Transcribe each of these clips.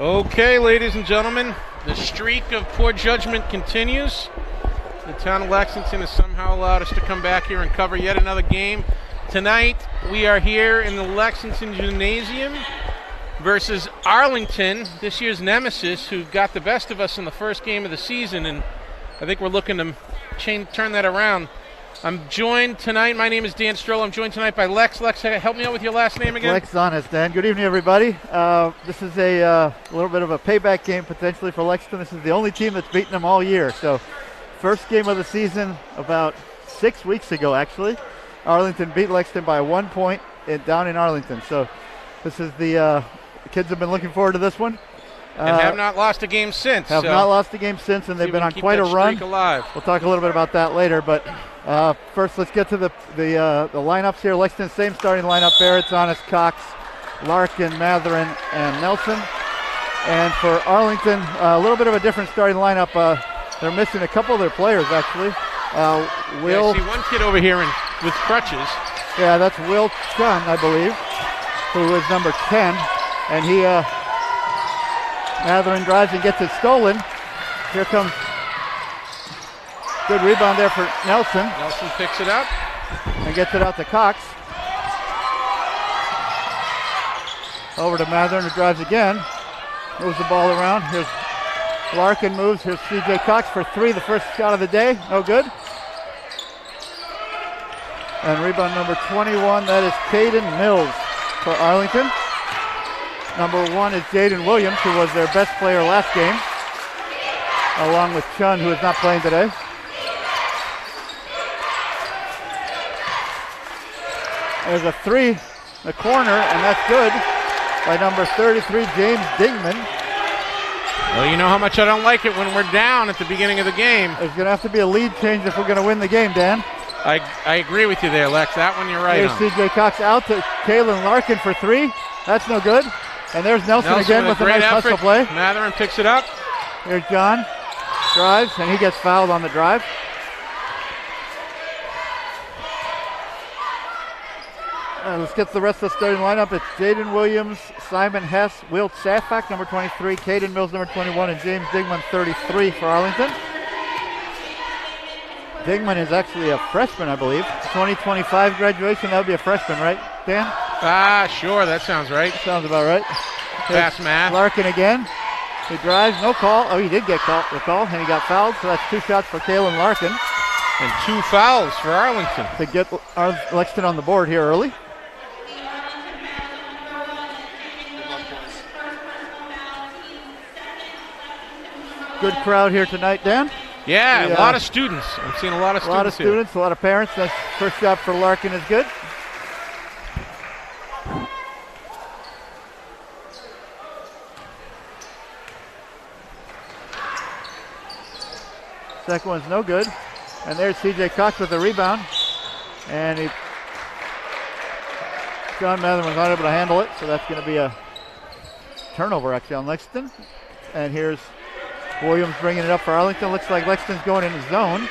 Okay, ladies and gentlemen, the streak of poor judgment continues. The town of Lexington has somehow allowed us to come back here and cover yet another game. Tonight, we are here in the Lexington Gymnasium versus Arlington, this year's nemesis, who got the best of us in the first game of the season, and I think we're looking to turn that around. I'm joined tonight, my name is Dan Stroll, I'm joined tonight by Lex. Lex, help me out with your last name again? Lex Honest, Dan. Good evening, everybody. This is a little bit of a payback game potentially for Lexington. This is the only team that's beaten them all year. So, first game of the season about 6 weeks ago, actually. Arlington beat Lexington by 1 point down in Arlington. So, this is the kids have been looking forward to this one. And have not lost a game since. Have not lost a game since, and they've been on quite a run. Alive. We'll talk a little bit about that later, but first let's get to the lineups here. Lexington, same starting lineup: Barrett, Honest, Cox, Larkin, Matherin, and Nelson. And for Arlington, a little bit of a different starting lineup. They're missing a couple of their players, actually. I see one kid over here with crutches. Yeah, that's Will Chun, I believe, who is number 10, and he Matherin drives and gets it stolen. Here comes good rebound there for Nelson. Nelson picks it up and gets it out to Cox. Over to Matherin, who drives again. Moves the ball around. Here's Larkin moves. Here's C.J. Cox for three. The first shot of the day. No good. And rebound number 21. That is Caden Mills for Arlington. Number 1 is Jaden Williams, who was their best player last game, along with Chun, who is not playing today. There's a three in the corner, and that's good, by number 33, James Dingman. Well, you know how much I don't like it when we're down at the beginning of the game. There's going to have to be a lead change if we're going to win the game, Dan. I agree with you there, Lex. That one you're right Here's on. C.J. Cox out to Kalen Larkin for three. That's no good. And there's Nelson again with a nice hustle play. Matherin picks it up. Here's John. Drives, and he gets fouled on the drive. Let's get the rest of the starting lineup. It's Jaden Williams, Simon Hess, Will Safak, number 23, Caden Mills, number 21, and James Dingman, 33 for Arlington. Dingman is actually a freshman, I believe. 2025 graduation, that would be a freshman, right, Dan? Sure, that sounds right. Sounds about right. Fast math. Larkin again. He drives, no call. Oh, he did get the call, and he got fouled, so that's 2 shots for Kalen Larkin. And 2 fouls for Arlington. To get Lexington on the board here early. Good crowd here tonight, Dan. Yeah, a lot of students. I'm seeing a lot of students. A lot of students, a lot of parents. That first shot for Larkin is good. Second one's no good. And there's C.J. Cox with the rebound. And John Matherin was not able to handle it, so that's going to be a turnover actually on Lexington. And here's Williams bringing it up for Arlington. Looks like Lexington's going in the zone.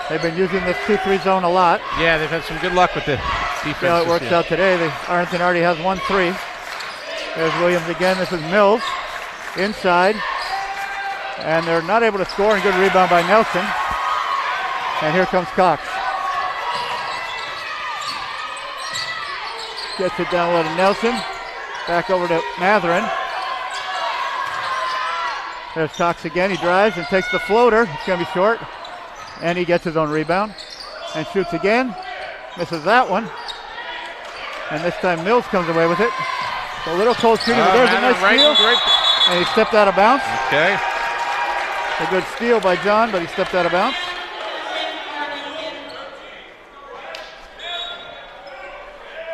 They've been using this 2-3 zone a lot. Yeah, they've had some good luck with the defense. See how it works out today. Arlington already has 1-3. There's Williams again. This is Mills inside. And they're not able to score, and good rebound by Nelson. And here comes Cox. Gets it down low to Nelson. Back over to Matherin. There's Cox again. He drives and takes the floater. It's going to be short. And he gets his own rebound. And shoots again. Misses that one. And this time Mills comes away with it. A little cold shooting, but there's a nice steal. And he stepped out of bounds. Okay. A good steal by John, but he stepped out of bounds.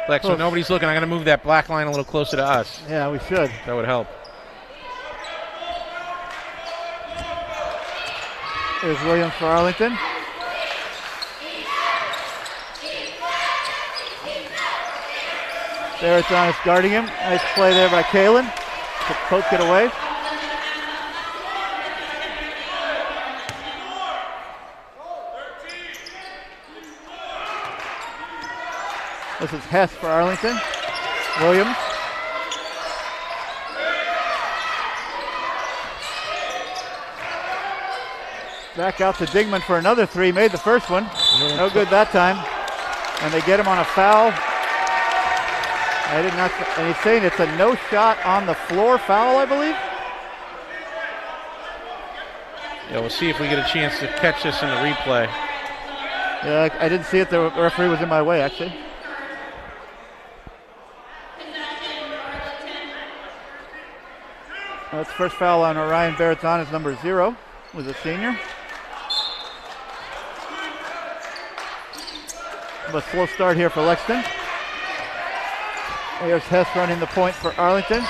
Lex, when nobody's looking, I'm going to move that black line a little closer to us. Yeah, we should. That would help. There's Williams for Arlington. Barrett's Honest guarding him. Nice play there by Kalen to poke it away. This is Hess for Arlington. Williams. Back out to Dingman for another three. Made the first one. No good that time. And they get him on a foul. And he's saying it's a no shot on the floor foul, I believe. Yeah, we'll see if we get a chance to catch this in the replay. Yeah, I didn't see it. The referee was in my way, actually. That's the first foul on Orion Barrett's is number 0, was a senior. A slow start here for Lexington. Here's Hess running the point for Arlington.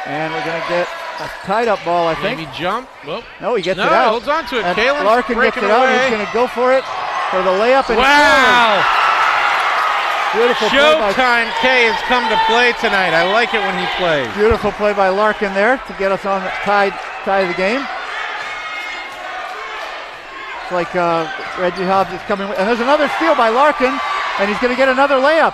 And we're going to get a tied-up ball, I think. Maybe jump. Well, no, he gets it out. Holds on to it. And Kalen's Larkin gets it breaking out. away. He's going to go for it for the layup. And wow! Beautiful Showtime K has come to play tonight. I like it when he plays. Beautiful play by Larkin there to get us on the tie of the game. It's like Reggie Hobbs is coming. And there's another steal by Larkin, and he's going to get another layup.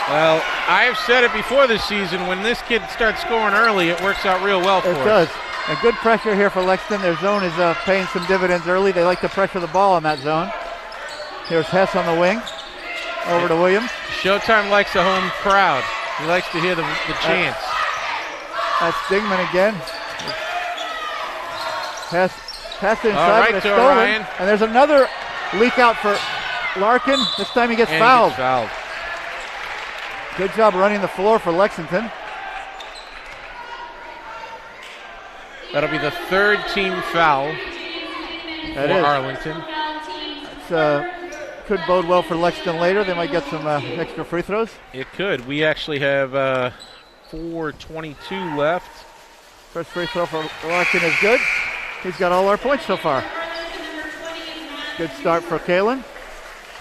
Well, I've said it before this season, when this kid starts scoring early, it works out real well for us. It does. And good pressure here for Lexington. Their zone is paying some dividends early. They like to pressure the ball in that zone. Here's Hess on the wing. Over to Williams. Showtime likes a home crowd. He likes to hear the chants. That's Dingman again. Hess passed it inside, All right, but it's to stolen. Orion. And there's another leak out for Larkin. This time he gets fouled. Good job running the floor for Lexington. That'll be the third team foul for Arlington. Could bode well for Lexington later. They might get some extra free throws. It could. We actually have 4:22 left. First free throw for Larkin is good. He's got all our points so far. Good start for Kalen.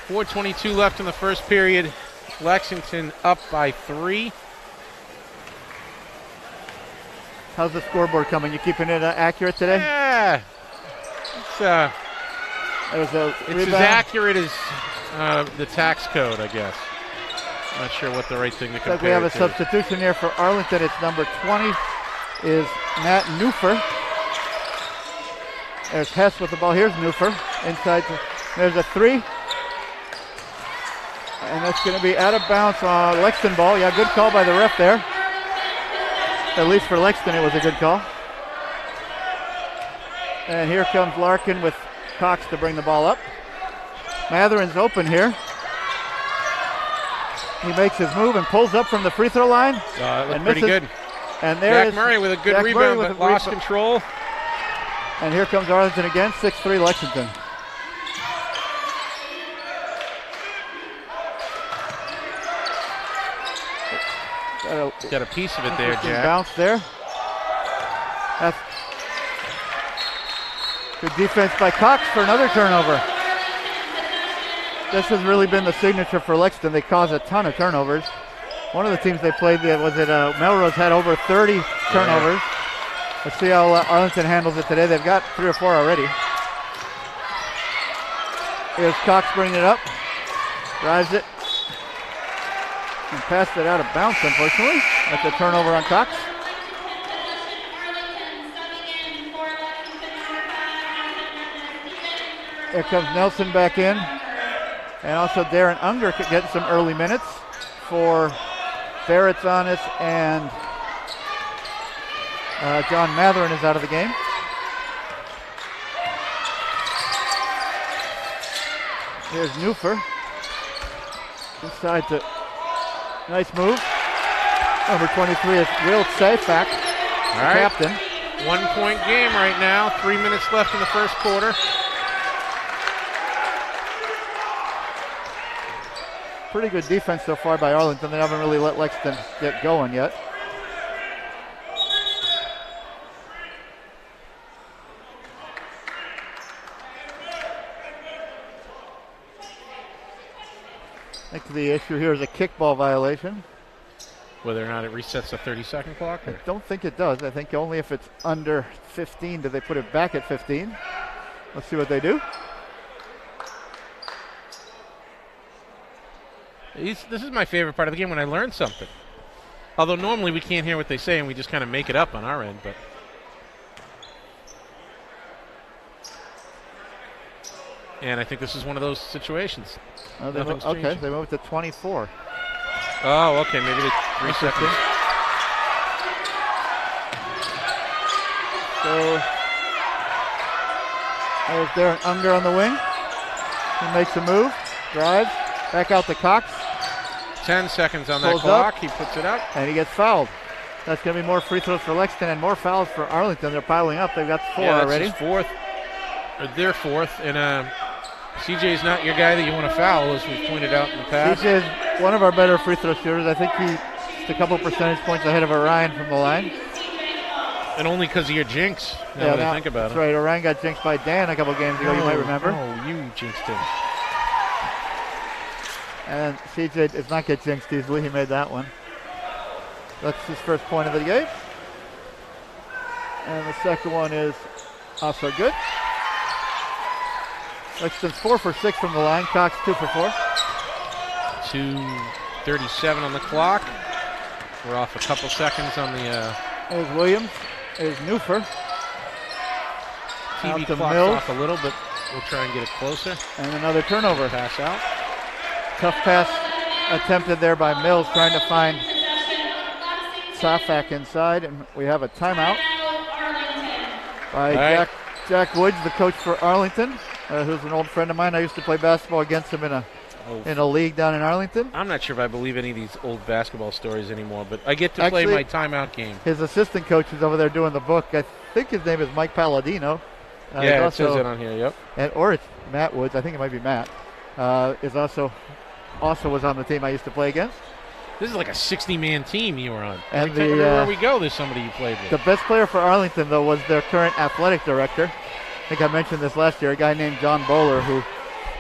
4:22 left in the first period. Lexington up by 3. How's the scoreboard coming? You keeping it accurate today? Yeah. It's as accurate as the tax code, I guess. Not sure what the right thing to compare like we have a to. substitution here for Arlington. It's number 20 is Matt Neufer. There's Hess with the ball. Here's Neufer. Inside. There's a 3. And that's going to be out of bounds on Lexington ball. Yeah, good call by the ref there. At least for Lexington, it was a good call. And here comes Larkin with Cox to bring the ball up. Matherin's open here. He makes his move and pulls up from the free throw line. It looked pretty good. And there Jack Murray with a good rebound, but lost control. And here comes Arlington again, 6-3 Lexington. Got a piece of it there, Jack. Bounce there. That's good defense by Cox for another turnover. This has really been the signature for Lexington. They cause a ton of turnovers. One of the teams they played, Melrose, had over 30 turnovers. Yeah. Let's see how Arlington handles it today. They've got 3 or 4 already. Here's Cox bringing it up. Drives it. And passed it out of bounds, unfortunately. That's a turnover on Cox. Here comes Nelson back in. And also Darren Unger could get some early minutes for Baratzonis, and John Matherin is out of the game. Here's Neufer. Inside to nice move. Number 23 is Will Safak, the captain. 1-point game right now. 3 minutes left in the first quarter. Pretty good defense so far by Arlington. They haven't really let Lexington get going yet. I think the issue here is a kickball violation. Whether or not it resets the 30-second clock? I don't think it does. I think only if it's under 15 do they put it back at 15. Let's see what they do. This is my favorite part of the game, when I learn something. Although normally we can't hear what they say and we just kind of make it up on our end. But And I think this is one of those situations. Oh, they moved to 24. Oh, okay, maybe the 3 seconds. So there's Darren Unger on the wing. He makes a move, drives, back out to Cox. 10 seconds on that Pulls clock. up, he puts it up. and he gets fouled. That's going to be more free throws for Lexington and more fouls for Arlington. They're piling up. They've got 4 already. His fourth, or their fourth, and CJ's not your guy that you want to foul, as we've pointed out in the past. CJ is one of our better free throw shooters. I think he's just a couple percentage points ahead of Orion from the line. And only because of your jinx, now that I think about it. That's right. Orion got jinxed by Dan a couple games ago, you might remember. Oh, you jinxed him. And CJ does not get jinxed easily. He made that one. That's his first point of the game. And the second one is also good. Lexington's 4 for 6 from the line. Cox 2 for 4. 2:37 on the clock. We're off a couple seconds on the... There's Williams. There's Newfer. TV to clock's Mills. off a little, but we'll try and get it closer. And another turnover. Pass out. Tough pass attempted there by Mills, trying to find Safak inside, and we have a timeout by Jack Woods, the coach for Arlington, who's an old friend of mine. I used to play basketball against him in a league down in Arlington. I'm not sure if I believe any of these old basketball stories anymore, but I get to play my timeout game. His assistant coach is over there doing the book. I think his name is Mike Palladino. Yeah, it says it on here, yep. Or it's Matt Woods. I think it might be Matt. Is also was on the team I used to play against. This is like a 60-man team you were on. And everywhere we go, there's somebody you played with. The best player for Arlington, though, was their current athletic director. I think I mentioned this last year, a guy named John Bowler, who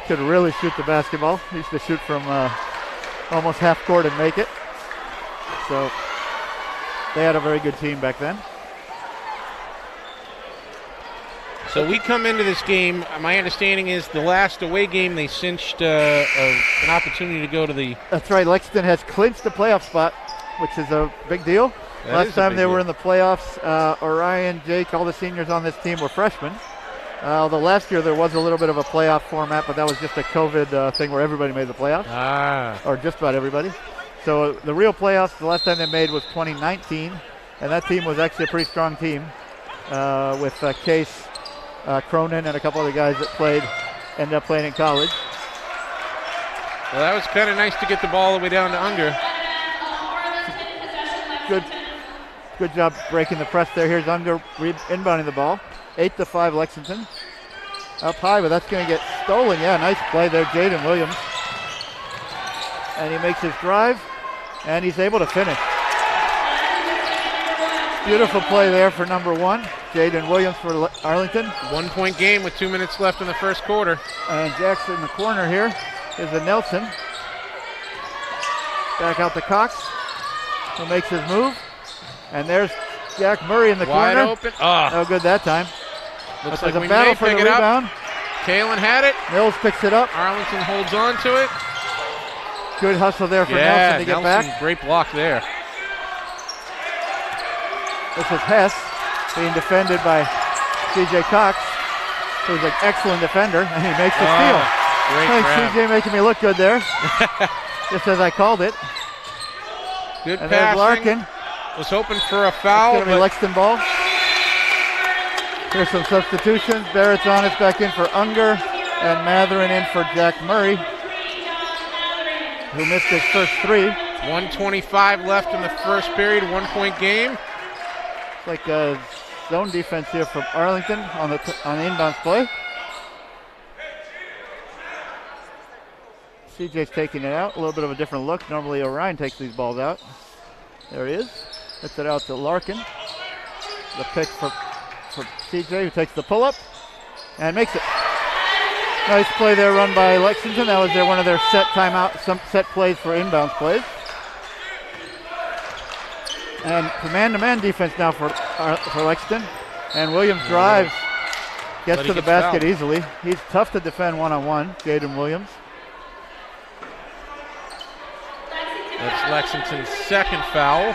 could really shoot the basketball. He used to shoot from almost half court and make it. So they had a very good team back then. So we come into this game, my understanding is the last away game they cinched an opportunity to go to the... That's right, Lexington has clinched the playoff spot, which is a big deal. Last time they were in the playoffs, Orion, Jake, all the seniors on this team were freshmen. Although last year there was a little bit of a playoff format, but that was just a COVID thing where everybody made the playoffs, or just about everybody. So the real playoffs, the last time they made was 2019, and that team was actually a pretty strong team with Case, Cronin, and a couple other guys that ended up playing in college. Well, that was kind of nice to get the ball all the way down to Unger. Good job breaking the press there. Here's Unger inbounding the ball. 8-5 Lexington. Up high, but that's going to get stolen. Yeah, nice play there, Jaden Williams. And he makes his drive, and he's able to finish. Beautiful play there for number 1, Jaden Williams for Arlington. 1 point game with 2 minutes left in the first quarter. And Jackson in the corner here is a Nelson. Back out to Cox, who makes his move. And there's Jack Murray in the Wide corner. open. No good that time. Looks There's like a battle for the rebound. Kalen had it. Mills picks it up. Arlington holds on to it. Good hustle there for Nelson to get back. Great block there. This is Hess being defended by C.J. Cox, who's an excellent defender, and he makes the steal. Great grab. C.J. making me look good there, just as I called it. Good and passing. there's Larkin. Was hoping for a foul. It's going to be Lexington ball. Here's some substitutions. Barrett's on it back in for Unger, and Matherin in for Jack Murray, who missed his first 3. 1:25 left in the first period, 1 point game. It's like a zone defense here from Arlington on the inbounds play. CJ's taking it out. A little bit of a different look. Normally Orion takes these balls out. There he is. Gets it out to Larkin. The pick for CJ, who takes the pull-up and makes it. Nice play there run by Lexington. That was one of their set plays for inbounds plays. And man-to-man defense now for Lexington. And Williams drives, gets to the basket easily. He's tough to defend one-on-one, Jaden Williams. That's Lexington's second foul.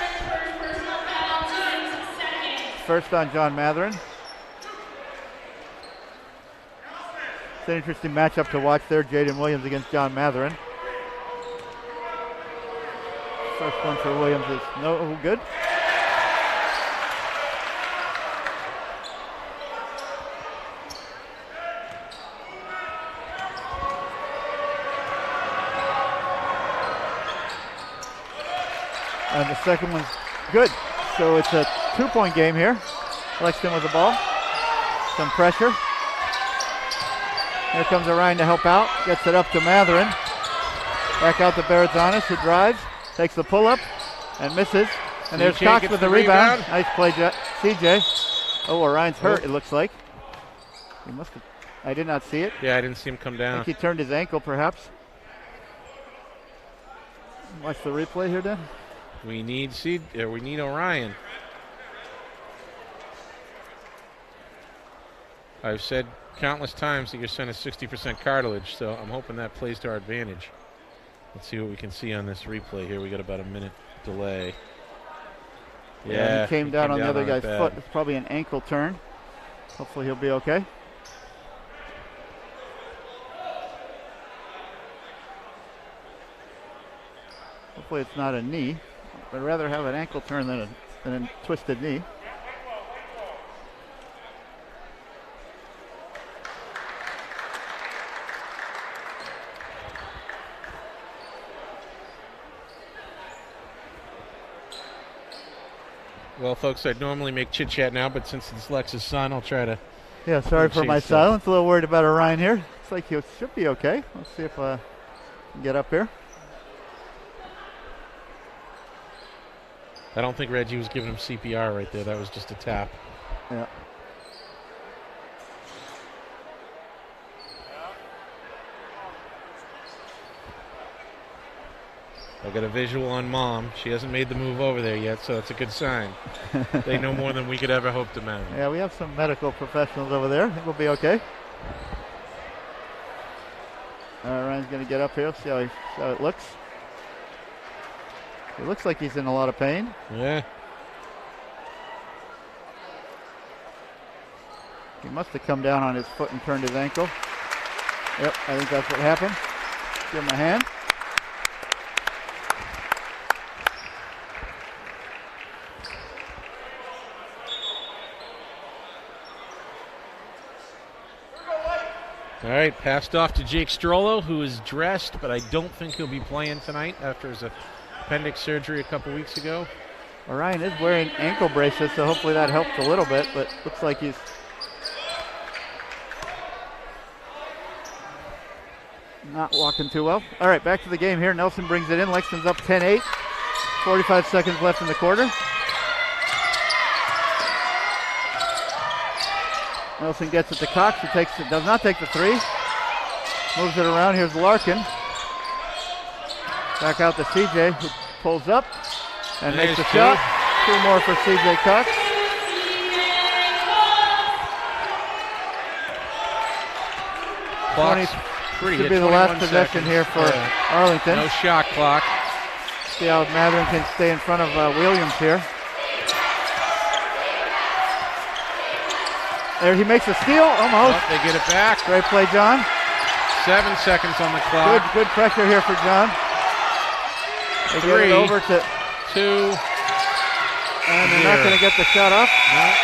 First on John Matherin. It's an interesting matchup to watch there. Jaden Williams against John Matherin. First one for Williams is no good. And the second one's good. So it's a 2-point game here. Lexington with the ball. Some pressure. Here comes Orion to help out. Gets it up to Matherin. Back out to Baradzanis, who drives. Takes the pull-up and misses. And there's Cox with the rebound. Nice play, CJ. Oh, Orion's hurt, it looks like. He must have. I did not see it. Yeah, I didn't see him come down. I think he turned his ankle, perhaps. Watch the replay here, Dan. We need Orion. I've said countless times that your son is 60% cartilage, so I'm hoping that plays to our advantage. Let's see what we can see on this replay here. We got about a minute delay. Yeah, he came down on the other guy's foot. It's probably an ankle turn. Hopefully he'll be okay. Hopefully it's not a knee. I'd rather have an ankle turn than a twisted knee. Well, folks, I'd normally make chit-chat now, but since it's Lex's son, I'll try to... Yeah, sorry for my silence. A little worried about Orion here. Looks like he should be okay. Let's see if I can get up here. I don't think Reggie was giving him CPR right there. That was just a tap. Yeah. I got a visual on Mom. She hasn't made the move over there yet, so it's a good sign. They know more than we could ever hope to manage. Yeah, we have some medical professionals over there. I think we'll be okay. Ryan's going to get up here, see how it looks. It looks like he's in a lot of pain. Yeah. He must have come down on his foot and turned his ankle. Yep, I think that's what happened. Give him a hand. All right, passed off to Jake Strollo, who is dressed, but I don't think he'll be playing tonight after his appendix surgery a couple weeks ago. Orion is wearing ankle braces, so hopefully that helps a little bit, but looks like he's not walking too well. All right, back to the game here. Nelson brings it in. Lexington's up 10-8. 45 seconds left in the quarter. Nelson gets it to Cox, who does not take the three. Moves it around. Here's Larkin. Back out to CJ, who pulls up and makes a shot. Two more for CJ Cox. Clock's pretty should be the last possession here for Arlington. No shot clock. See how Matherin can stay in front of Williams here. There he makes a steal, almost. Oh, they get it back. Great play, John. 7 seconds on the clock. Good pressure here for John. They get it over to 2. And they're not going to get the shot off. No.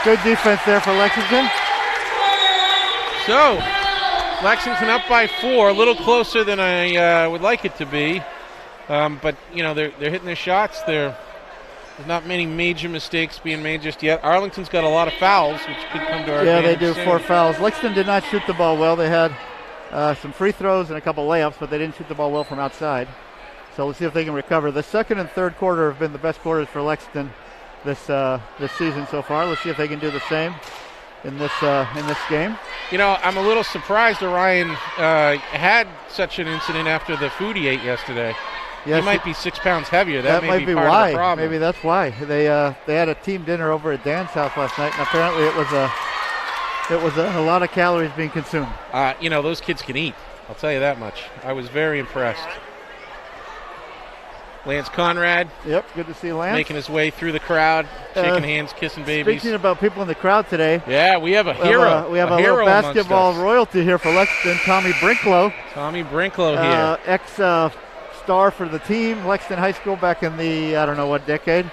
Good defense there for Lexington. So, Lexington up by 4, a little closer than I would like it to be. But, you know, they're hitting their shots. There's not many major mistakes being made just yet. Arlington's got a lot of fouls, which could come to our advantage. Yeah, they do. 4 fouls. Lexington did not shoot the ball well. They had some free throws and a couple layups, but they didn't shoot the ball well from outside. So let's see if they can recover. The second and third quarter have been the best quarters for Lexington this season so far. Let's see if they can do the same in this game. You know, I'm a little surprised Orion had such an incident after the food he ate yesterday. Yes, he might be 6 pounds heavier. That may be part why. Of the problem. Maybe that's why. They had a team dinner over at Dan's house last night, and apparently it was a lot of calories being consumed. You know, those kids can eat. I'll tell you that much. I was very impressed. Lance Conrad. Yep, good to see Lance. Making his way through the crowd, shaking hands, kissing babies. Speaking about people in the crowd today. Yeah, we have a hero. We have a little basketball royalty here for Lexington, Tommy Brinklow. Tommy Brinklow here. Ex-star for the team, Lexington High School back in the, I don't know what decade.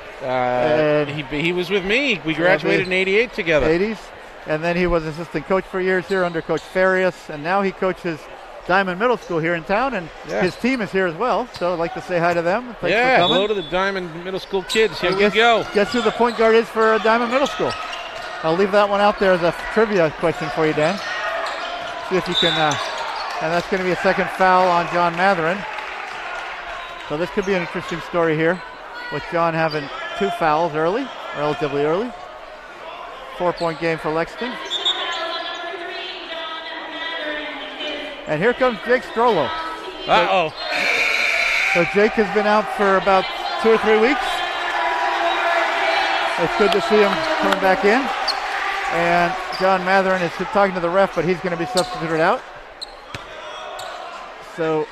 He was with me. We graduated in 88 together. 80s. And then he was assistant coach for years here under Coach Farias. And now he coaches Diamond Middle School here in town, and his team is here as well. So I'd like to say hi to them. Thanks for coming. Hello to the Diamond Middle School kids. Here we go. Guess who the point guard is for Diamond Middle School? I'll leave that one out there as a trivia question for you, Dan. See if you can, and that's going to be a second foul on John Matherin. So this could be an interesting story here, with John having 2 fouls early, relatively early. 4-point game for Lexington. And here comes Jake Strollo. Uh-oh. So Jake has been out for about 2 or 3 weeks. It's good to see him coming back in. And John Matherin is talking to the ref, but he's going to be substituted out. So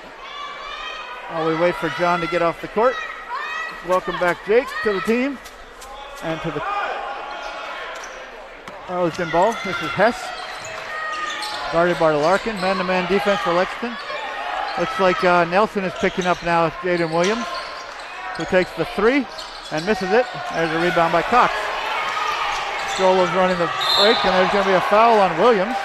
while we wait for John to get off the court, welcome back Jake to the team and to the Arlington ball. This is Hess. Guarded by Larkin, man-to-man defense for Lexington. Looks like Nelson is picking up now Jaden Williams, who takes the 3 and misses it. There's a rebound by Cox. Strollo's running the break, and there's going to be a foul on Williams.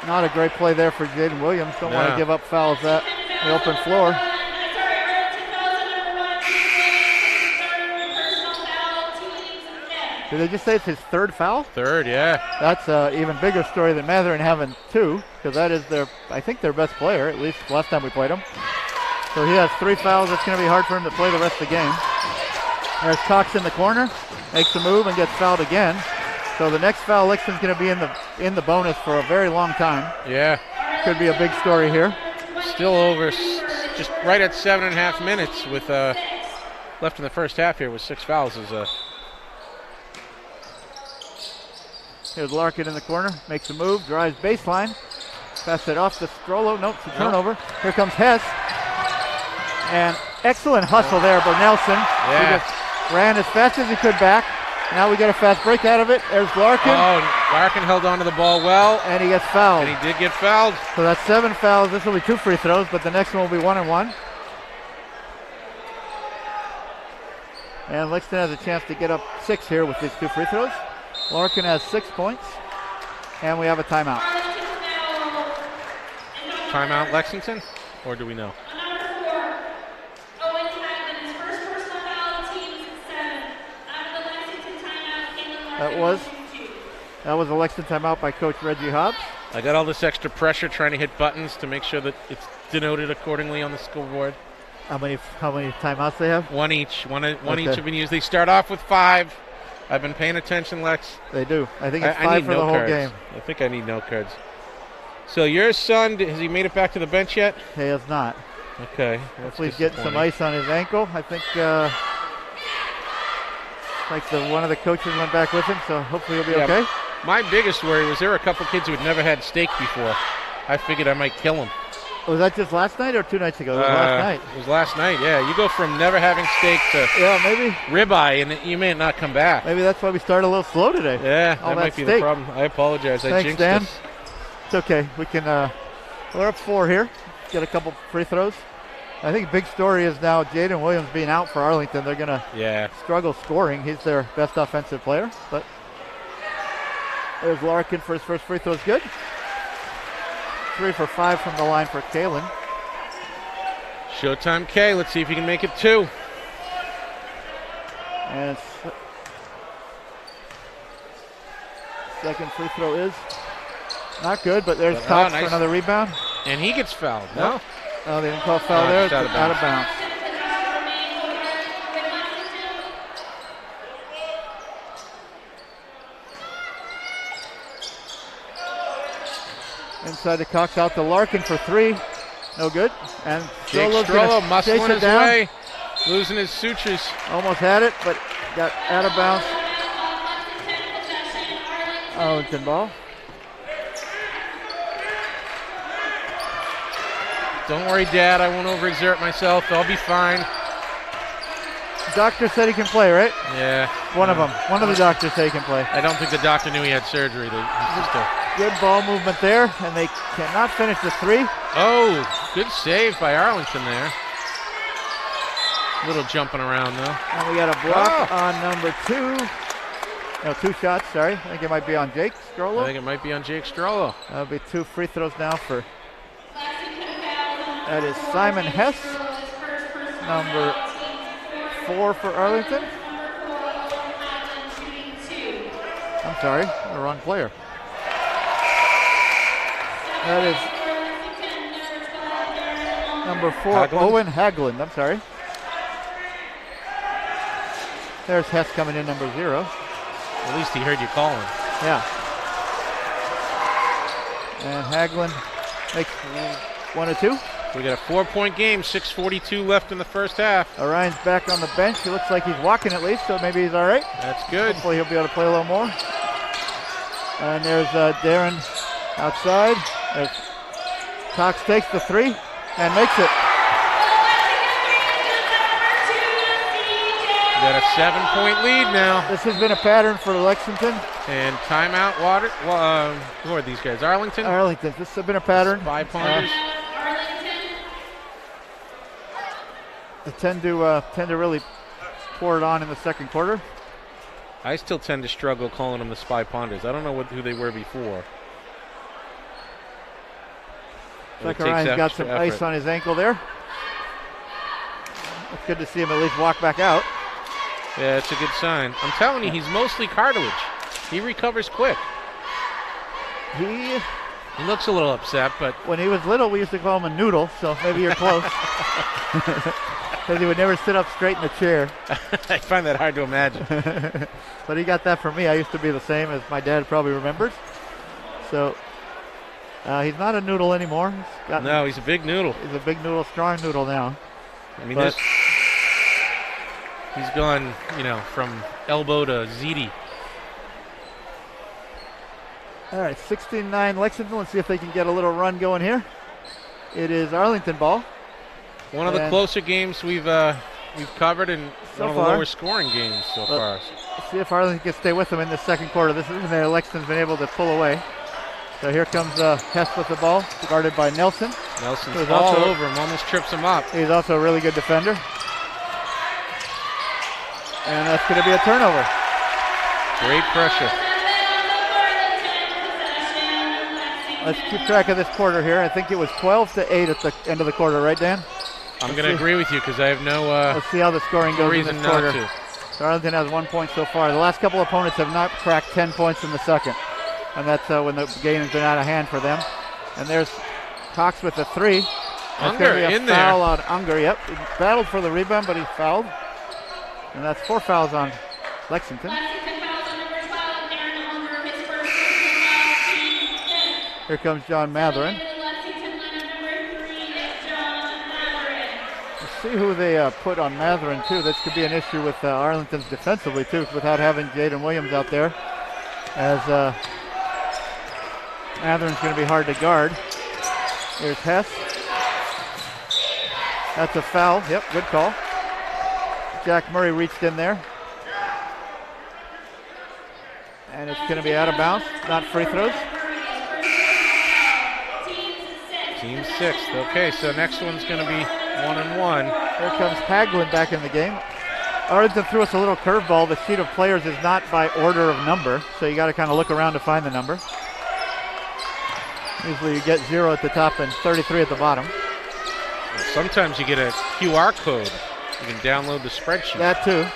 Not a great play there for Jaden Williams. Don't want to give up fouls that the open floor. Did they just say it's his 3rd foul? 3rd, yeah. That's an even bigger story than Matherin having 2, because that is I think their best player, at least last time we played him. So he has 3 fouls. It's going to be hard for him to play the rest of the game. There's Cox in the corner, makes a move and gets fouled again. So the next foul, Lexington's going to be in the bonus for a very long time. Yeah. Could be a big story here. Still over, just right at 7.5 minutes with left in the first half here with 6 fouls. Here's Larkin in the corner, makes a move, drives baseline, pass it off to Strollo. Nope, it's a turnover. Here comes Hess. And excellent hustle there by Nelson. Yeah. He just ran as fast as he could back. Now we get a fast break out of it. There's Larkin. Oh, Larkin held on to the ball well. And he gets fouled. And he did get fouled. So that's 7 fouls. This will be 2 free throws, but the next one will be 1 and 1. And Lexington has a chance to get up 6 here with these 2 free throws. Larkin has 6 points, and we have a timeout. Timeout Lexington, or do we know? That was a Lexington timeout by Coach Reggie Hobbs. I got all this extra pressure trying to hit buttons to make sure that it's denoted accordingly on the scoreboard. How many timeouts they have? 1 each. One each have been used. They start off with 5. I've been paying attention, Lex. They do. I think it's 5 for the whole game. I think I need note cards. So your son, has he made it back to the bench yet? He has not. Okay. Hopefully he's getting some ice on his ankle. I think one of the coaches went back with him, so hopefully he'll be okay. My biggest worry was there were a couple kids who had never had steak before. I figured I might kill them. Was that just last night or 2 nights ago? It was last night. It was last night, yeah. You go from never having steak to maybe ribeye, and you may not come back. Maybe that's why we started a little slow today. Yeah, that might be the problem. I apologize. Thanks, I jinxed Dan. us. It's okay. We can. We're up 4 here. Get a couple free throws. I think big story is now Jaden Williams being out for Arlington. They're going to struggle scoring. He's their best offensive player. But there's Larkin for his first free throw. Is good. 3 for 5 from the line for Kalen. Showtime K. Let's see if he can make it 2. And second free throw is not good, but there's Cox for another rebound. And he gets fouled. No? Oh, they didn't call foul there. It's out of bounds. Inside to Cox, out to Larkin for 3. No good. And Jake Strollo muscling his way, losing his sutures. Almost had it, but got out of bounds. Arlington ball. Don't worry, Dad. I won't overexert myself. I'll be fine. Doctor said he can play, right? Yeah. One of them. One of the doctors said he can play. I don't think the doctor knew he had surgery. He's just a... Good ball movement there, and they cannot finish the three. Oh, good save by Arlington there. Little jumping around, though. And we got a block on number 2. No, 2 shots, sorry. I think it might be on Jake Strollo. I think it might be on Jake Strollo. That'll be 2 free throws now for... That is Simon Hess, number 4 for Arlington. I'm sorry, the wrong player. That is number 4, Haglund. Owen Haglund. I'm sorry. There's Hess coming in, number 0. At least he heard you calling. Yeah. And Haglund makes 1 or 2. We got a 4-point game, 6:42 left in the first half. Orion's back on the bench. He looks like he's walking at least, so maybe he's all right. That's good. Hopefully he'll be able to play a little more. And there's Darren outside. As Cox takes the 3 and makes it. Got a 7-point lead now. This has been a pattern for Lexington. And timeout, who are these guys? Arlington? Arlington. This has been a pattern. Spy Ponders. They tend to really pour it on in the second quarter. I still tend to struggle calling them the Spy Ponders. I don't know who they were before. Zachariah's got some ice on his ankle there. It's good to see him at least walk back out. Yeah, it's a good sign. I'm telling you, he's mostly cartilage. He recovers quick. He looks a little upset, but... When he was little, we used to call him a noodle, so maybe you're close. Because he would never sit up straight in the chair. I find that hard to imagine. But he got that from me. I used to be the same, as my dad probably remembers. So he's not a noodle anymore. No, he's a big noodle. He's a big noodle, strong noodle now. I mean, he's gone, from elbow to ziti. All right, 16-9 Lexington. Let's see if they can get a little run going here. It is Arlington ball. One of the closer games we've covered, and one of the lower scoring games so far. Let's see if Arlington can stay with them in the second quarter. This is where Lexington's been able to pull away. So here comes Hess with the ball, guarded by Nelson. Nelson's all over him, almost trips him up. He's also a really good defender. And that's going to be a turnover. Great pressure. Let's keep track of this quarter here. I think it was 12-8 at the end of the quarter, right, Dan? I'm going to agree with you because I have no let's see how the scoring goes in this quarter. Not to. So Arlington has 1 point so far. The last couple opponents have not cracked 10 points in the second. And that's when the game has been out of hand for them. And there's Cox with the 3. Unger in there. Foul on Unger, yep. He battled for the rebound, but he fouled. And that's 4 fouls on Lexington. Here comes John Matherin. Let's see who they put on Matherin, too. This could be an issue with Arlington's defensively, too, without having Jaden Williams out there. As Matherin's going to be hard to guard. There's Hess. That's a foul. Yep, good call. Jack Murray reached in there. And it's going to be out of bounds, not free throws. Team 6th. Okay, so next one's going to be 1-1. Here comes Haglund back in the game. Arlington threw us a little curveball. The sheet of players is not by order of number, so you got to kind of look around to find the number. Usually you get 0 at the top and 33 at the bottom. Sometimes you get a QR code. You can download the spreadsheet. That too.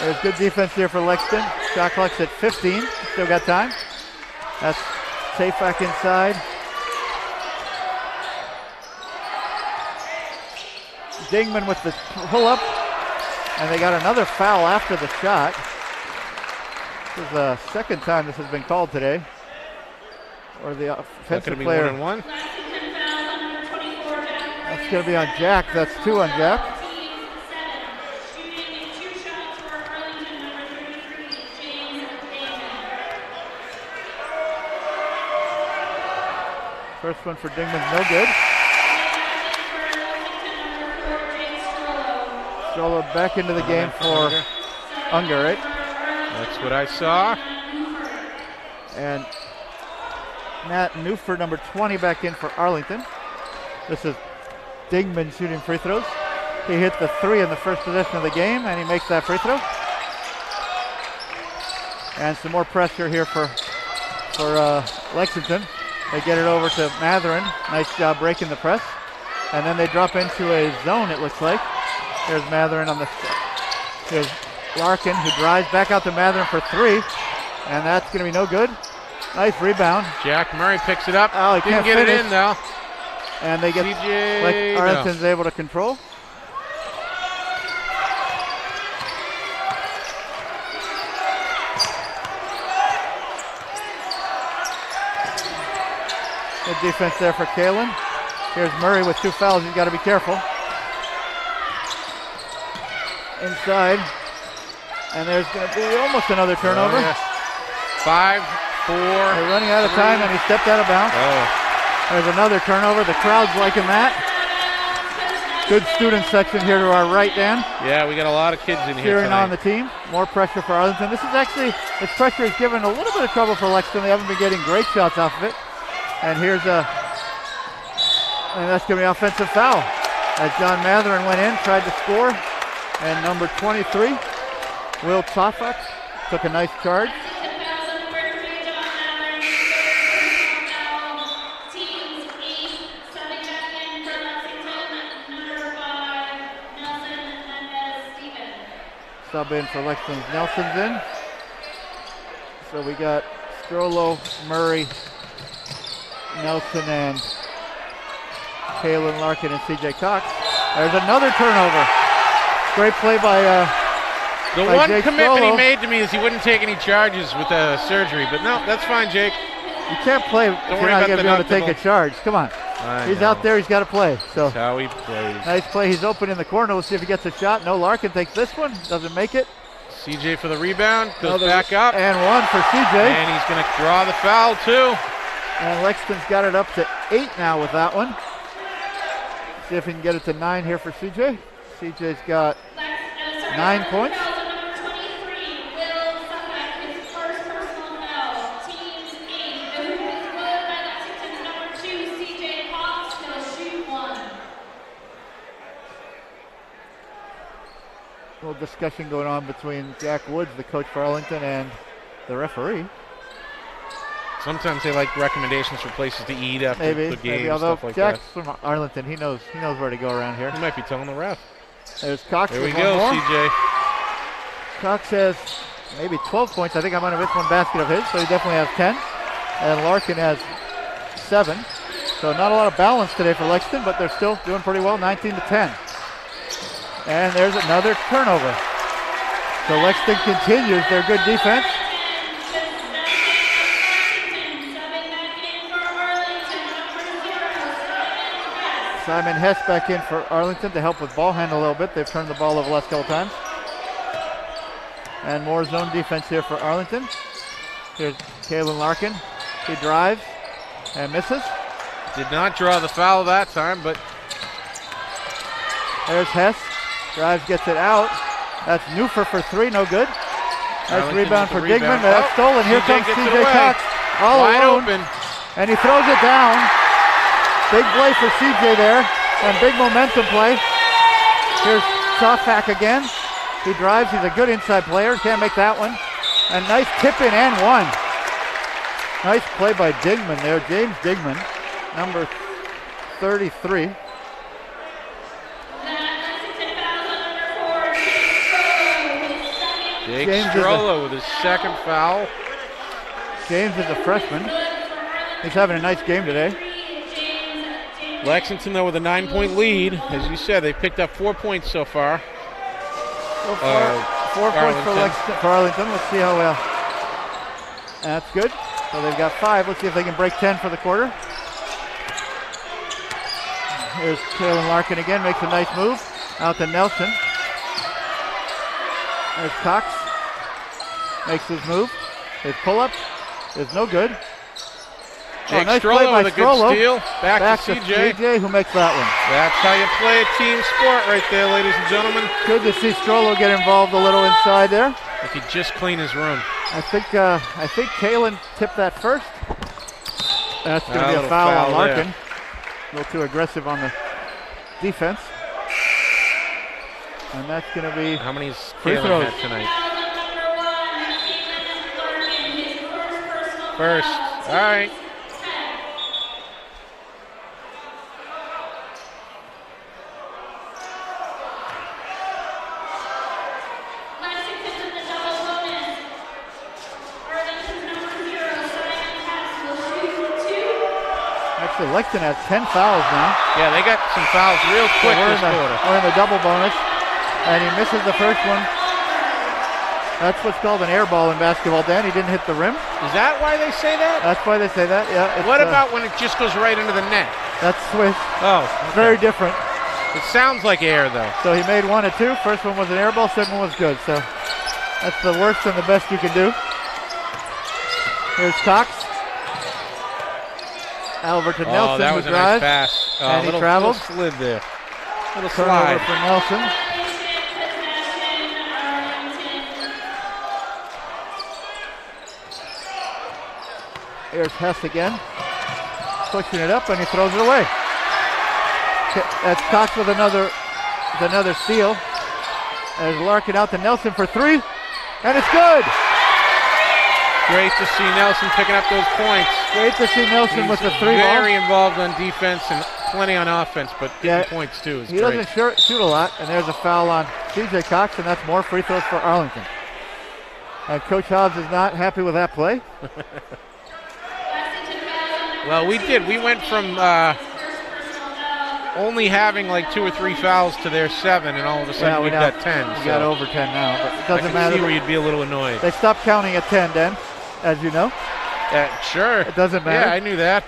There's good defense here for Lexington. Shot clock's at 15. Still got time. That's safe back inside. Dingman with the pull-up. And they got another foul after the shot. This is the second time this has been called today. Or the offensive player. 1-1? That's going to be on Jack. That's 2 on Jack. First one for Dingman's no good. Strollo back into the game for Unger, right? That's what I saw. And Matt Newford, number 20, back in for Arlington. This is Dingman shooting free throws. He hit the 3 in the first possession of the game, and he makes that free throw. And some more pressure here for Lexington. They get it over to Matherin. Nice job breaking the press. And then they drop into a zone, it looks like. There's Matherin on the... Here's Larkin, who drives back out to Matherin for 3. And that's going to be no good. Nice rebound. Jack Murray picks it up. Oh, he Didn't can't get finish. it in, though. And they get... CJ, Arlington's able to control. Good defense there for Kalen. Here's Murray with 2 fouls. He's got to be careful. Inside. And there's going to be almost another turnover. Oh, yes. 5, 4. They're running out of time, and he stepped out of bounds. Oh. There's another turnover. The crowd's liking that. Good student section here to our right, Dan. Yeah, we got a lot of kids in here Cheering tonight. on the team. More pressure for Arlington. This pressure has given a little bit of trouble for Lexington. They haven't been getting great shots off of it. And here's and that's going to be an offensive foul. As John Matherin went in, tried to score. And number 23, Will Toffax, took a nice charge. Sub in for Lexington's Nelson's in. So we got Strollo, Murray, Nelson, and Kalen Larkin and CJ Cox. There's another turnover. Great play by the by one Jake commitment Strollo. he made to me is he wouldn't take any charges with surgery. But no, that's fine, Jake. You can't play if Don't you're worry not about going to be able to take a deductible. charge. Come on. He's out there. He's got to play. So That's how he plays. nice play. He's open in the corner. We'll see if he gets a shot. No, Larkin takes this one. Doesn't make it. CJ for the rebound. Goes Another- back up. And one for CJ. And he's going to draw the foul, too. And Lexington's got it up to 8 now with that one. See if he can get it to 9 here for CJ. CJ's got 9 points. A little discussion going on between Jack Woods, the coach for Arlington, and the referee. Sometimes they like recommendations for places to eat after Maybe, the game maybe. and Although stuff like Jack's that. from Arlington, he knows where to go around here. He might be telling the ref. There's Cox. There we with go, one more. CJ. Cox has maybe 12 points. I think I might have missed one basket of his, so he definitely has 10. And Larkin has 7. So not a lot of balance today for Lexington, but they're still doing pretty well, 19-10. And there's another turnover. So Lexington continues their good defense. Simon Hess back in for Arlington to help with ball handle a little bit. They've turned the ball over the last couple times. And more zone defense here for Arlington. Here's Kalen Larkin. He drives and misses. Did not draw the foul that time, but There's Hess. Drives, gets it out. That's Newfer for 3, no good. Nice Arlington rebound with for the Digman, rebound. but that's stolen. Here CJ comes gets it CJ away. Cox all wide alone. open. And he throws it down. Big play for CJ there. And big momentum play. Here's Sofak again. He drives. He's a good inside player. Can't make that one. And nice tip in and one. Nice play by Digman there. James Digman, number 33. Jake James is Strollo with his second foul. James is a freshman. He's having a nice game today. Lexington, though, with a 9-point lead. As you said, they picked up 4 points so far. So far, 4 points for Arlington. Let's see how well. That's good. So they've got 5. Let's see if they can break 10 for the quarter. Here's Kalen Larkin again. Makes a nice move. Out to Nelson. There's Cox. Makes his move. His pull-up is no good. Jake nice play Strollo by with a Strollo. good steal. Back to CJ. CJ, who makes that one. That's how you play a team sport right there, ladies and gentlemen. Good to see Strollo get involved a little inside there. If he just clean his room. I think Kalen tipped that first. That's going to be a foul on Larkin. There. A little too aggressive on the defense. And that's going to be how many's free Kalen throws had tonight? First. All right. Actually, Lexington has 10 fouls now. Yeah, they got some fouls real quick this quarter. We're in the double bonus, and he misses the first one. That's what's called an air ball in basketball, Dan. He didn't hit the rim. Is that why they say that? That's why they say that, yeah. What about when it just goes right into the net? That's swish. Oh, okay. Very different. It sounds like air, though. So he made 1 of 2. First one was an air ball, second one was good. So that's the worst and the best you can do. Here's Cox. Over to Nelson, that was who a drives, nice pass. and he traveled. Little slid there. Little Turnover slide. for Nelson. Here's Hess again, pushing it up, and he throws it away. That's Cox with another steal. There's Larkin out to Nelson for 3, and it's good. Great to see Nelson picking up those points. Great to see Nelson with the 3 ball. Very involved on defense and plenty on offense, but getting points too is great. He doesn't shoot a lot, and there's a foul on CJ Cox, and that's more free throws for Arlington. And Coach Hobbs is not happy with that play. Well, we did. We went from only having like 2 or 3 fouls to their 7, and all of a sudden we've got 10. We got over 10 now, but it doesn't matter. I can see where you'd be a little annoyed. They stopped counting at 10, Dan, as you know. Sure. It doesn't matter. Yeah, I knew that.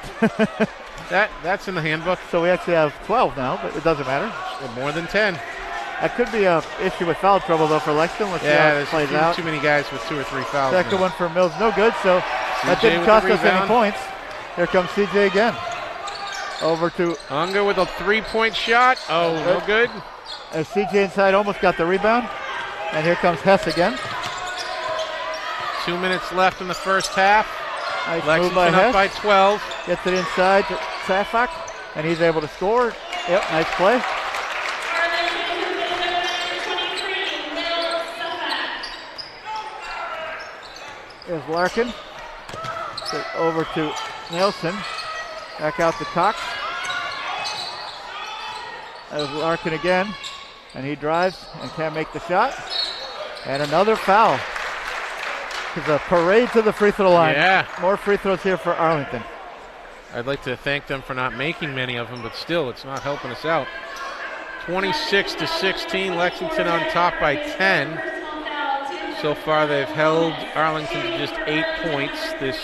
That's in the handbook. So we actually have 12 now, but it doesn't matter. More than 10. That could be an issue with foul trouble, though, for Lexington. Let's see how it plays out. Too many guys with 2 or 3 fouls. Second one for Mills, no good, so that didn't cost us any points. Here comes CJ again. Over to Unger with a 3-point shot. Oh, no good. As CJ inside almost got the rebound. And here comes Hess again. 2 minutes left in the first half. Nice Lexington move by up Hess. by 12. Gets it inside to Safak, and he's able to score. Yep, nice play. There's Larkin. Over to Nelson. Back out to Cox. There's Larkin again. And he drives and can't make the shot. And another foul. It's a parade to the free throw line. Yeah. More free throws here for Arlington. I'd like to thank them for not making many of them, but still, it's not helping us out. 26-16, Lexington on top by 10. So far, they've held Arlington to just 8 points this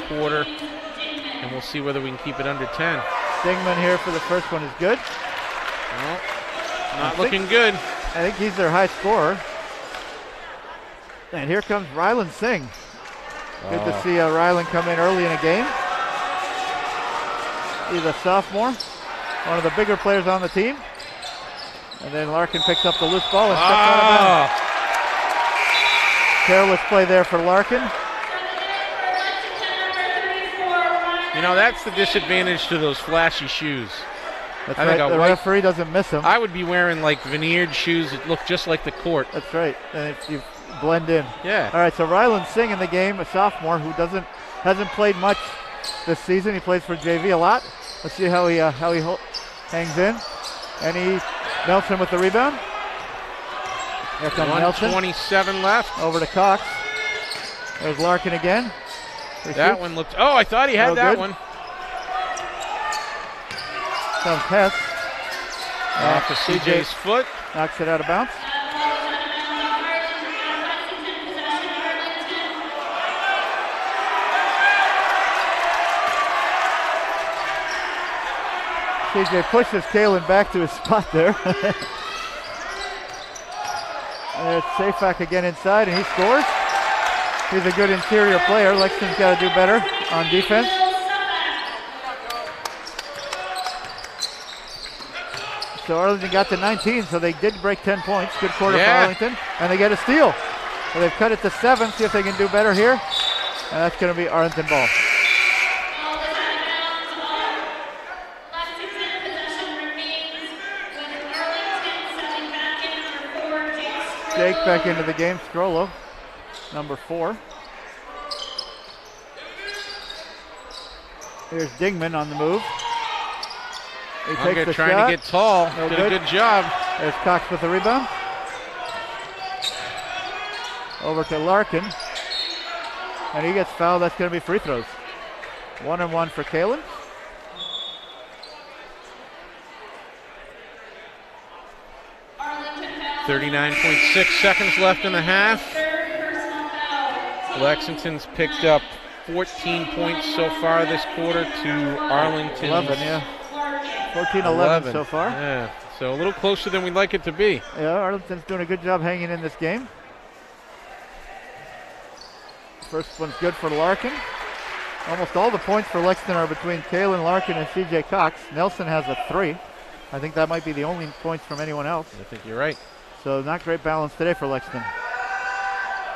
quarter, and we'll see whether we can keep it under 10. Dingman here for the first one is good. Well, not looking good. I think he's their high scorer. And here comes Ryland Singh. Good to see Ryland come in early in a game. He's a sophomore, one of the bigger players on the team. And then Larkin picks up the loose ball and steps out of bounds. Careless play there for Larkin. You know, that's the disadvantage to those flashy shoes. That's right. The referee doesn't miss them. I would be wearing like veneered shoes that look just like the court. That's right. And if you blend in. Yeah. All right, so Ryland Singh in the game, a sophomore who hasn't played much this season. He plays for JV a lot. Let's see how he hangs in. And Nelson with the rebound. Here comes Nelson. 1:27 left. Over to Cox. There's Larkin again. That one looked. Oh, I thought he had that one. Comes Hess. Off of CJ's foot. Knocks it out of bounds. CJ pushes Kalen back to his spot there. There's Safak again inside, and he scores. He's a good interior player. Lexington's got to do better on defense. So Arlington got to 19, so they did break 10 points. Good quarter for Yeah. Arlington. And they get a steal. So they've cut it to 7. See if they can do better here. And that's going to be Arlington ball. Jake back into the game. Strollo, number 4. Here's Dingman on the move. He takes the trying shot. to get tall. No Did a good job. There's Cox with the rebound. Over to Larkin. And he gets fouled. That's going to be free throws. 1-and-1 for Kalen. .6 seconds left in the half. Lexington's picked up 14 points so far this quarter to Arlington's 11, yeah. 14-11 so far. Yeah, so a little closer than we'd like it to be. Yeah, Arlington's doing a good job hanging in this game. First one's good for Larkin. Almost all the points for Lexington are between Kalen Larkin and CJ Cox. Nelson has a 3. I think that might be the only points from anyone else. I think you're right. So not great balance today for Lexington.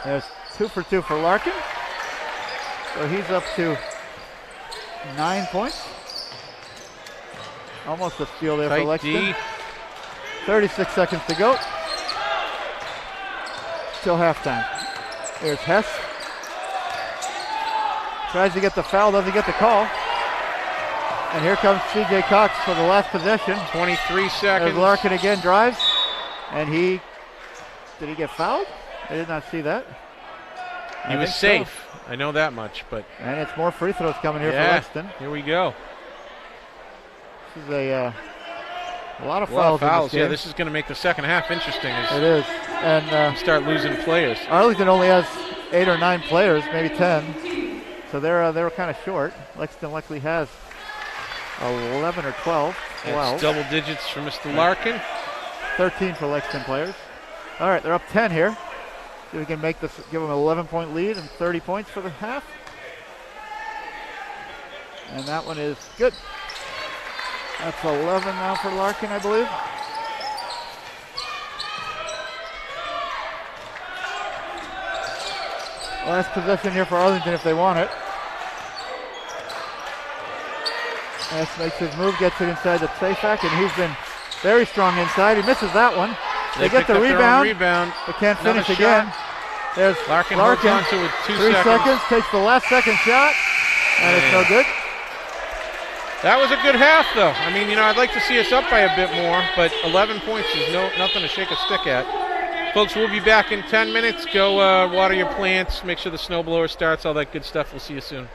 There's 2 for 2 for Larkin. So he's up to 9 points. Almost a steal there for Lexington. 36 seconds to go. Till halftime. Here's Hess. Tries to get the foul, doesn't get the call. And here comes CJ Cox for the last possession. 23 seconds. There's Larkin again, drives. And did he get fouled? I did not see that. He was safe. So. I know that much, but. And it's more free throws coming here for Lexington. Here we go. This is a lot of fouls. In this game. Yeah, this is going to make the second half interesting. It is. And start losing players. Arlington only has 8 or 9 players, maybe 10. So they're kind of short. Lexington likely has 11 or 12. That's double digits for Mr. Larkin. 13 for Lexington players. All right, they're up 10 here. See if we can make this, give them an 11-point lead and 30 points for the half. And that one is good. That's 11 now for Larkin, I believe. Last possession here for Arlington if they want it. Hess makes his move, gets it inside the Safak, and he's been very strong inside. He misses that one. They get the rebound, but can't finish again. There's Larkin holds on to it 2 3 seconds, takes the last second shot, and it's no good. That was a good half, though. I mean, I'd like to see us up by a bit more, but 11 points is nothing to shake a stick at. Folks, we'll be back in 10 minutes. Go water your plants, make sure the snowblower starts, all that good stuff. We'll see you soon.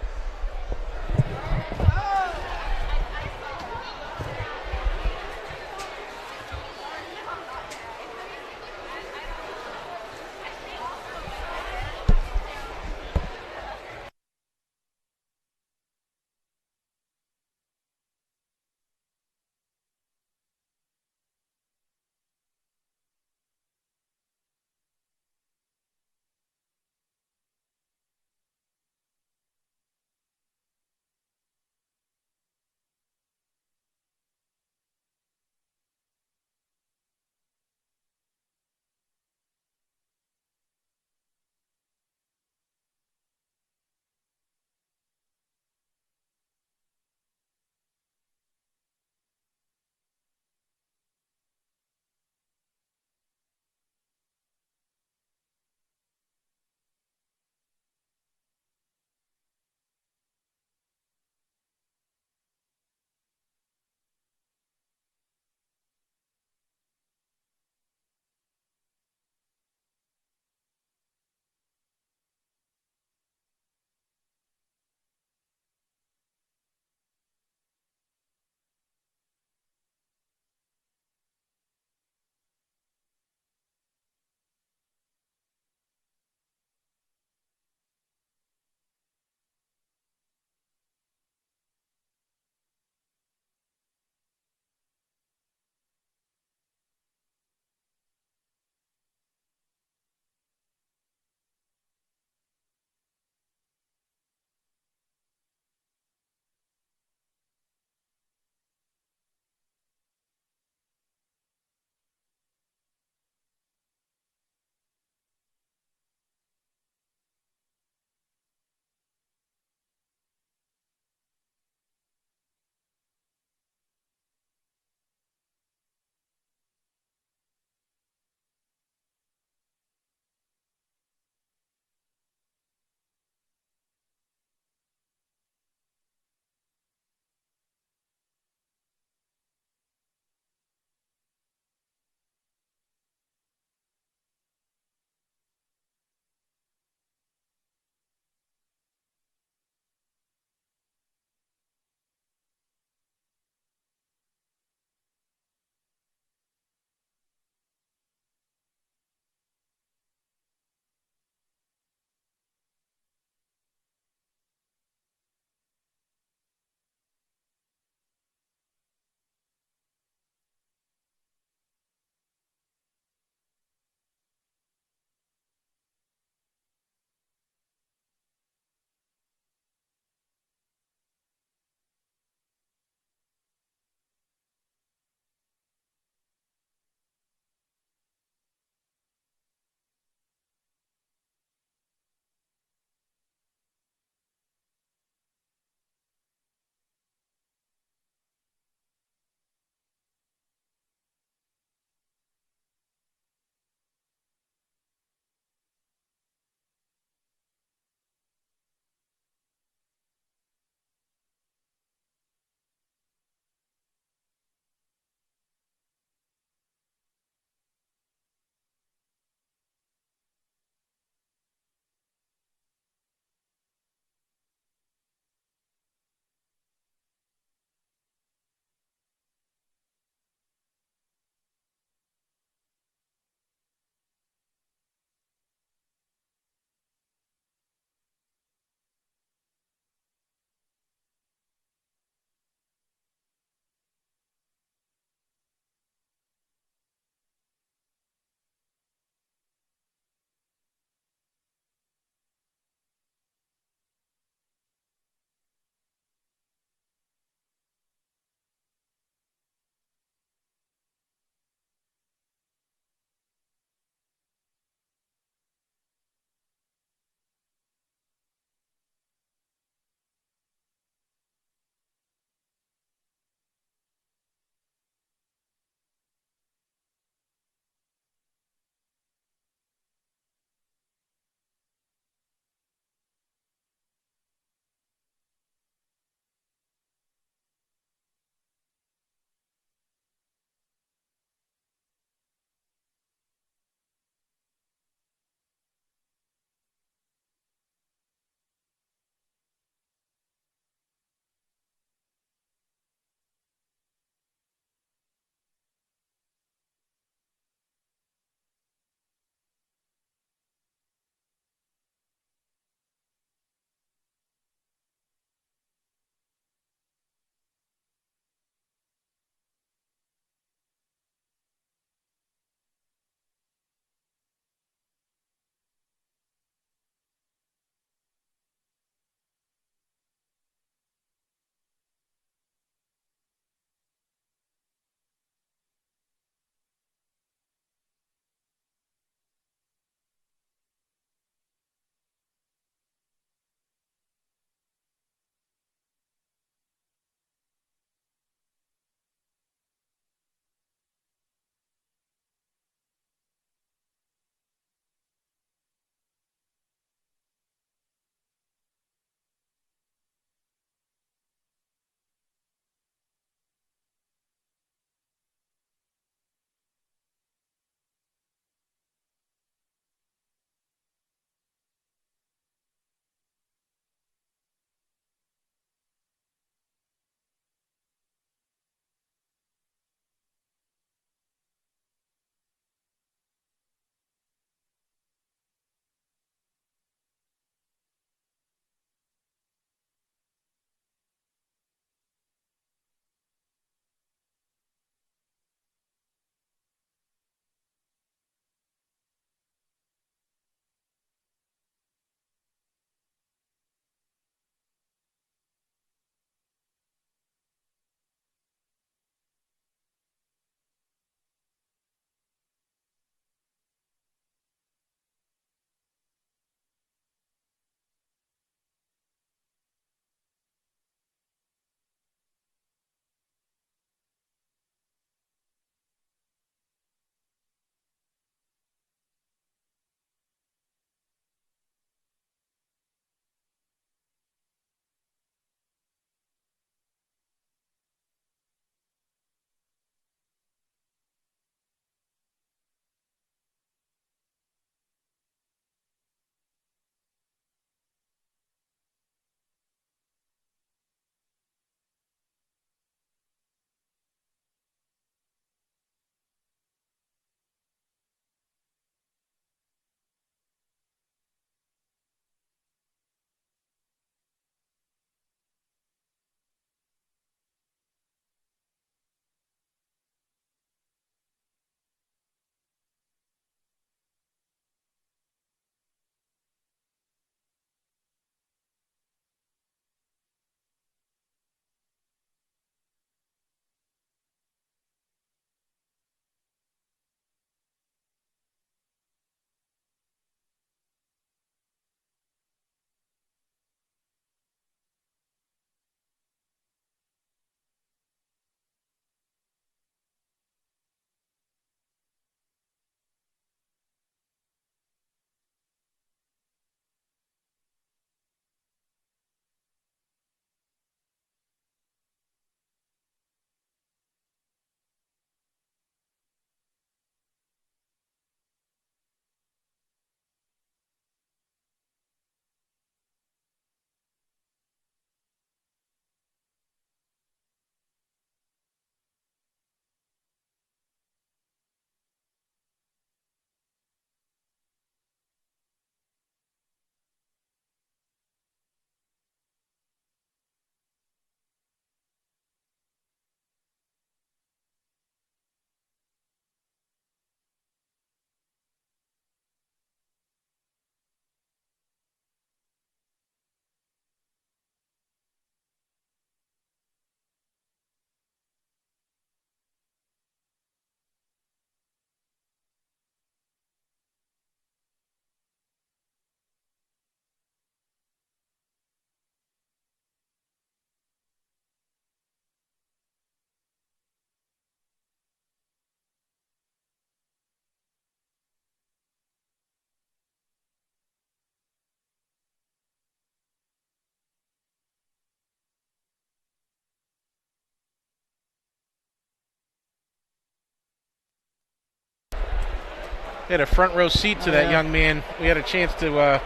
had a front row seat to that young man. We had a chance to,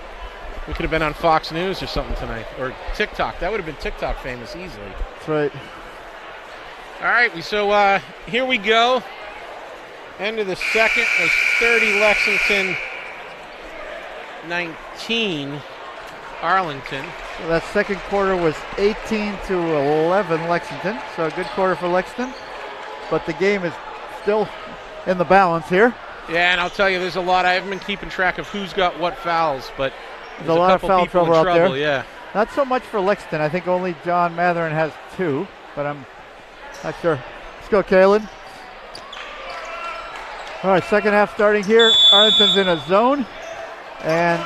we could have been on Fox News or something tonight, or TikTok. That would have been TikTok famous easily. That's right. All right, so here we go. End of the second was 30 Lexington, 19 Arlington. So that second quarter was 18-11 Lexington. So a good quarter for Lexington. But the game is still in the balance here. Yeah, and I'll tell you, there's a lot. I haven't been keeping track of who's got what fouls, but there's a lot of foul trouble out there. Yeah. Not so much for Lexington. I think only John Matherin has 2, but I'm not sure. Let's go, Kalen. All right, second half starting here. Arlington's in a zone, and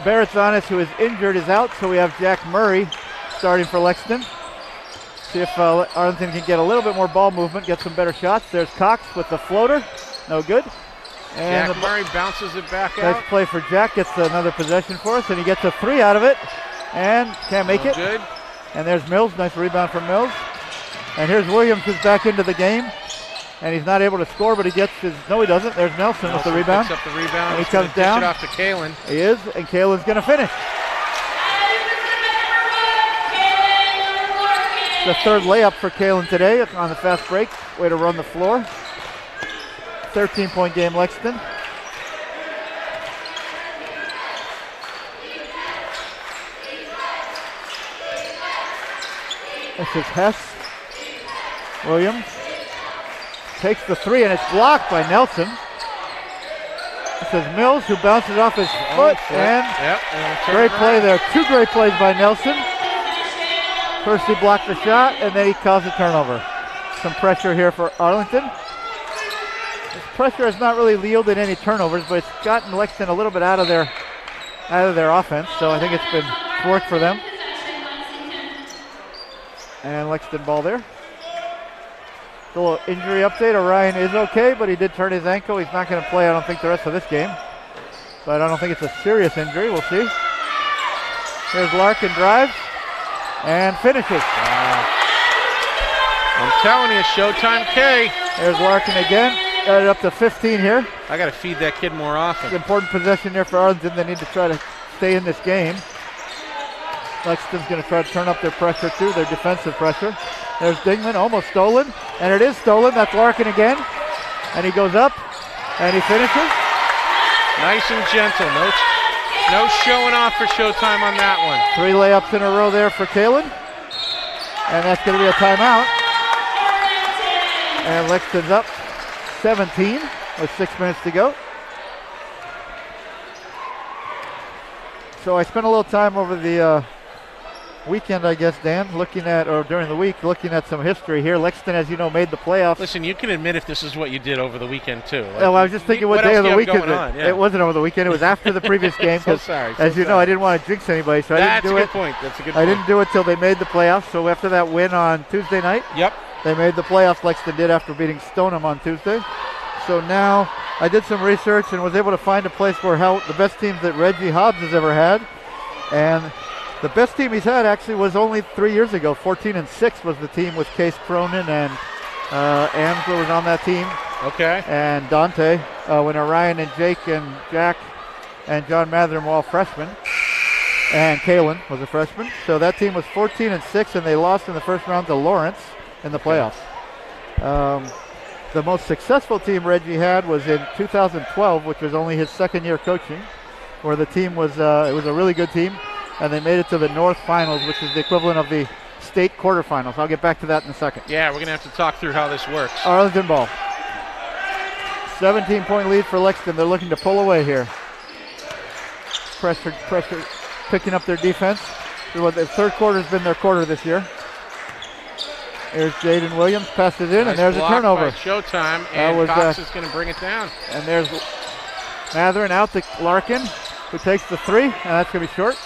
Barrett's on us, who is injured, is out, so we have Jack Murray starting for Lexington. See if Arlington can get a little bit more ball movement, get some better shots. There's Cox with the floater. No good. And Jack Murray bounces it back out. Nice play for Jack. Gets another possession for us, and he gets a 3 out of it. And can't make it. Good. And there's Mills. Nice rebound from Mills. And here's Williams, who's back into the game. And he's not able to score, but he gets his... No, he doesn't. There's Nelson with the rebound. Picks up the rebound. And he comes down. Dish it off to Kalen. He is, and Kalen's going to finish. The third layup for Kalen today on the fast break. Way to run the floor. 13-point game, Lexington. This is Hess. Williams takes the 3, and it's blocked by Nelson. This is Mills, who bounces off his foot, and great play there. 2 great plays by Nelson. First he blocked the shot, and then he caused a turnover. Some pressure here for Arlington. This pressure has not really yielded any turnovers, but it's gotten Lexington a little bit out of their offense, so I think it's worked for them. And Lexington ball there. A little injury update. Orion is okay, but he did turn his ankle. He's not going to play, I don't think, the rest of this game. But I don't think it's a serious injury. We'll see. Here's Larkin, drives and finishes. Wow. I'm telling you, Showtime K. There's Larkin again. Got it up to 15 here. I got to feed that kid more often. It's an important possession there for Arlington. They need to try to stay in this game. Lexington's going to try to turn up their pressure too, their defensive pressure. There's Dingman, almost stolen, and it is stolen. That's Larkin again, and he goes up, and he finishes. Nice and gentle. No showing off for Showtime on that one. 3 layups in a row there for Kalen, and that's going to be a timeout. And Lexington's up 17 with 6 minutes to go. So I spent a little time over the weekend, I guess, Dan, during the week, looking at some history here. Lexington, as you know, made the playoffs. Listen, you can admit if this is what you did over the weekend, too. Well, I was just thinking what day of the weekend. It wasn't over the weekend. It was after the previous game. As you know, I didn't want to jinx anybody, so I didn't do it. That's a good point. That's a good point. I didn't do it till they made the playoffs. So after that win on Tuesday night, they made the playoffs. Lexington did after beating Stoneham on Tuesday. So now I did some research and was able to find a place where the best teams that Reggie Hobbs has ever had. And the best team he's had actually was only 3 years ago. 14-6 was the team with Case Cronin and Amsler was on that team. Okay. And Dante, when Orion and Jake and Jack and John Matherin were all freshmen. And Kalen was a freshman. So that team was 14-6, and they lost in the first round to Lawrence in the playoffs. The most successful team Reggie had was in 2012, which was only his second year coaching, where the team was it was a really good team, and they made it to the North Finals, which is the equivalent of the state quarterfinals. I'll get back to that in a second. Yeah, we're going to have to talk through how this works. Arlington ball. 17-point lead for Lexington. They're looking to pull away here. Pressure, picking up their defense. The third quarter has been their quarter this year. There's Jaden Williams, passes in, and there's a turnover. Showtime, and Cox is going to bring it down. And there's Matherin out to Larkin, who takes the 3, and that's going to be short.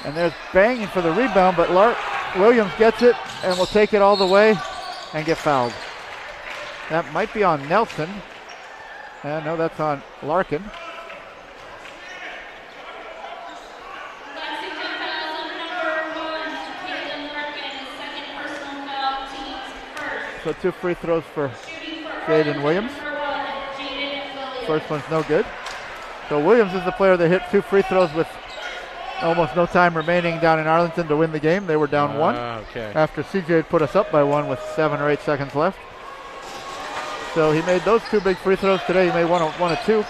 And there's banging for the rebound, but Williams gets it and will take it all the way and get fouled. That might be on Nelson. No, that's on Larkin. So 2 free throws for Jaden Williams. First one's no good. So Williams is the player that hit 2 free throws with almost no time remaining down in Arlington to win the game. They were down 1 after CJ had put us up by 1 with 7 or 8 seconds left. So he made those 2 big free throws today. He made one of 2.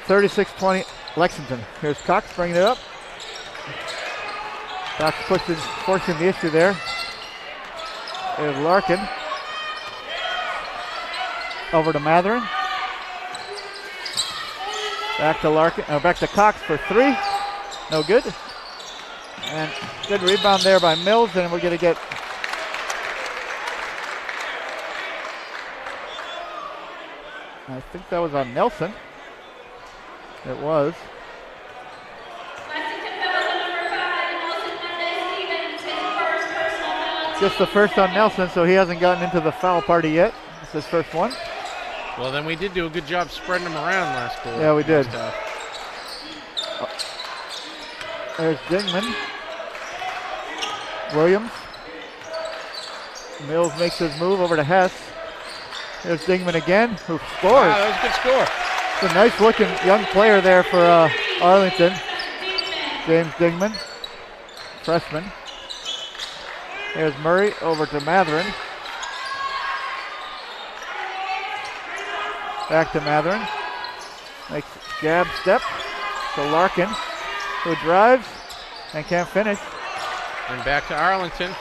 36-20 Lexington. Here's Cox bringing it up. Cox forcing the issue there. There's Larkin. Over to Matherin. Back to Larkin. Back to Cox for 3. No good. And good rebound there by Mills, and we're going to get I think that was on Nelson. It was. Just the first on Nelson, so he hasn't gotten into the foul party yet. It's his first one. Well, then we did do a good job spreading them around last quarter. Yeah, we did. There's Dingman. Williams. Mills makes his move over to Hess. There's Dingman again, who scores. Wow, that was a good score. It's a nice looking young player there for Arlington. James Dingman, freshman. There's Murray over to Matherin. Back to Matherin. Makes jab step to Larkin, who drives and can't finish. And back to Arlington.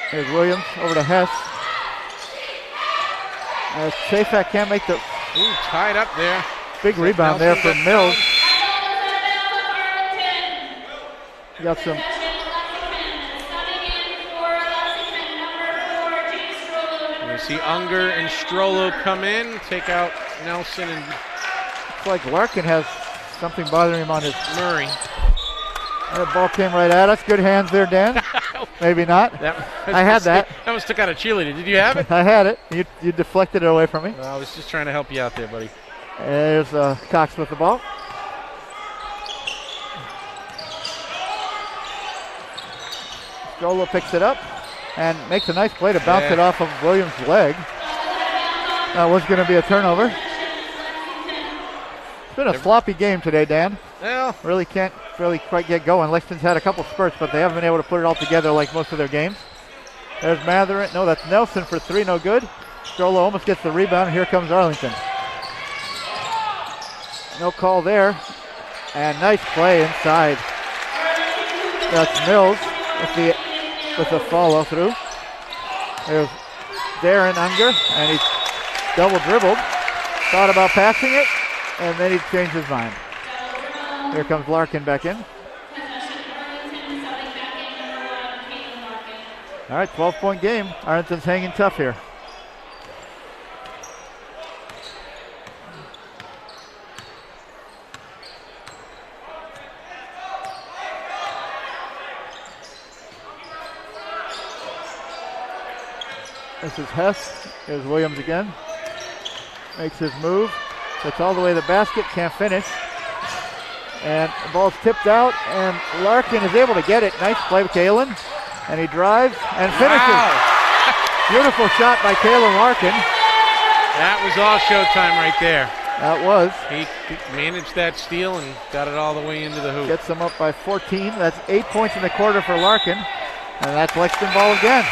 Here's Williams over to Hess. Chafak can't make the... Ooh, tied up there. Big rebound there for Mills. Got some... You see Unger and Strollo come in, take out Nelson and... Looks like Larkin has something bothering him on his... Murray. The ball came right at us. Good hands there, Dan. Maybe not. I had that. That was stuck out of cheerleader. Did you have it? I had it. You deflected it away from me. I was just trying to help you out there, buddy. There's Cox with the ball. Strollo picks it up and makes a nice play to bounce it off of Williams' leg. That was going to be a turnover. It's been a sloppy game today, Dan. Well, really can't quite get going. Lexington's had a couple spurts, but they haven't been able to put it all together like most of their games. There's Matherin. No, that's Nelson for 3, no good. Strollo almost gets the rebound. Here comes Arlington. No call there. And nice play inside. That's Mills with the follow through. There's Darren Unger, and he double dribbled. Thought about passing it, and then he changed his mind. Here comes Larkin back in. All right, 12-point game. Arlington's hanging tough here. This is Hess. Here's Williams again. Makes his move. Gets all the way to the basket. Can't finish. And the ball's tipped out, and Larkin is able to get it. Nice play with Kalen. And he drives and finishes. Wow. Beautiful shot by Kalen Larkin. That was all showtime right there. That was. He managed that steal and got it all the way into the hoop. Gets them up by 14. That's 8 points in the quarter for Larkin. And that's Lexington ball again.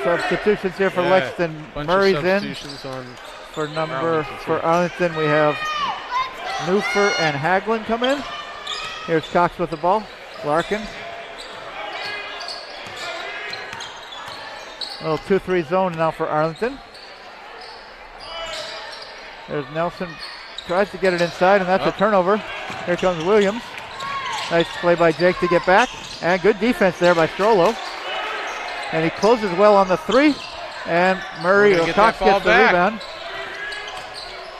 Substitutions here for Lexington. Murray's in. For Arlington, we have Newfer and Haglund come in. Here's Cox with the ball. Larkin. A little 2-3 zone now for Arlington. There's Nelson. Tries to get it inside, and that's a turnover. Here comes Williams. Nice play by Jake to get back. And good defense there by Strollo. And he closes well on the 3. And Murray or Cox gets the rebound.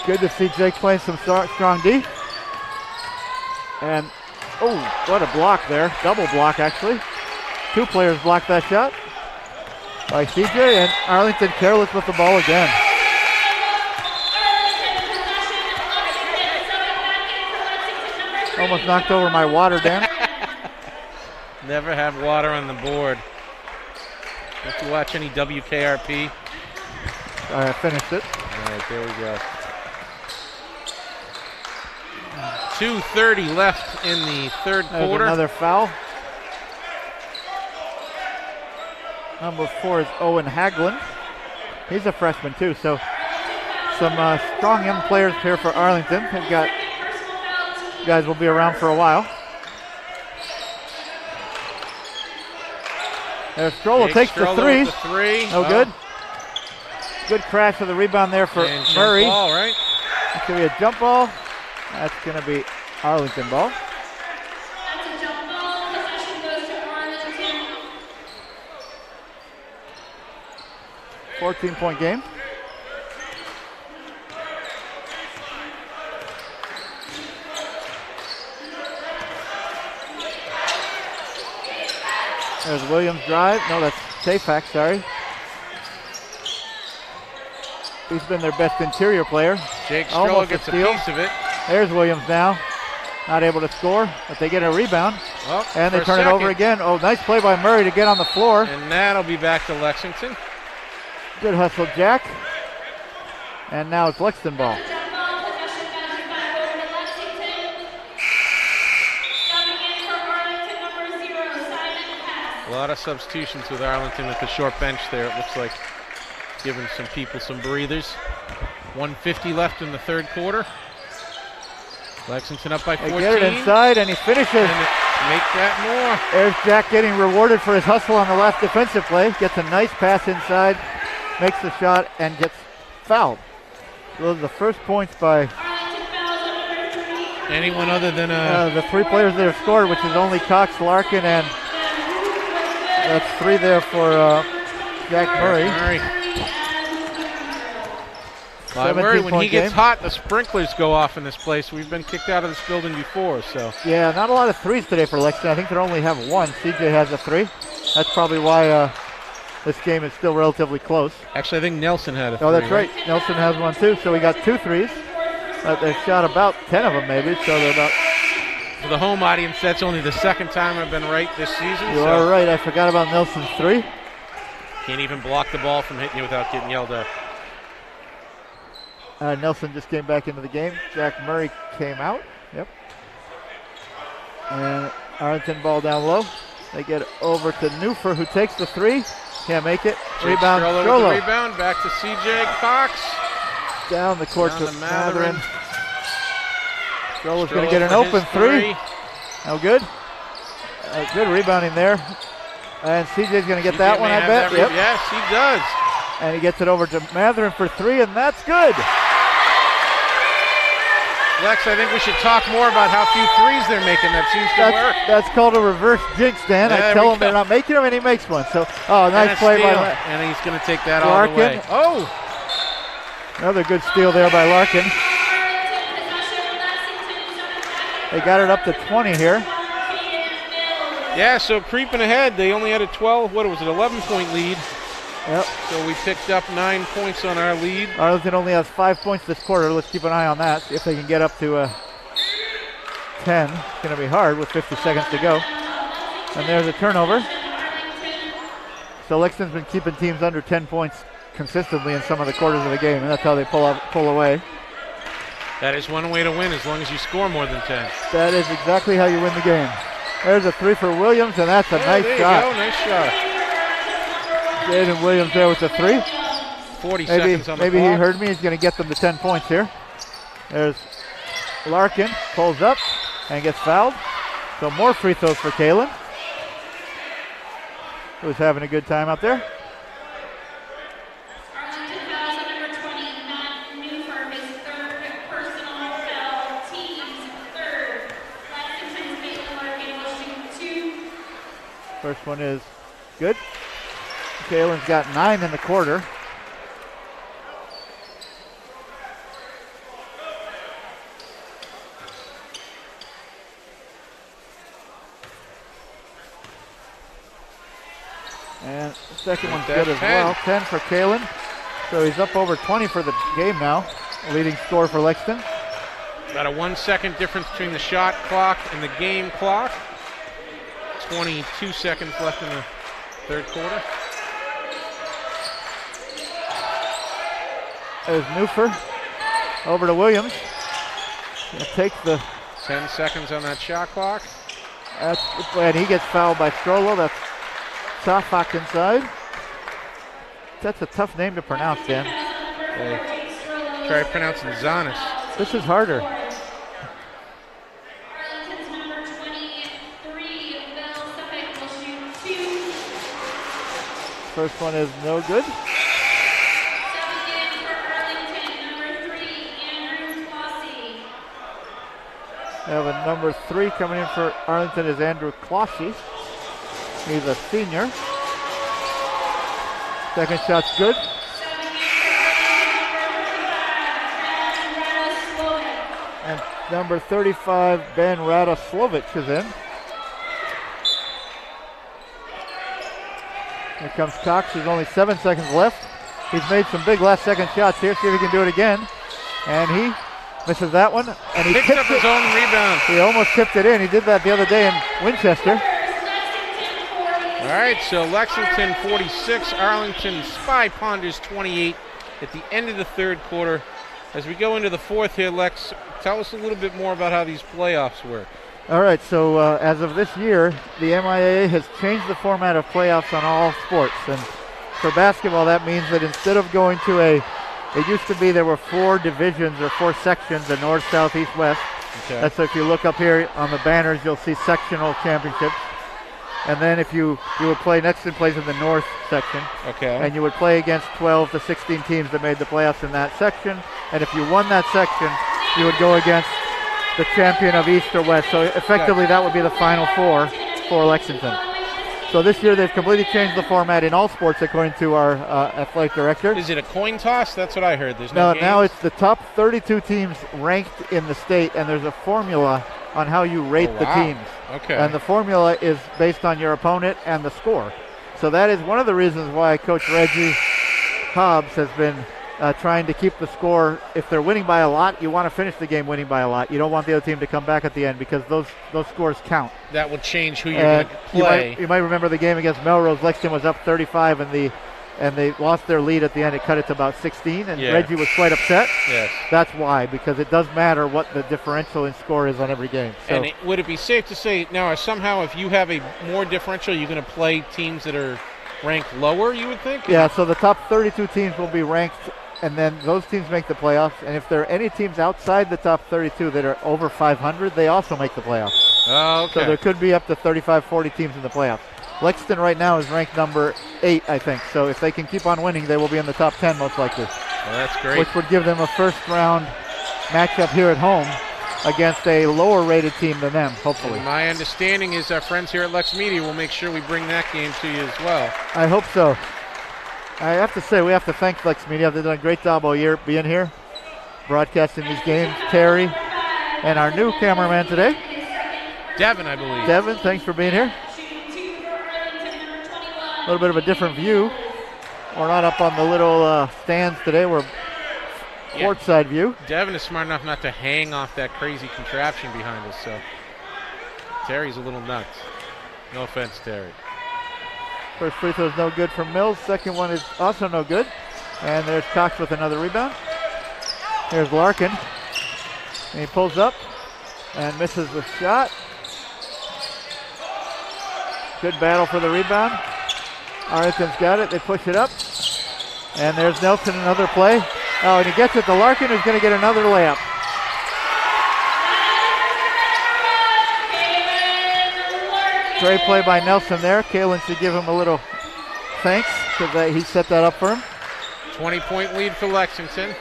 Good to see Jake playing some strong D. And, oh, what a block there. Double block, actually. 2 players blocked that shot by CJ. And Arlington careless with the ball again. almost knocked over my water, Dan. Never have water on the board. Don't you watch any WKRP? I finished it. All right, there we go. 2:30 left in the third quarter. Another foul. Number 4 is Owen Haglund. He's a freshman too, so some strong young players here for Arlington. They've got guys will be around for a while. There's Stroll takes the three. No good. Good crash of the rebound there for Murray. Ball, right? It's going to be a jump ball. That's going to be Arlington ball. That's a jump ball. Possession goes to Arlington. 14-point game. There's Williams drive. No, that's Safak, sorry. He's been their best interior player. Jake Stroll gets a piece of it. There's Williams now. Not able to score, but they get a rebound. Well, and they turn it over again. Oh, nice play by Murray to get on the floor. And that'll be back to Lexington. Good hustle, Jack. And now it's Lexington ball. A lot of substitutions with Arlington with the short bench there. It looks like giving some people some breathers. 1:50 left in the third quarter. Lexington up by 14. They get it inside, and he finishes. And make that more. There's Jack getting rewarded for his hustle on the last defensive play. Gets a nice pass inside, makes the shot, and gets fouled. Those are the first points by anyone other than the 3 players that have scored, which is only Cox, Larkin, and that's 3 there for Jack Murray. Murray, when he gets hot, the sprinklers go off in this place. We've been kicked out of this building before, so. Yeah, not a lot of threes today for Lexington. I think they only have 1. CJ has a 3. That's probably why this game is still relatively close. Actually, I think Nelson had a 3. Oh, that's right. Nelson has 1 too, so we got 2 threes. They've shot about 10 of them maybe, so they're about. For the home audience, that's only the second time I've been right this season. You are right. I forgot about Nelson's 3. Can't even block the ball from hitting you without getting yelled at. Nelson just came back into the game. Jack Murray came out. Yep. And Arlington ball down low. They get it over to Newfer, who takes the 3. Can't make it. Rebound. Strollo. Rebound. Back to CJ Cox. Down the court to Matherin. Strollo's going to get an open 3. No good. Good rebounding there. And CJ's going to get that one, I bet. Yep. Yes, he does. And he gets it over to Matherin for 3, and that's good. Lex, I think we should talk more about how few threes they're making. That seems to work. That's called a reverse jinx, Dan. I tell him they're not making them, and he makes one. So, nice play by Larkin. And he's going to take that all the way. Oh! Another good steal there by Larkin. They got it up to 20 here. Yeah, so creeping ahead. They only had a 11-point lead. Yep. So we picked up 9 points on our lead. Arlington only has 5 points this quarter. Let's keep an eye on that. See if they can get up to 10. It's going to be hard with 50 seconds to go. And there's a turnover. So Lexington's been keeping teams under 10 points consistently in some of the quarters of the game, and that's how they pull away. That is one way to win, as long as you score more than 10. That is exactly how you win the game. There's a 3 for Williams, and that's a nice shot. There you go, nice shot. Jaden Williams there with the 3. 40 seconds on the maybe clock. He heard me. He's going to get them to 10 points here. There's Larkin, pulls up and gets fouled. So more free throws for Kalen, who's having a good time out there. Arlington fouls on number 20, Matt Newfer, his 3rd personal foul, team's 3rd. Lexington's Caitlin Larkin will shoot 2. First one is good. Kalen's got 9 in the quarter. And the second one's good as well. 10 for Kalen. So he's up over 20 for the game now. Leading scorer for Lexington. About a 1 second difference between the shot clock and the game clock. 22 seconds left in the third quarter. There's Newfer over to Williams. Gonna take the 10 seconds on that shot clock. And he gets fouled by Strollo. That's Safak inside. That's a tough name to pronounce, Dan. Try pronouncing Zanis. This is harder. Arlington's number 23, Bill Suffolk, will shoot 2. First one is no good. Subbing in for Arlington, number 3, Andrew Flossie. We have a number 3 coming in for Arlington is Andrew Closhy. He's a senior. Second shot's good. And number 35, Ben Radoslovich is in. Here comes Cox. There's only 7 seconds left. He's made some big last second shots here. See if he can do it again. And he misses that one. And he picks up his own rebound. He almost tipped it in. He did that the other day in Winchester. All right, so Lexington 46, Arlington Spy Ponders 28 at the end of the third quarter. As we go into the fourth here, Lex, tell us a little bit more about how these playoffs work. All right, so as of this year, the MIAA has changed the format of playoffs on all sports. And for basketball, that means that instead of going to it used to be there were 4 divisions or 4 sections, the north, south, east, west. Okay. That's if you look up here on the banners, you'll see sectional championships. And then if you would play next in place in the north section. Okay. And you would play against 12 to 16 teams that made the playoffs in that section. And if you won that section, you would go against the champion of east or west. So effectively that would be the final 4 for Lexington. So this year they've completely changed the format in all sports according to our athletic director. Is it a coin toss? That's what I heard. There's no games? Now it's the top 32 teams ranked in the state, and there's a formula on how you rate the teams. Okay. And the formula is based on your opponent and the score. So that is one of the reasons why Coach Reggie Hobbs has been trying to keep the score. If they're winning by a lot, you want to finish the game winning by a lot. You don't want the other team to come back at the end because those scores count. That will change who you're going to play. You might remember the game against Melrose. Lexington was up 35 and they lost their lead at the end. It cut it to about 16, and Reggie was quite upset. Yes. That's why, because it does matter what the differential in score is on every game. So. And would it be safe to say now somehow if you have a more differential, you're going to play teams that are ranked lower, you would think? Yeah, so the top 32 teams will be ranked, and then those teams make the playoffs. And if there are any teams outside the top 32 that are over 500, they also make the playoffs. Oh, okay. So there could be up to 35, 40 teams in the playoffs. Lexington right now is ranked number 8, I think. So if they can keep on winning, they will be in the top 10 most likely. Well, that's great. Which would give them a first-round matchup here at home against a lower-rated team than them, hopefully. And my understanding is our friends here at LexMedia will make sure we bring that game to you as well. I hope so. I have to say, we have to thank LexMedia. They've done a great job all year being here, broadcasting these games. Terry and our new cameraman today, Devin, I believe. Devin, thanks for being here. A little bit of a different view. We're not up on the little stands today. We're courtside view. Devin is smart enough not to hang off that crazy contraption behind us, so Terry's a little nuts. No offense, Terry. First free throw is no good from Mills. Second one is also no good. And there's Cox with another rebound. Here's Larkin. And he pulls up and misses the shot. Good battle for the rebound. Arlington's got it. They push it up. And there's Nelson, another play. Oh, and he gets it to Larkin, who's going to get another layup. Great play by Nelson there. Kalen should give him a little thanks because he set that up for him. 20-point lead for Lexington.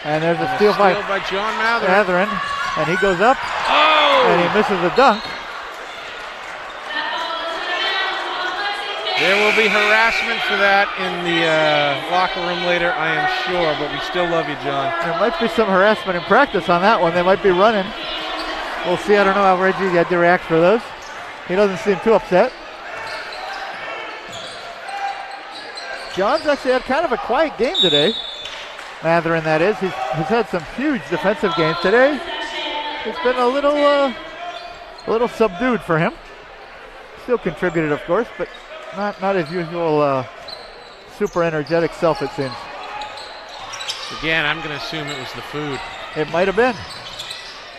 And there's a steal by John Matherin. And he goes up. Oh! And he misses the dunk. There will be harassment for that in the locker room later, I am sure, but we still love you, John. There might be some harassment in practice on that one. They might be running. We'll see. I don't know how Reggie had to react for those. He doesn't seem too upset. John's actually had kind of a quiet game today. Matherin, that is. He's had some huge defensive games today. It's been a little subdued for him. Still contributed, of course, but not his usual super energetic self, it seems. Again, I'm going to assume it was the food. It might have been.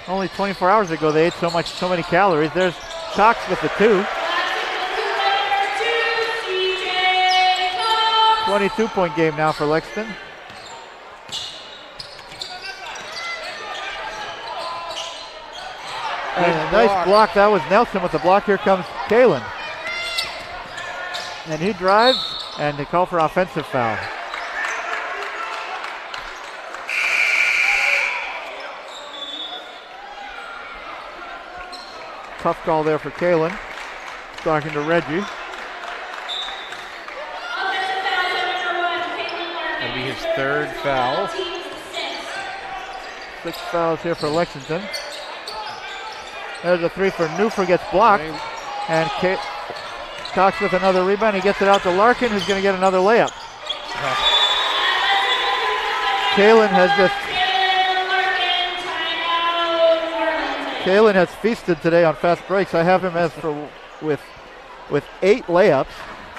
Only 24 hours ago they ate so many calories. There's Cox with the 2. 22-point game now for Lexington. And a nice block. That was Nelson with the block. Here comes Kalen. And he drives, and they call for offensive foul. Tough call there for Kalen. Talking to Reggie. That'll be his 3rd foul. 6 fouls here for Lexington. There's a 3 for Newford, gets blocked. And Cox with another rebound. He gets it out to Larkin, who's going to get another layup. Kalen has feasted today on fast breaks. I have him with 8 layups.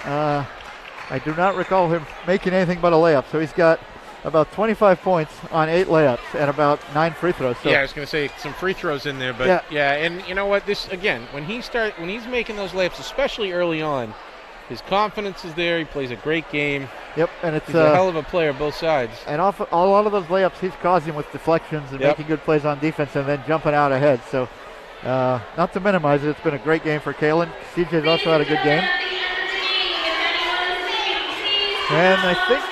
I do not recall him making anything but a layup. So he's got about 25 points on 8 layups and about 9 free throws. So yeah, I was going to say some free throws in there, but yeah, and you know what? This again, when he's making those layups, especially early on, his confidence is there. He plays a great game. Yep, and he's a hell of a player both sides. And a lot of those layups he's causing with deflections and making good plays on defense and then jumping out ahead. So not to minimize it, it's been a great game for Kalen. CJ's also had a good game. And I think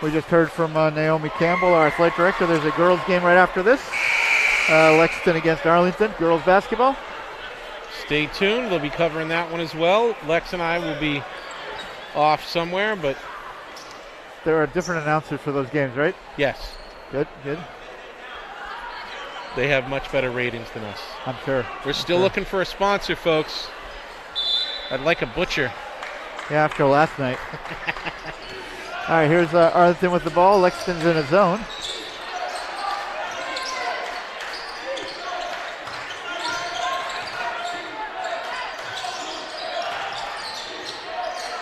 we just heard from Naomi Campbell, our athletic director. There's a girls game right after this. Lexington against Arlington, girls basketball. Stay tuned. They'll be covering that one as well. Lex and I will be off somewhere, but there are different announcers for those games, right? Yes. Good. They have much better ratings than us. I'm sure. We're still looking for a sponsor, folks. I'd like a butcher. Yeah, after last night. All right, here's Arlington with the ball. Lexington's in a zone.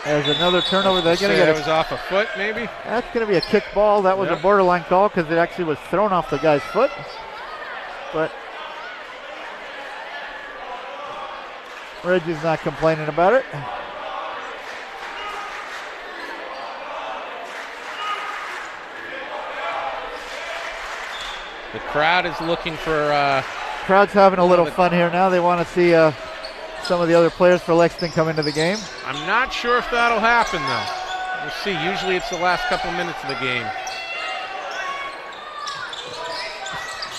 There's another turnover. They're going to get it was off a foot, maybe? That's going to be a kick ball. That was a borderline call because it actually was thrown off the guy's foot. But Reggie's not complaining about it. The crowd is looking for... Crowd's having a little fun here now. They want to see some of the other players for Lexington come into the game. I'm not sure if that'll happen, though. We'll see. Usually it's the last couple minutes of the game.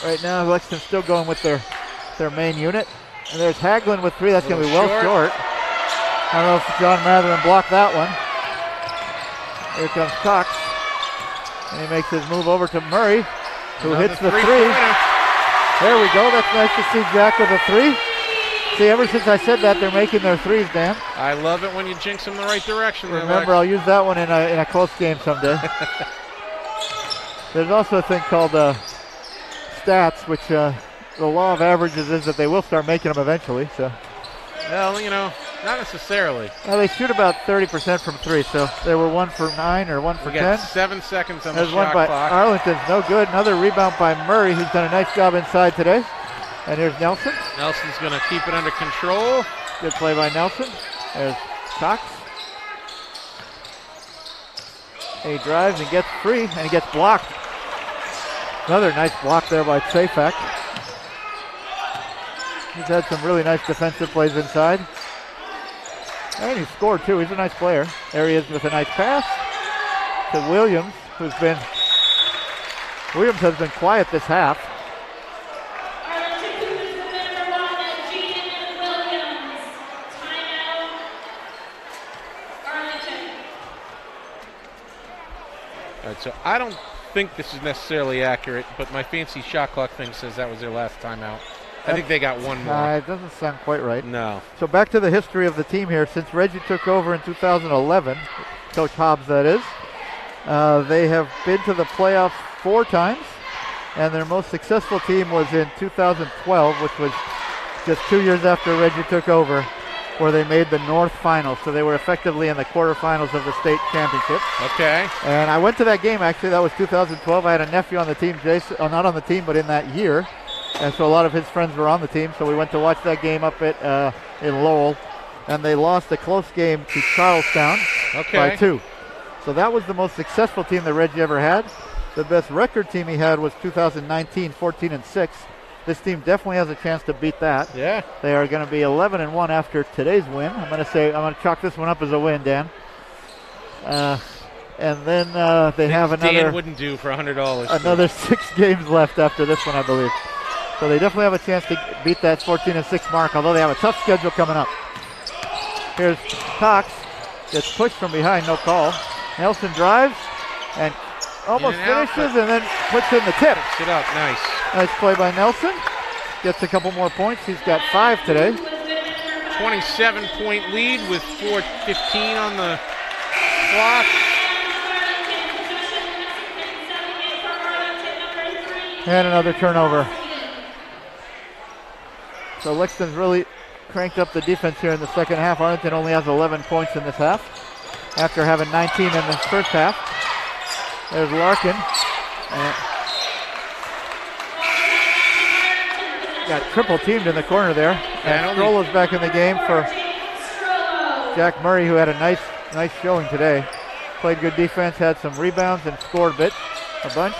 Right now, Lexington's still going with their main unit. And there's Hagelin with 3. That's going to be well short. I don't know if John Matherin blocked that one. Here comes Cox. And he makes his move over to Murray, who hits the 3. There we go. That's nice to see Jack with a 3. See, ever since I said that, they're making their 3s, Dan. I love it when you jinx them the right direction. Remember, I'll use that one in a close game someday. There's also a thing called stats, which the law of averages is that they will start making them eventually. So, well, not necessarily. Well, they shoot about 30% from 3, so they were 1 for 9 or 1 for 10. We got 7 seconds on the shot one by clock. Arlington's no good. Another rebound by Murray, who's done a nice job inside today. And here's Nelson. Nelson's going to keep it under control. Good play by Nelson. There's Cox. He drives and gets free, and he gets blocked. Another nice block there by Safak. He's had some really nice defensive plays inside. And he scored too. He's a nice player. There he is with a nice pass to Williams, Williams has been quiet this half. All right, so I don't think this is necessarily accurate, but my fancy shot clock thing says that was their last timeout. I think they got one more. It doesn't sound quite right. No. So back to the history of the team here. Since Reggie took over in 2011, Coach Hobbs that is, they have been to the playoffs 4 times, and their most successful team was in 2012, which was just 2 years after Reggie took over, where they made the North Finals. So they were effectively in the quarterfinals of the state championship. Okay. And I went to that game, actually. That was 2012. I had a nephew on the team, Jason, not on the team, but in that year. And so a lot of his friends were on the team. So we went to watch that game up at in Lowell. And they lost a close game to Charlestown by 2. So that was the most successful team that Reggie ever had. The best record team he had was 2019, 14-6. This team definitely has a chance to beat that. Yeah. They are going to be 11-1 after today's win. I'm going to chalk this one up as a win, Dan. And then they have another. Dan wouldn't do for $100. Another 6 games left after this one, I believe. So they definitely have a chance to beat that 14-6 mark, although they have a tough schedule coming up. Here's Cox. Gets pushed from behind, no call. Nelson drives and almost finishes and then puts in the tip. Picks it up, nice. Nice play by Nelson. Gets a couple more points. He's got 5 today. 27-point lead with 4:15 on the clock. And another turnover. So Lexington's really cranked up the defense here in the second half. Arlington only has 11 points in this half after having 19 in the first half. There's Larkin. Got triple teamed in the corner there. And Strollo's back in the game for Jack Murray, who had a nice showing today. Played good defense, had some rebounds, and scored a bunch.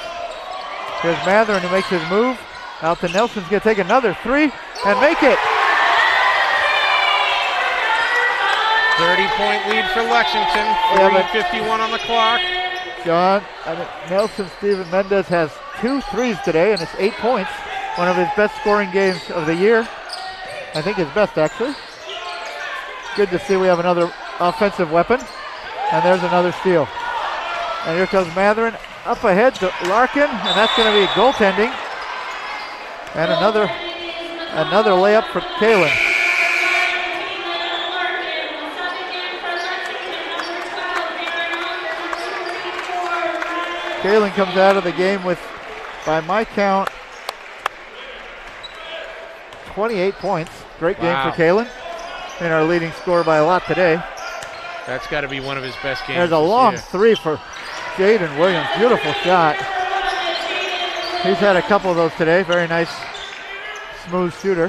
Here's Matherin, who makes his move. Out to Nelson's going to take another 3 and make it. 30-point lead for Lexington. 3:51 on the clock. John, Nelson Steven Mendez has 2 threes today, and it's 8 points. One of his best scoring games of the year. I think his best, actually. Good to see we have another offensive weapon. And there's another steal. And here comes Matherin up ahead to Larkin, and that's going to be goaltending. And another layup for Kalen. Kalen comes out of the game with, by my count, 28 points. Great game for Kalen. And our leading scorer by a lot today. That's got to be one of his best games. There's a long 3 for Jaden Williams. Beautiful shot. He's had a couple of those today. Very nice, smooth shooter.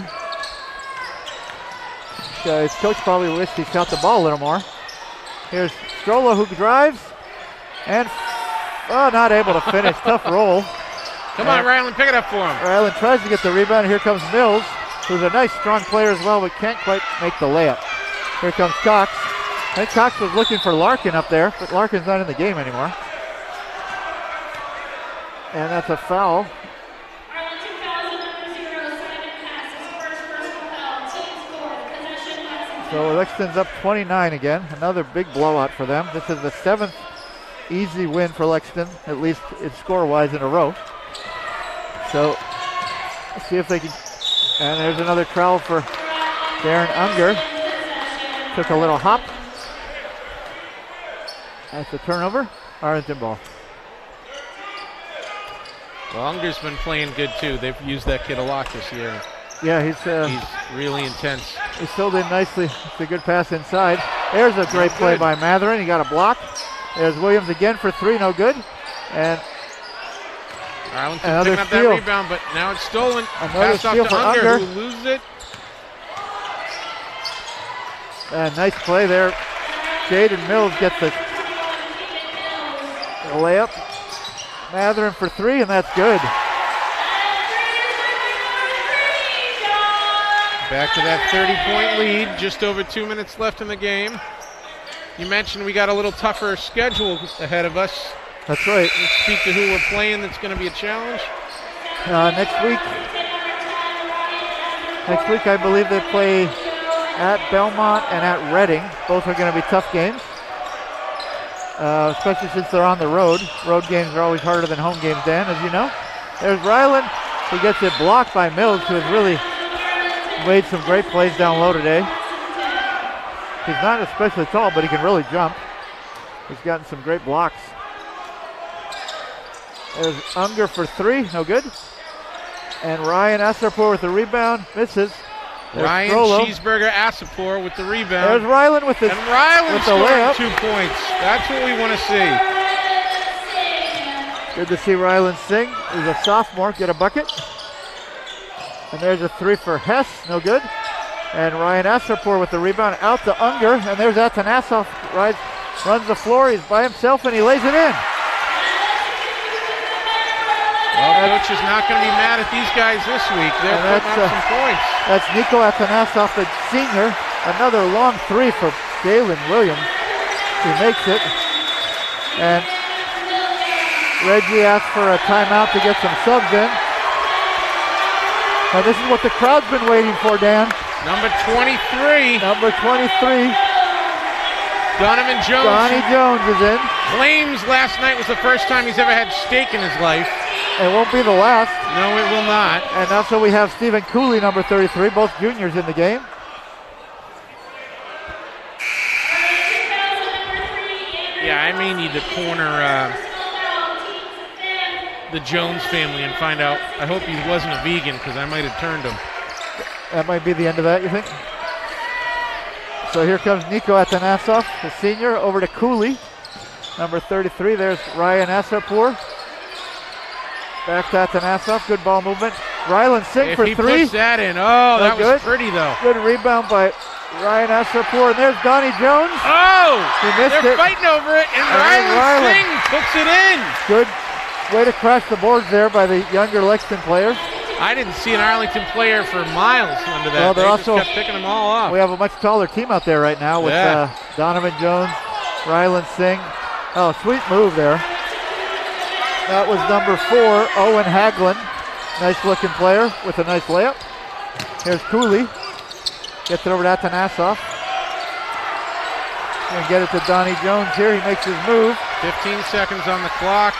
His coach probably wished he shot the ball a little more. Here's Strollo, who drives and not able to finish. Tough roll. Come on, Ryland, pick it up for him. Ryland tries to get the rebound. Here comes Mills, who's a nice, strong player as well, but can't quite make the layup. Here comes Cox. I think Cox was looking for Larkin up there, but Larkin's not in the game anymore. And that's a foul. So Lexington's up 29 again. Another big blowout for them. This is the 7th easy win for Lexington, at least in score-wise, in a row. So let's see if they can. And there's another trowel for Darren Unger. Took a little hop. That's a turnover. Arlington ball. Well, Unger's been playing good too. They've used that kid a lot this year. Yeah, he's really intense. He's filled in nicely. It's a good pass inside. There's a great play by Matherin. He got a block. There's Williams again for 3, no good. And Arlington picking up that rebound, but now it's stolen. Another pass off steal to for Unger, who loses it. Nice play there. Jaden Mills gets the layup. Matherin for 3, and that's good. Back to that 30-point lead. Just over 2 minutes left in the game. You mentioned we got a little tougher schedule ahead of us. That's right. Let's speak to who we're playing. That's going to be a challenge. Next week I believe they play at Belmont and at Reading. Both are going to be tough games, especially since they're on the road. Road games are always harder than home games, Dan, as you know. There's Ryland, who gets it blocked by Mills, who has really made some great plays down low today. He's not especially tall, but he can really jump. He's gotten some great blocks. There's Unger for three, no good. And Ryan Asarpour with the rebound, misses. There's Ryan Strollo. Cheeseburger Asapor with the rebound. There's Ryland with the And Ryland with the scoring layup. 2 points. That's what we want to see. Good to see Ryland Singh, who's a sophomore, get a bucket. And there's a three for Hess, no good. And Ryan Asarpour with the rebound out to Unger. And there's Atanasov, runs the floor, he's by himself and he lays it in. Well, coach is not going to be mad at these guys this week. They're putting up some points. That's Nico Atanasov, the senior. Another long three for Galen Williams. He makes it. And Reggie asked for a timeout to get some subs in. Now this is what the crowd's been waiting for, Dan. Number 23. Number 23. Donovan Jones. Donnie Jones is in. Claims last night was the first time he's ever had steak in his life. It won't be the last. No, it will not. And also we have Stephen Cooley, number 33, both juniors in the game. Yeah, I may need to corner the Jones family and find out. I hope he wasn't a vegan because I might have turned him. That might be the end of that, you think? So here comes Nico Atanasov, the senior, over to Cooley. Number 33, there's Ryan Asarpour. Back to Atanasov, good ball movement. Ryland Singh for If he three. puts that in, oh, that was pretty though. Good rebound by Ryan Asarpour, and there's Donnie Jones. Oh, He missed they're it. fighting over it, and Ryland Singh puts it in. Good way to crash the boards there by the younger Lexington players. I didn't see an Arlington player for miles under that. Well, they're they also just kept picking them all off. We have a much taller team out there right now with Donovan Jones, Ryland Singh. Oh, sweet move there. That was number 4, Owen Haglund. Nice looking player with a nice layup. Here's Cooley. Gets it over to Atanasov. Gonna get it to Donnie Jones here. He makes his move. 15 seconds on the clock.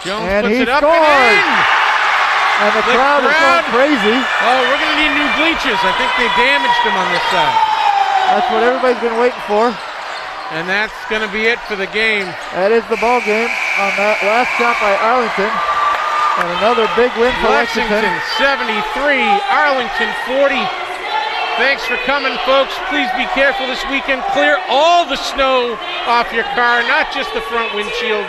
Jones And puts he it up scores! and in. And the crowd is going crazy. Oh, we're going to need new bleachers. I think they damaged them on this side. That's what everybody's been waiting for. And that's going to be it for the game. That is the ball game on that last shot by Arlington. And another big win for Lexington 73, Arlington 40. Thanks for coming, folks. Please be careful this weekend. Clear all the snow off your car, not just the front windshield.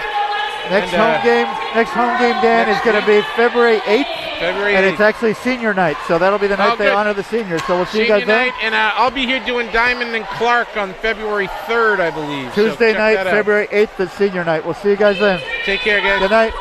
Next home game, Dan, is going to be February 8th. February 8th. And it's actually senior night, so that'll be the night they honor the seniors. So we'll see you guys then. And I'll be here doing Diamond and Clark on February 3rd, I believe. Tuesday night, February 8th is senior night. We'll see you guys then. Take care, guys. Good night.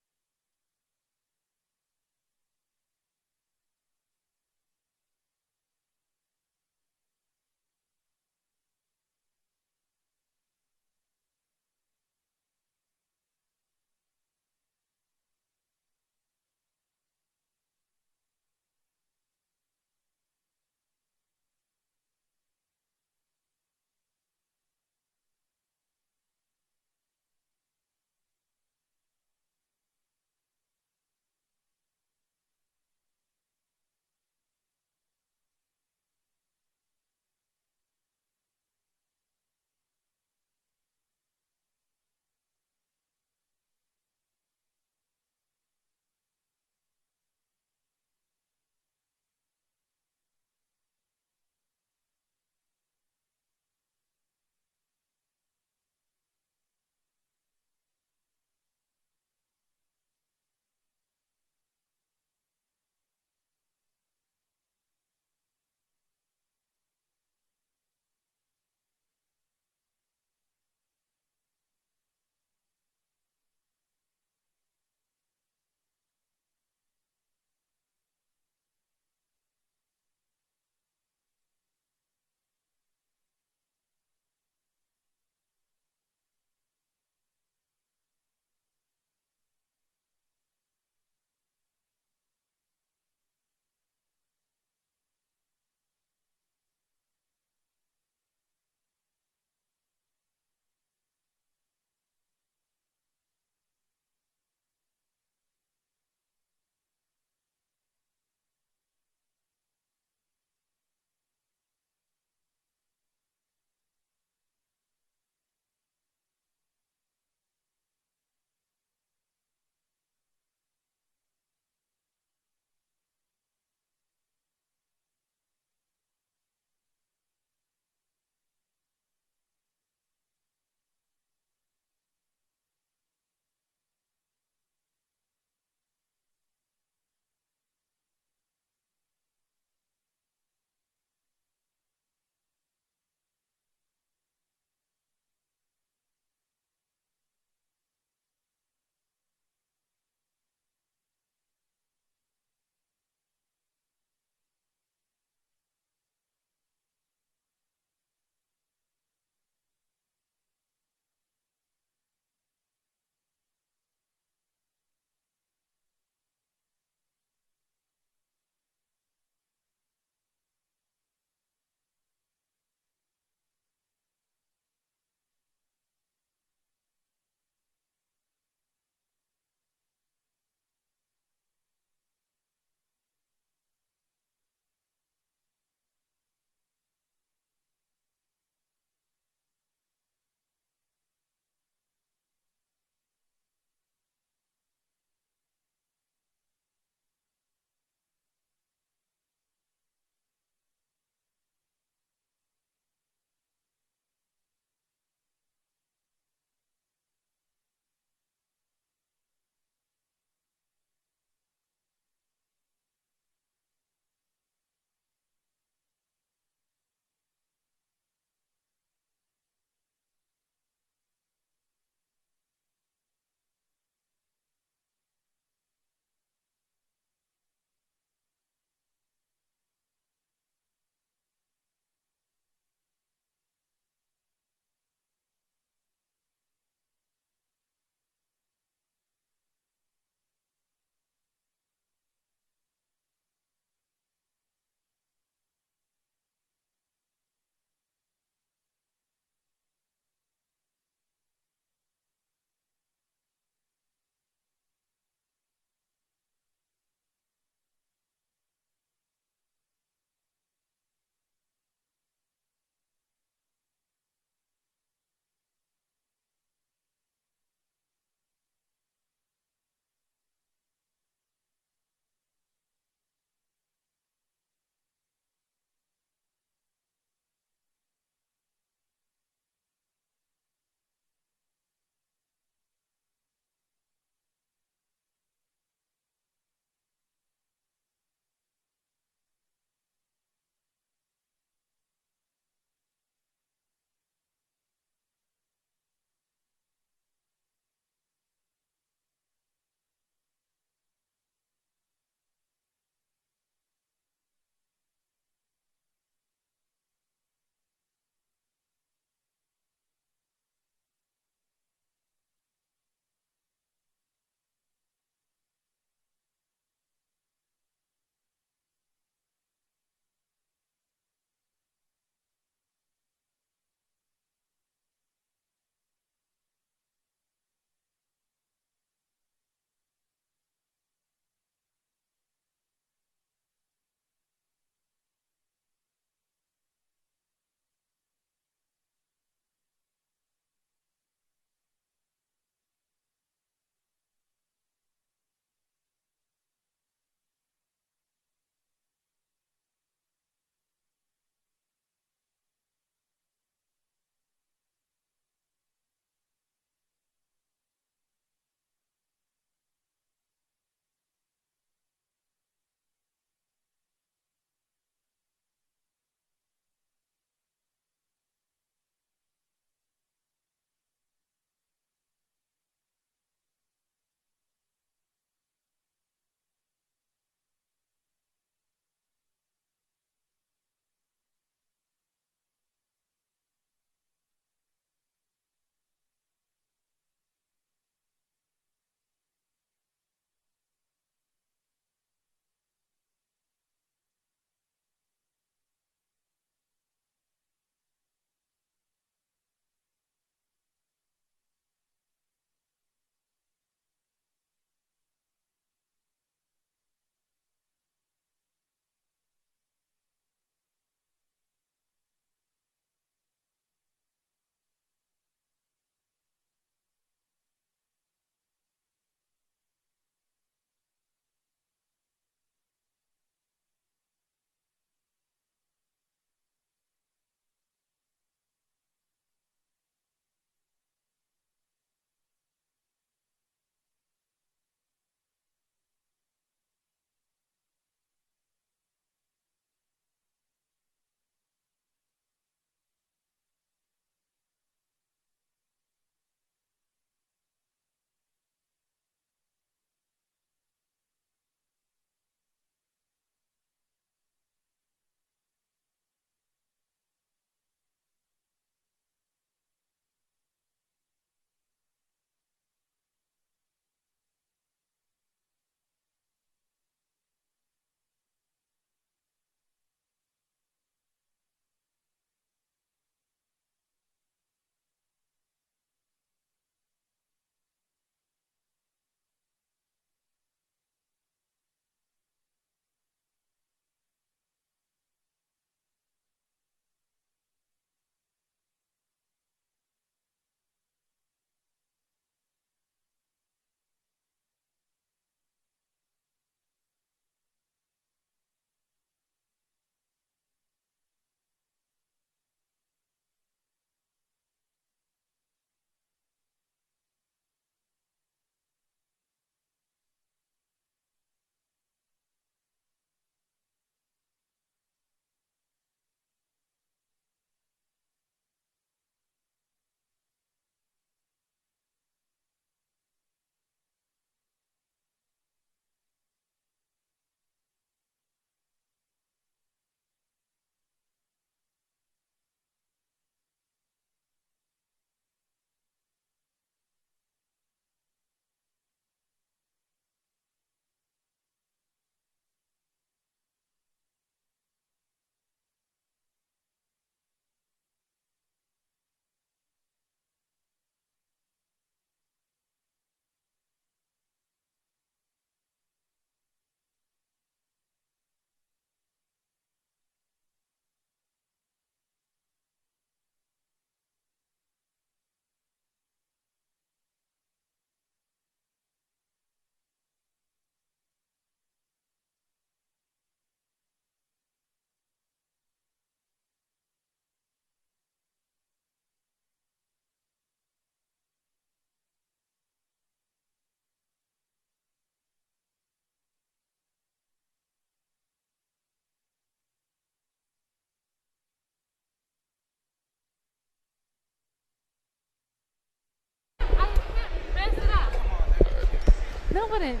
wouldn't.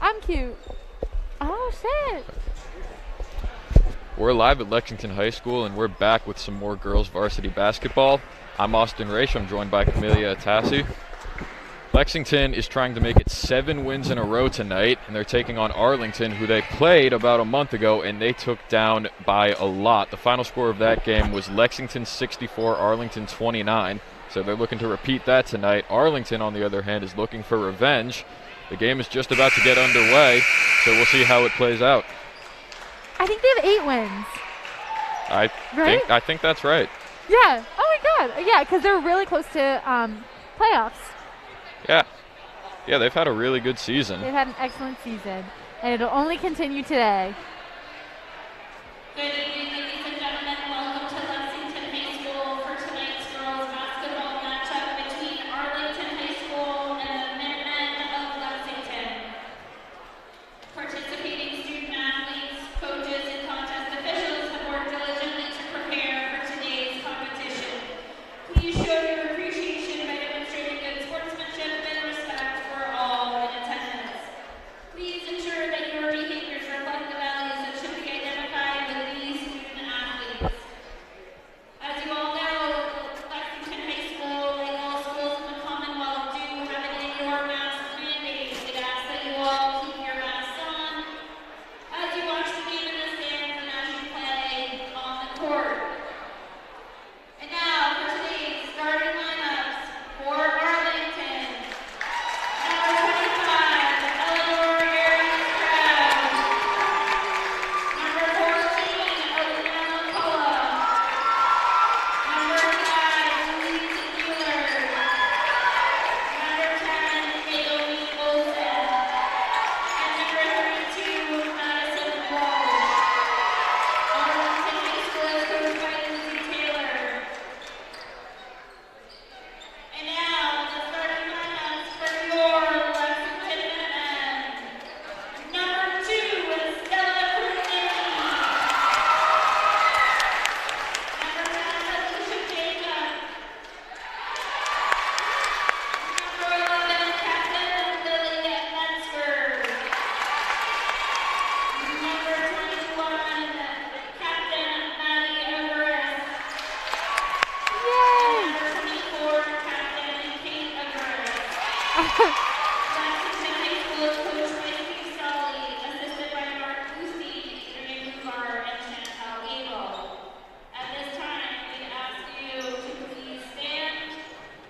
I'm cute. Oh, shit. We're live at Lexington High School, and we're back with some more girls varsity basketball. I'm Austin Raish. I'm joined by Camelia Atassi. Lexington is trying to make it 7 wins in a row tonight, and they're taking on Arlington, who they played about a month ago, and they took down by a lot. The final score of that game was Lexington 64, Arlington 29. So they're looking to repeat that tonight. Arlington, on the other hand, is looking for revenge. The game is just about to get underway, so we'll see how it plays out. I think they have 8 wins. I think that's right. Yeah. Oh, my God. Yeah, because they're really close to playoffs. Yeah, they've had a really good season. They've had an excellent season, and it'll only continue today. Good evening, ladies and gentlemen. Welcome to Lexington High School for tonight's girls basketball matchup between Arlington High School and the Minutemen of Lexington. Participating student athletes, coaches, and contest officials have worked diligently to prepare for today's competition. Please show your appreciation by demonstrating good sportsmanship and respect for all in attendance. Please ensure that your behaviors reflect the values that should be identified with these student athletes. As you all know, Lexington High School, like all schools in the Commonwealth, do have an indoor mask mandate. We ask that you all keep your masks on as you watch the game in the stands and as you play on the court. And now for today's starting lineups for Arlington. Number 25, Eleanor Aries Crowd. Number 14, Olivia McCullough. Number 5, Louise Mueller. Number 10, Naomi Olsen. And number 32, Madison Wall. Arlington High School is coached by Lindsay Taylor. And now, the starting lineups for your Lexington Minutemen. Number 2 is Stella Krusnicki. Number 10, Alicia Jacob. Number 11, Captain Lily Metzger. Number 21, Captain Maddie Everest. Yay! Number 24, Captain Kate Everest. Lexington High School is coached by Steve Solly, assisted by Mark Lucy, Adrian Mugar, and Chantal Abel. At this time, we ask you to please stand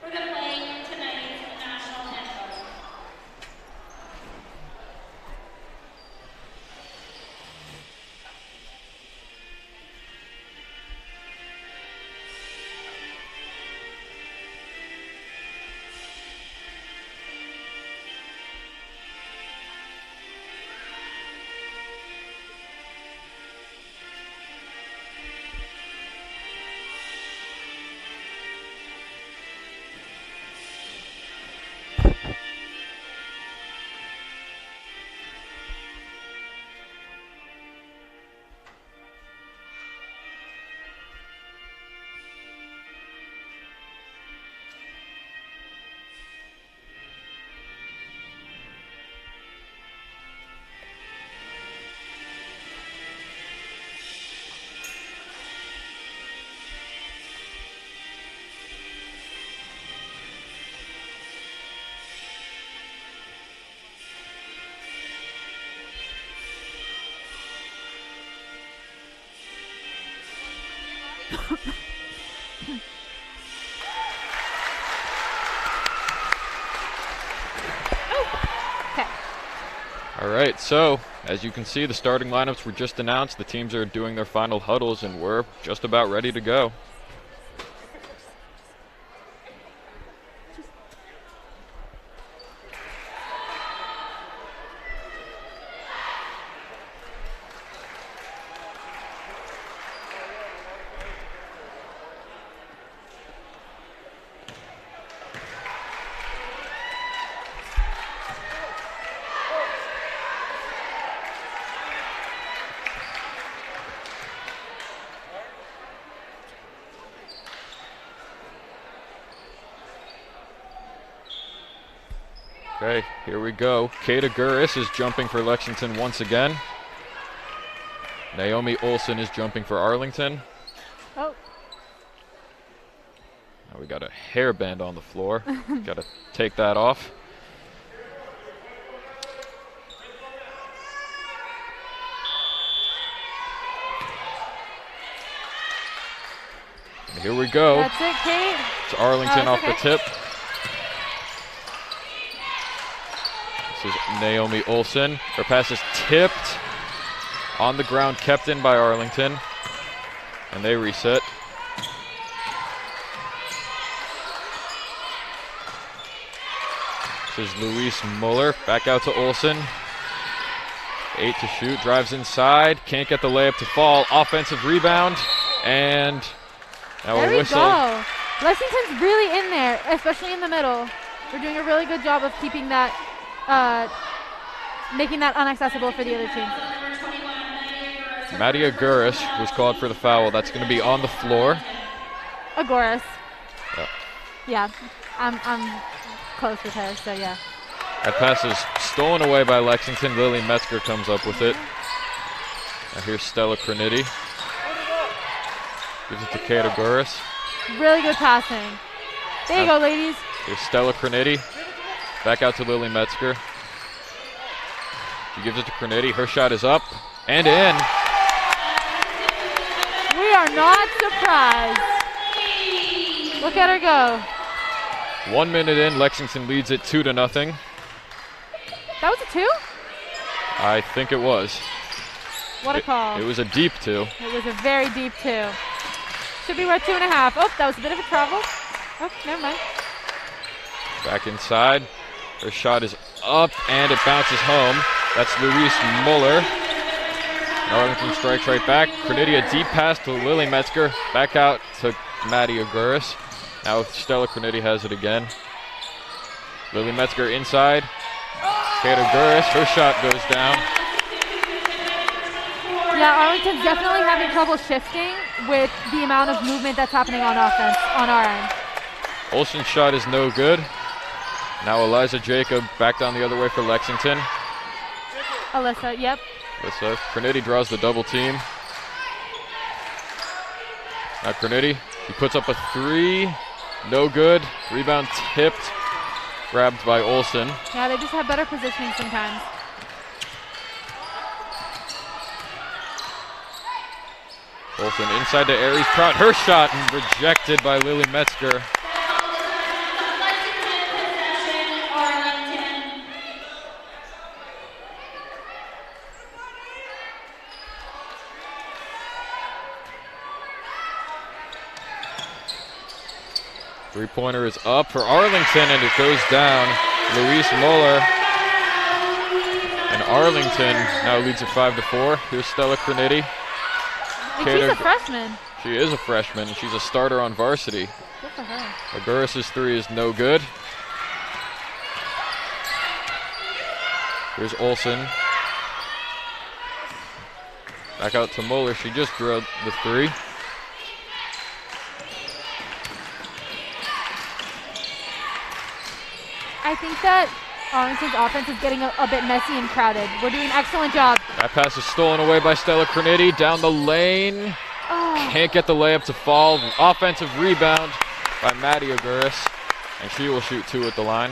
for the playing of tonight's national anthem. Okay. All right, so as you can see, the starting lineups were just announced. The teams are doing their final huddles, and we're just about ready to go. Okay, here we go. Kata Guris is jumping for Lexington once again. Naomi Olson is jumping for Arlington. Oh. Now we got a hairband on the floor. Got to take that off. And here we go. That's it, Kate. It's Arlington off the tip. This is Naomi Olson. Her pass is tipped. On the ground, kept in by Arlington. And they reset. This is Louise Muller. Back out to Olson. 8 to shoot. Drives inside. Can't get the layup to fall. Offensive rebound. And now There a we whistle. go. Lexington's really in there, especially in the middle. We're doing a really good job of keeping that, making that inaccessible for the other team. Madia Guris was called for the foul. That's going to be on the floor. Agoras. Yeah. Yeah, I'm close with her, so yeah. That pass is stolen away by Lexington. Lily Metzger comes up with it. Now here's Stella Cronity. Gives it to Kata Guris. Really good passing. There you go, ladies. Here's Stella Cronity. Back out to Lily Metzger. She gives it to Cronity. Her shot is up and in. We are not surprised. Look at her go. 1 minute in, Lexington leads it 2-0. That was a 2? I think it was. What a call. It was a deep 2. It was a very deep 2. Should be worth 2.5. Oh, that was a bit of a travel. Oh, never mind. Back inside. Her shot is up and it bounces home. That's Louise Muller. Arlington strikes right back. Cronity a deep pass to Lily Metzger. Back out to Maddie Aguirres. Now Stella Cronity has it again. Lily Metzger inside. Kata Aguirres, her shot goes down. Yeah, Arlington's definitely having trouble shifting with the amount of movement that's happening on offense on our end. Olsen's shot is no good. Now Eliza Jacob back down the other way for Lexington. Alyssa, yep. Alyssa. Cronity draws the double team. Now Cronity, he puts up a 3. No good. Rebound tipped. Grabbed by Olsen. Yeah, they just have better positioning sometimes. Olsen inside to Aries Prout. Her shot rejected by Lily Metzger. Arlington. 3-pointer is up for Arlington and it goes down. Louise Muller. And Arlington now leads it 5-4. Here's Stella Cronity. And she's a freshman. She is a freshman. She's a starter on varsity. Good for her. Aguirres' 3 is no good. Here's Olsen. Back out to Muller. She just drilled the 3. I think that Arlington's offense is getting a bit messy and crowded. We're doing an excellent job. That pass is stolen away by Stella Cronity. Down the lane. Oh. Can't get the layup to fall. Offensive rebound by Maddie Aguirres. And she will shoot 2 at the line.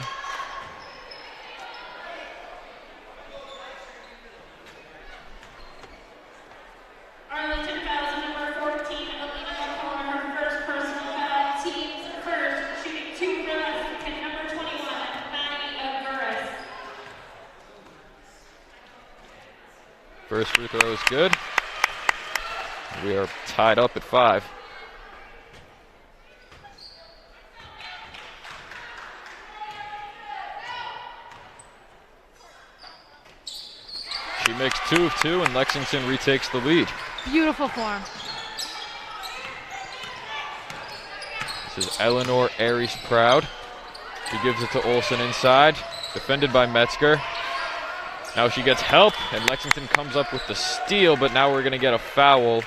Arlington fouls number 14, Alina McCullough, her first personal foul. Team's first, shooting 2 for Lexington, number 21, Maddie Aguirres. First free throw is good. We are tied up at 5. She makes 2 of 2 and Lexington retakes the lead. Beautiful form. This is Eleanor Aries Proud. She gives it to Olsen inside, defended by Metzger. Now she gets help, and Lexington comes up with the steal, but now we're going to get a foul,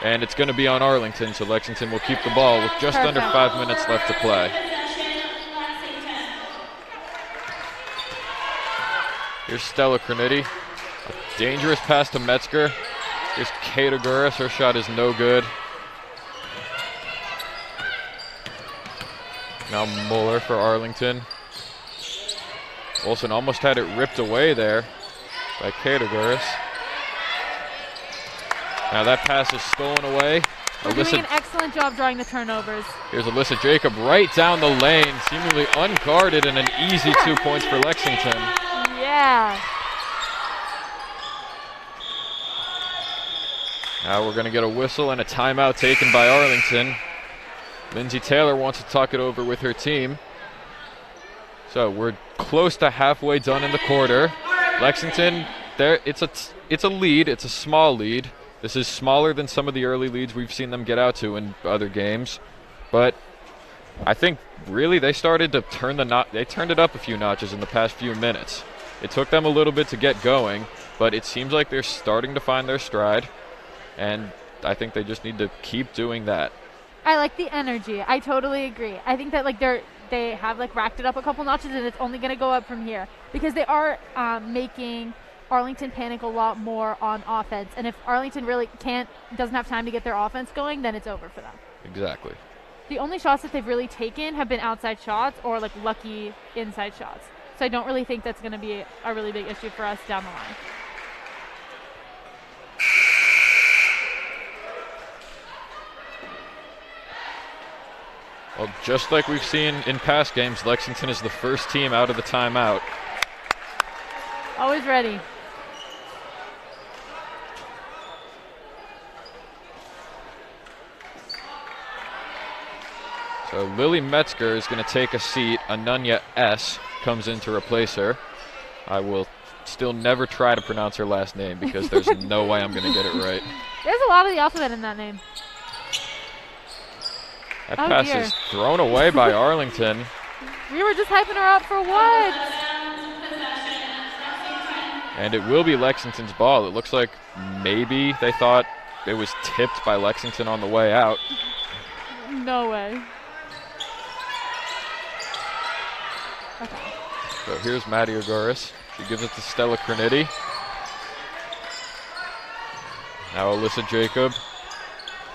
and it's going to be on Arlington, so Lexington will keep the ball with just under 5 minutes left to play. Possession, Lexington. Here's Stella Criniti. A dangerous pass to Metzger. Here's Kata Guris. Her shot is no good. Now Muller for Arlington. Olsen almost had it ripped away there by Kata Guris. Now that pass is stolen away. We're doing an excellent job drawing the turnovers. Here's Alyssa Jacob right down the lane, seemingly unguarded, and an easy 2 points for Lexington. Yeah. Now we're going to get a whistle and a timeout taken by Arlington. Lindsay Taylor wants to talk it over with her team. So we're close to halfway done in the quarter. Lexington, it's a lead. It's a small lead. This is smaller than some of the early leads we've seen them get out to in other games. But I think really they started to they turned it up a few notches in the past few minutes. It took them a little bit to get going, but it seems like they're starting to find their stride. And I think they just need to keep doing that. I like the energy. I totally agree. I think that they have racked it up a couple notches, and it's only going to go up from here because they are making Arlington panic a lot more on offense. And if Arlington really doesn't have time to get their offense going, then it's over for them. Exactly. The only shots that they've really taken have been outside shots or lucky inside shots. So I don't really think that's going to be a really big issue for us down the line. Well, just like we've seen in past games, Lexington is the first team out of the timeout. Always ready. So Lily Metzger is going to take a seat. Ananya S. comes in to replace her. I will still never try to pronounce her last name because there's no way I'm going to get it right. There's a lot of the alphabet in that name. That pass dear. is thrown away by Arlington. We were just hyping her up for what? And it will be Lexington's ball. It looks like maybe they thought it was tipped by Lexington on the way out. No way. Okay. So here's Maddie Aguris. She gives it to Stella Criniti. Now Alyssa Jacob.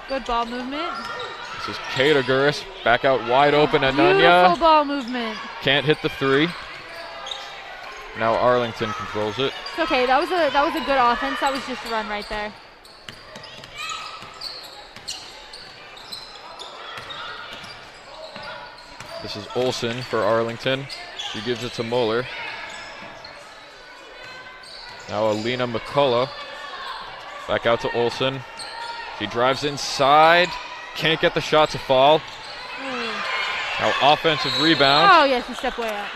Good ball movement. This is Kata Guris, back out wide open. Ananya Beautiful ball movement. can't hit the three. Now Arlington controls it. It's okay. That was a good offense. That was just a run right there. This is Olsen for Arlington. She gives it to Muller. Now Alina McCullough. Back out to Olsen. She drives inside. Can't get the shot to fall. Now offensive rebound. Oh, yes, she stepped way out.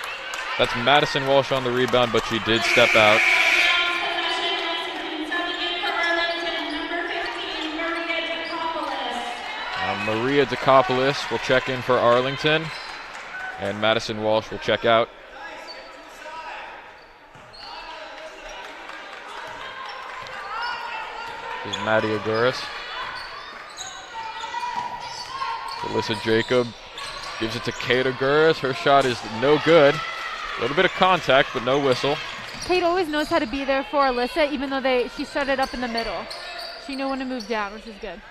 That's Madison Walsh on the rebound, but she did step out. Now Maria DeCopoulos will check in for Arlington, and Madison Walsh will check out. This is Maddie Aguris. Alyssa Jacob gives it to Kata Guris. Her shot is no good. A little bit of contact, but no whistle. Kate always knows how to be there for Alyssa, even though she started up in the middle. She knew when to move down, which is good.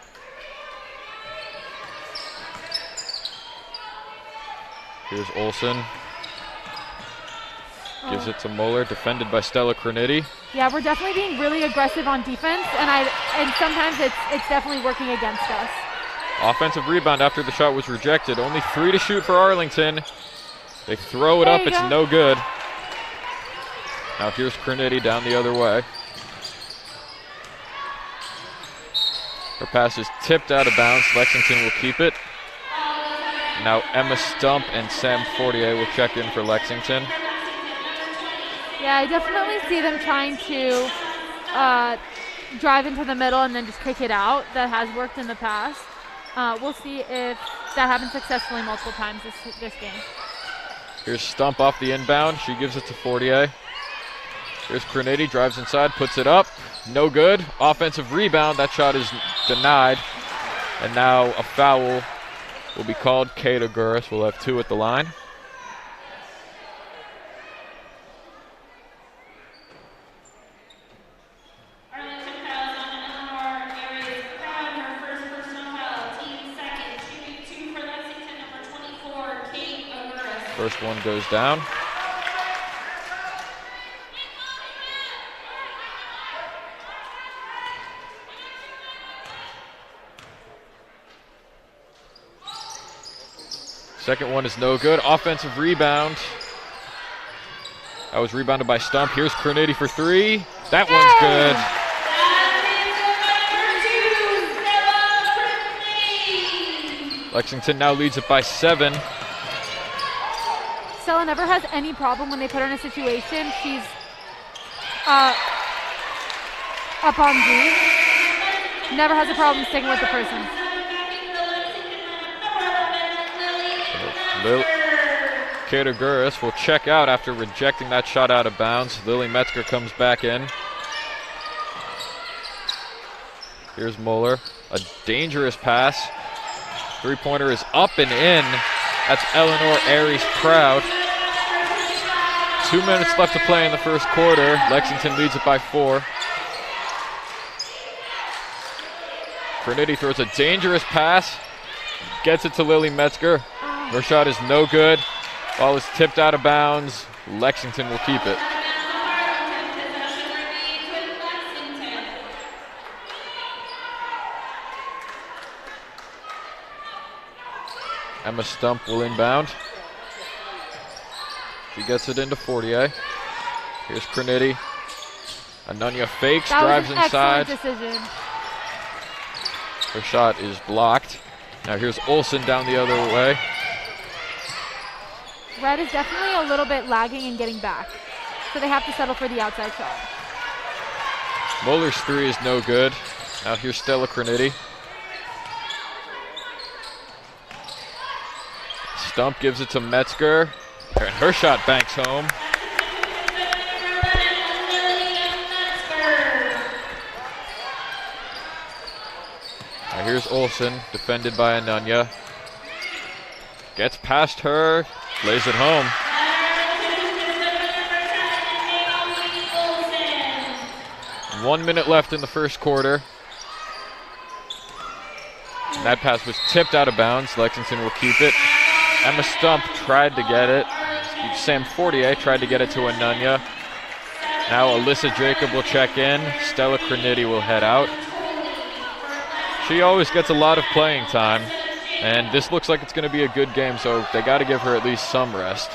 Here's Olsen. Gives it to Muller, defended by Stella Criniti. Yeah, we're definitely being really aggressive on defense, and sometimes it's definitely working against us. Offensive rebound after the shot was rejected. Only 3 to shoot for Arlington. They throw it There up, you it's go. no good. Now here's Criniti down the other way. Her pass is tipped out of bounds. Lexington will keep it. Now Emma Stump and Sam Fortier will check in for Lexington. Yeah, I definitely see them trying to drive into the middle and then just kick it out. That has worked in the past. We'll see if that happens successfully multiple times this game. Here's Stump off the inbound. She gives it to Fortier. Here's Criniti, drives inside, puts it up. No good. Offensive rebound. That shot is denied. And now a foul will be called. Kata Guris will have 2 at the line. First one goes down. Second one is no good. Offensive rebound. That was rebounded by Stump. Here's Crinity for three. That one's good. Lexington now leads it by 7. Stella never has any problem when they put her in a situation. She's up on D. Never has a problem sticking with the person. Kateguris will check out after rejecting that shot out of bounds. Lily Metzger comes back in. Here's Moeller. A dangerous pass. Three-pointer is up and in. That's Eleanor Aries Proud. 2 minutes left to play in the first quarter. Lexington leads it by 4. Crinity throws a dangerous pass. Gets it to Lily Metzger. Her shot is no good. Ball is tipped out of bounds. Lexington will keep it. Emma Stump will inbound. She gets it into Fortier. Here's Crinity. Anunya fakes, drives inside. Excellent decision. Her shot is blocked. Now here's Olsen down the other way. Red is definitely a little bit lagging and getting back, so they have to settle for the outside shot. Moeller's three is no good. Now here's Stella Crinity. Stump gives it to Metzger, and her shot banks home. Now here's Olsen, defended by Anunya. Gets past her, lays it home. And 1 minute left in the first quarter. And that pass was tipped out of bounds. Lexington will keep it. Emma Stump tried to get it. Sam Fortier tried to get it to Anunya. Now Alyssa Jacob will check in. Stella Crinity will head out. She always gets a lot of playing time, and this looks like it's going to be a good game, so they got to give her at least some rest.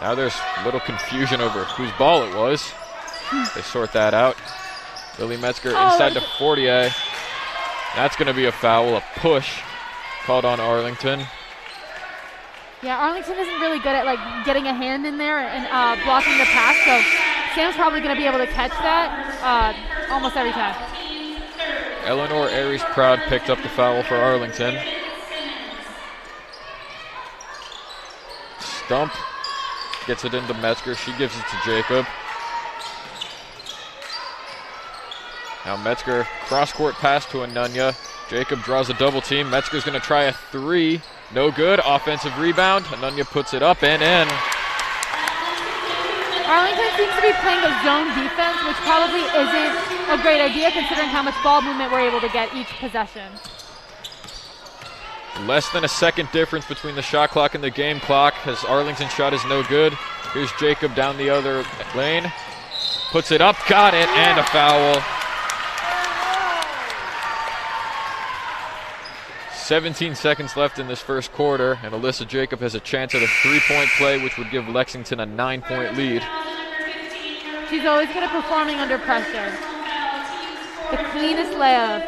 Now there's a little confusion over whose ball it was. They sort that out. Lily Metzger inside to Fortier. That's going to be a foul, a push called on Arlington. Yeah, Arlington isn't really good at like getting a hand in there and blocking the pass, so Sam's probably going to be able to catch that almost every time. Eleanor Aries Proud picked up the foul for Arlington. Stump gets it into Metzger. She gives it to Jacob. Now Metzger, cross-court pass to Anunya. Jacob draws a double team. Metzger's going to try a three. No good. Offensive rebound. Anunya puts it up and in. Arlington seems to be playing a zone defense, which probably isn't a great idea considering how much ball movement we're able to get each possession. Less than a second difference between the shot clock and the game clock, as Arlington's shot is no good. Here's Jacob down the other lane. Puts it up, got it, and a foul. 17 seconds left in this first quarter, and Alyssa Jacob has a chance at a three-point play, which would give Lexington a 9-point lead. She's always good at performing under pressure. The cleanest layup.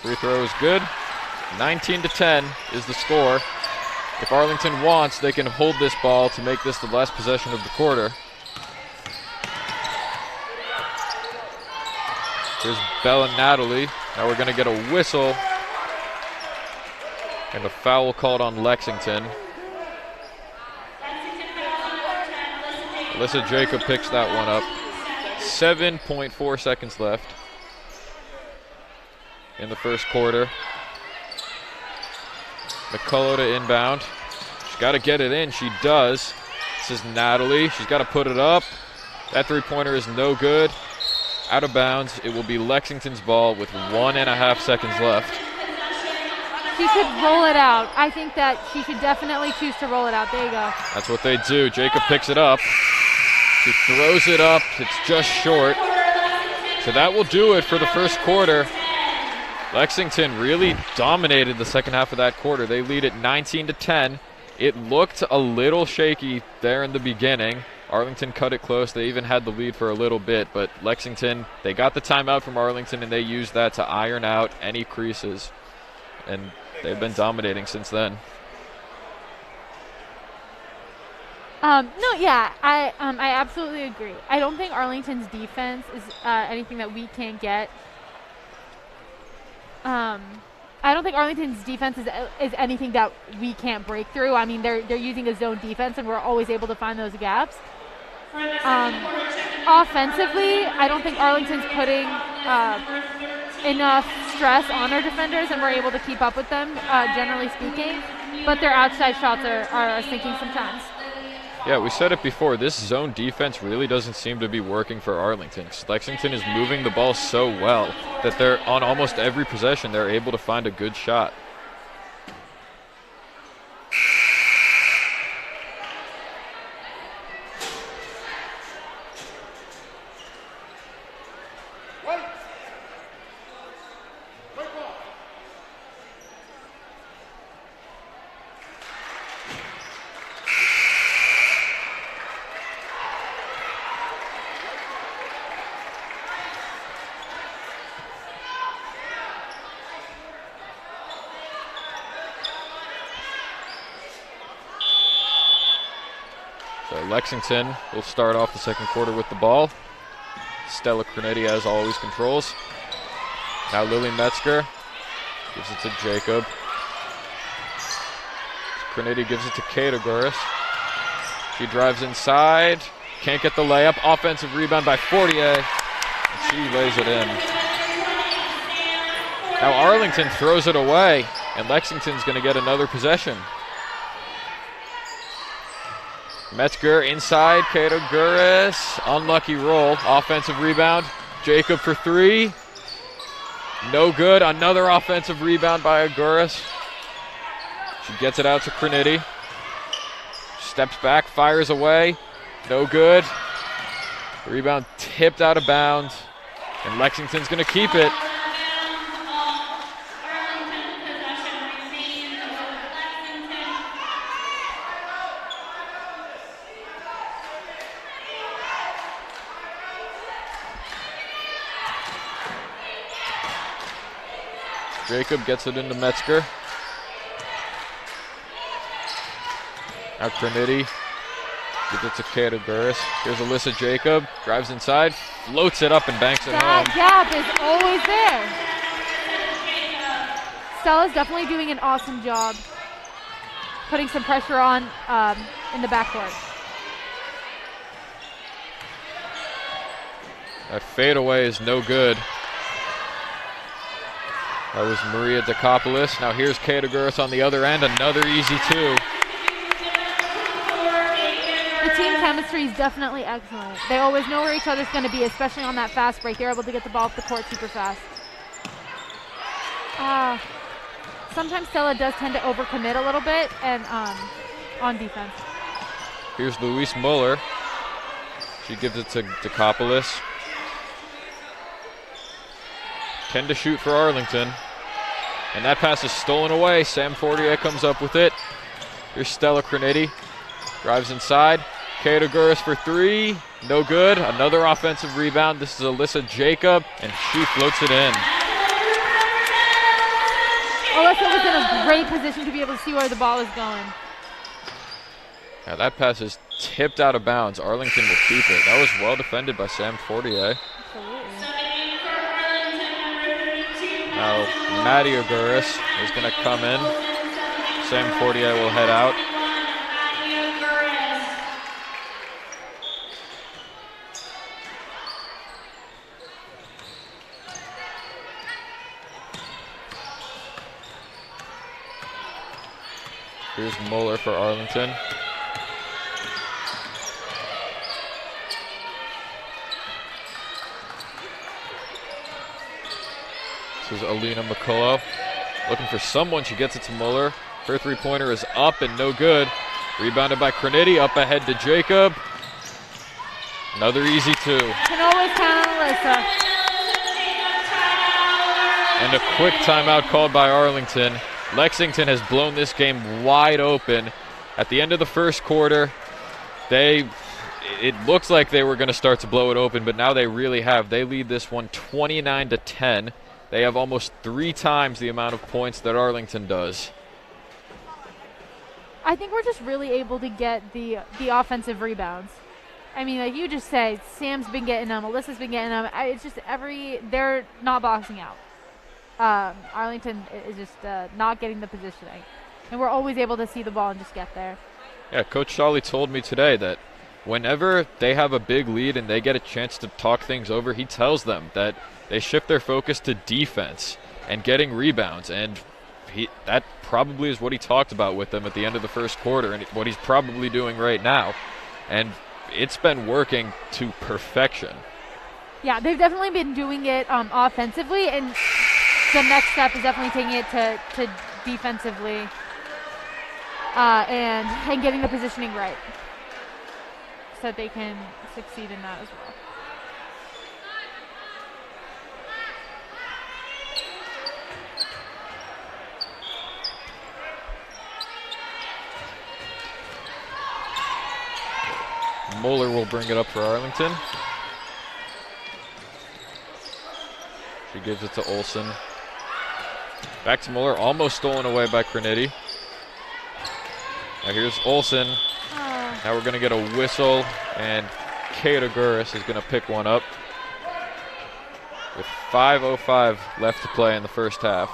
Free throw is good. 19-10 is the score. If Arlington wants, they can hold this ball to make this the last possession of the quarter. Here's Bella Natalie. Now we're going to get a whistle and a foul called on Lexington. Alyssa Jacob picks that one up. 7.4 seconds left in the first quarter. McCullough to inbound. She's got to get it in. She does. This is Natalie. She's got to put it up. That three-pointer is no good. Out of bounds. It will be Lexington's ball with 1.5 seconds left. She should roll it out. I think that she should definitely choose to roll it out. There you go. That's what they do. Jacob picks it up. She throws it up. It's just short. So that will do it for the first quarter. Lexington really dominated the second half of that quarter. They lead at 19-10. It looked a little shaky there in the beginning. Arlington cut it close. They even had the lead for a little bit, but Lexington, they got the timeout from Arlington, and they used that to iron out any creases. And they've been dominating since then. I absolutely agree. I don't think Arlington's defense is anything that we can't get. I don't think Arlington's defense is anything that we can't break through. I mean, they're using a zone defense, and we're always able to find those gaps. Offensively, I don't think Arlington's putting enough stress on our defenders, and we're able to keep up with them, generally speaking. But their outside shots are sinking sometimes. Yeah, we said it before. This zone defense really doesn't seem to be working for Arlington. Lexington is moving the ball so well that they're on almost every possession they're able to find a good shot. Lexington will start off the second quarter with the ball. Stella Cornetti, as always, controls. Now Lily Metzger gives it to Jacob. Cornetti gives it to Kata Guris. She drives inside. Can't get the layup. Offensive rebound by Fortier. And she lays it in. Now Arlington throws it away, and Lexington's going to get another possession. Metzger inside, Kato Guris, unlucky roll, offensive rebound, Jacob for three, no good, another offensive rebound by Guris. She gets it out to Cornetti, steps back, fires away, no good, rebound tipped out of bounds, and Lexington's going to keep it. Jacob gets it into Metzger. Now Cornetti gives it to Kata Guris. Here's Alyssa Jacob. Drives inside, floats it up and banks it home. That gap is always there. Stella's definitely doing an awesome job putting some pressure on in the backcourt. That fadeaway is no good. That was Maria Dekopoulos. Now here's Kata Guris on the other end. Another easy two. The team chemistry is definitely excellent. They always know where each other's going to be, especially on that fast break. They're able to get the ball off the court super fast. Sometimes Stella does tend to overcommit a little bit and on defense. Here's Louise Muller. She gives it to Dekopoulos. 10 to shoot for Arlington. And that pass is stolen away. Sam Fortier comes up with it. Here's Stella Cornetti. Drives inside. Kata Guris for three. No good. Another offensive rebound. This is Alyssa Jacob, and she floats it in. Alyssa was in a great position to be able to see where the ball is going. Now that pass is tipped out of bounds. Arlington will keep it. That was well defended by Sam Fortier. Now, Maddie Guris is going to come in. Sam Fortier will head out. Here's Muller for Arlington. is Alina McCullough. Looking for someone. She gets it to Muller. Her three-pointer is up and no good. Rebounded by Crenity. Up ahead to Jacob. Another easy two. Can always count on Alyssa. And a quick timeout called by Arlington. Lexington has blown this game wide open. At the end of the first quarter, it looks like they were going to start to blow it open, but now they really have. They lead this one 29-10. They have almost 3 times the amount of points that Arlington does. I think we're just really able to get the offensive rebounds. I mean, like you just said, Sam's been getting them, Alyssa's been getting them. It's just they're not boxing out. Arlington is just not getting the positioning. And we're always able to see the ball and just get there. Yeah, Coach Shawley told me today that whenever they have a big lead and they get a chance to talk things over, he tells them that they shift their focus to defense and getting rebounds. And that probably is what he talked about with them at the end of the first quarter and what he's probably doing right now. And it's been working to perfection. Yeah, they've definitely been doing it offensively, and the next step is definitely taking it to defensively and getting the positioning right so that they can succeed in that as well. Moeller will bring it up for Arlington. She gives it to Olsen. Back to Muller, almost stolen away by Crenity. Now here's Olsen. Now we're going to get a whistle, and Kata Guris is going to pick one up with 5:05 left to play in the first half.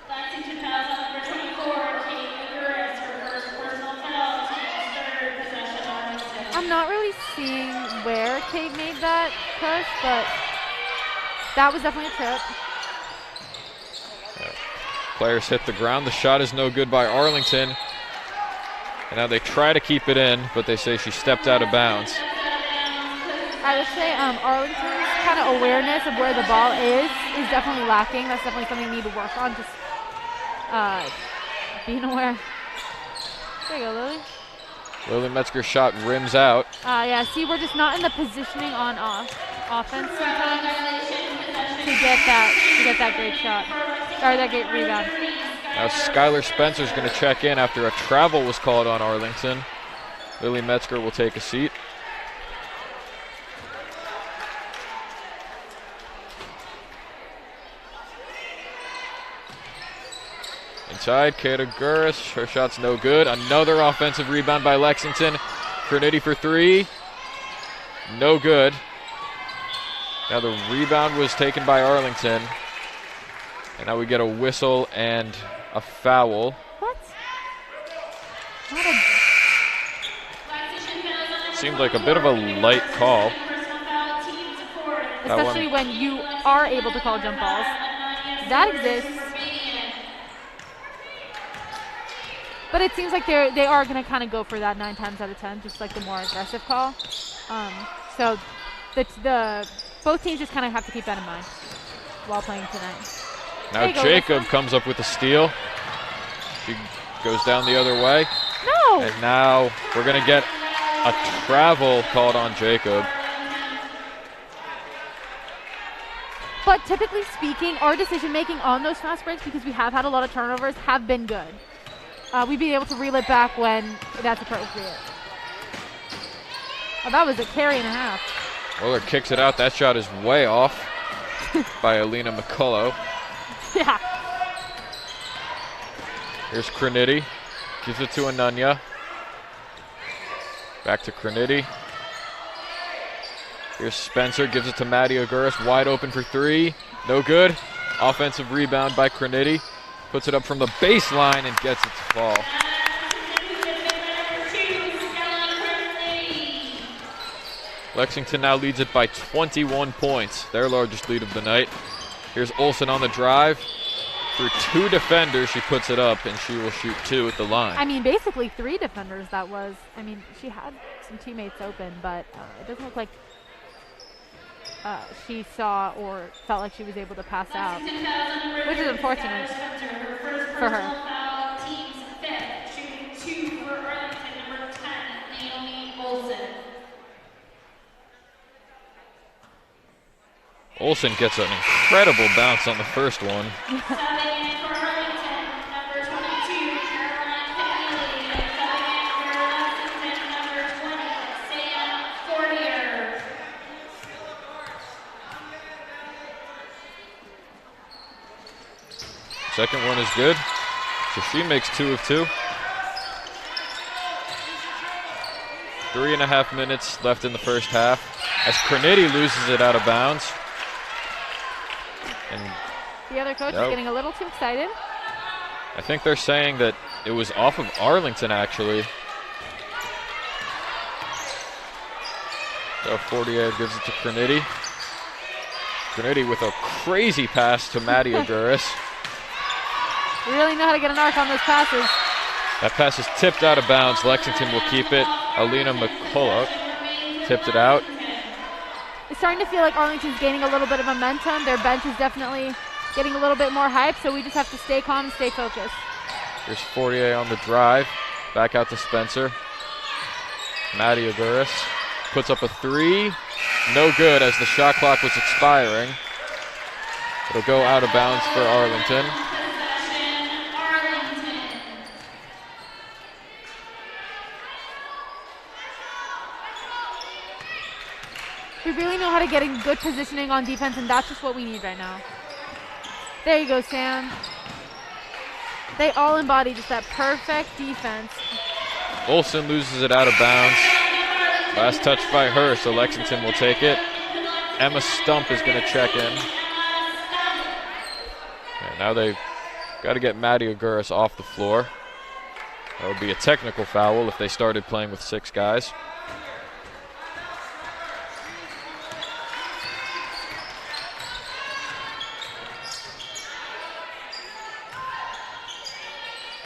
Lexington fouls on number 24, Kate Guris, her first personal foul, team's third possession on Arlington. I'm not really seeing where Kate made that push, but that was definitely a trip. Players hit the ground. The shot is no good by Arlington. And now they try to keep it in, but they say she stepped out of bounds. I would say Arlington's kind of awareness of where the ball is definitely lacking. That's definitely something we need to work on, just being aware. There you go, Lily. Lily Metzger's shot rims out. Yeah, see, we're just not in the positioning on offense sometimes to get that great shot, or that great rebound. Now Skylar Spencer's going to check in after a travel was called on Arlington. Lily Metzger will take a seat. Inside, Kata Guris, her shot's no good. Another offensive rebound by Lexington. Crenity for three. No good. Now the rebound was taken by Arlington. And now we get a whistle and a foul. What? Seemed like a bit of a light call. Especially when you are able to call jump balls. That exists. But it seems like they are going to kind of go for that 9 times out of 10, just like the more aggressive call. So both teams just kind of have to keep that in mind while playing tonight. Now Jacob comes up with a steal. She goes down the other way. No! And now we're going to get a travel called on Jacob. But typically speaking, our decision-making on those fast breaks, because we have had a lot of turnovers, have been good. We've been able to reel it back when that's appropriate. Oh, that was a carry and a half. Muller kicks it out. That shot is way off by Alina McCullough. Yeah. Here's Crenity. Gives it to Ananya. Back to Crenity. Here's Spencer. Gives it to Maddie Aguirre. Wide open for three. No good. Offensive rebound by Crenity. Puts it up from the baseline and gets it to fall. Lexington now leads it by 21 points, their largest lead of the night. Here's Olsen on the drive. Through 2 defenders, she puts it up, and she will shoot 2 at the line. I mean, basically 3 defenders that was. I mean, she had some teammates open, but it doesn't look like she saw or felt like she was able to pass out, which is unfortunate for her. Foul, teams fifth, shooting 2 for Arlington, number 10, Naomi Olsen. Olsen gets an incredible bounce on the first one. Subbing in for Arlington, number 22, Caroline Keneally, and subbing in for Lexington, number 20, Sam Fortier. Second one is good. So she makes 2 of 2. 3.5 minutes left in the first half as Cernity loses it out of bounds. And The other coach is getting a little too excited. I think they're saying that it was off of Arlington, actually. So Fortier gives it to Cernity. Cernity with a crazy pass to Maddie Aguirres. We really know how to get an arc on those passes. That pass is tipped out of bounds. Lexington will keep it. Alina McCulloch tipped it out. It's starting to feel like Arlington's gaining a little bit of momentum. Their bench is definitely getting a little bit more hype, so we just have to stay calm and stay focused. Here's Fortier on the drive. Back out to Spencer. Maddie Aguirres puts up a 3. No good as the shot clock was expiring. It'll go out of bounds for Arlington. We really know how to get in good positioning on defense, and that's just what we need right now. There you go, Sam. They all embody just that perfect defense. Olsen loses it out of bounds. Last touch by her, so Lexington will take it. Emma Stump is going to check in. And now they've got to get Maddie Aguirres off the floor. That would be a technical foul if they started playing with 6 guys.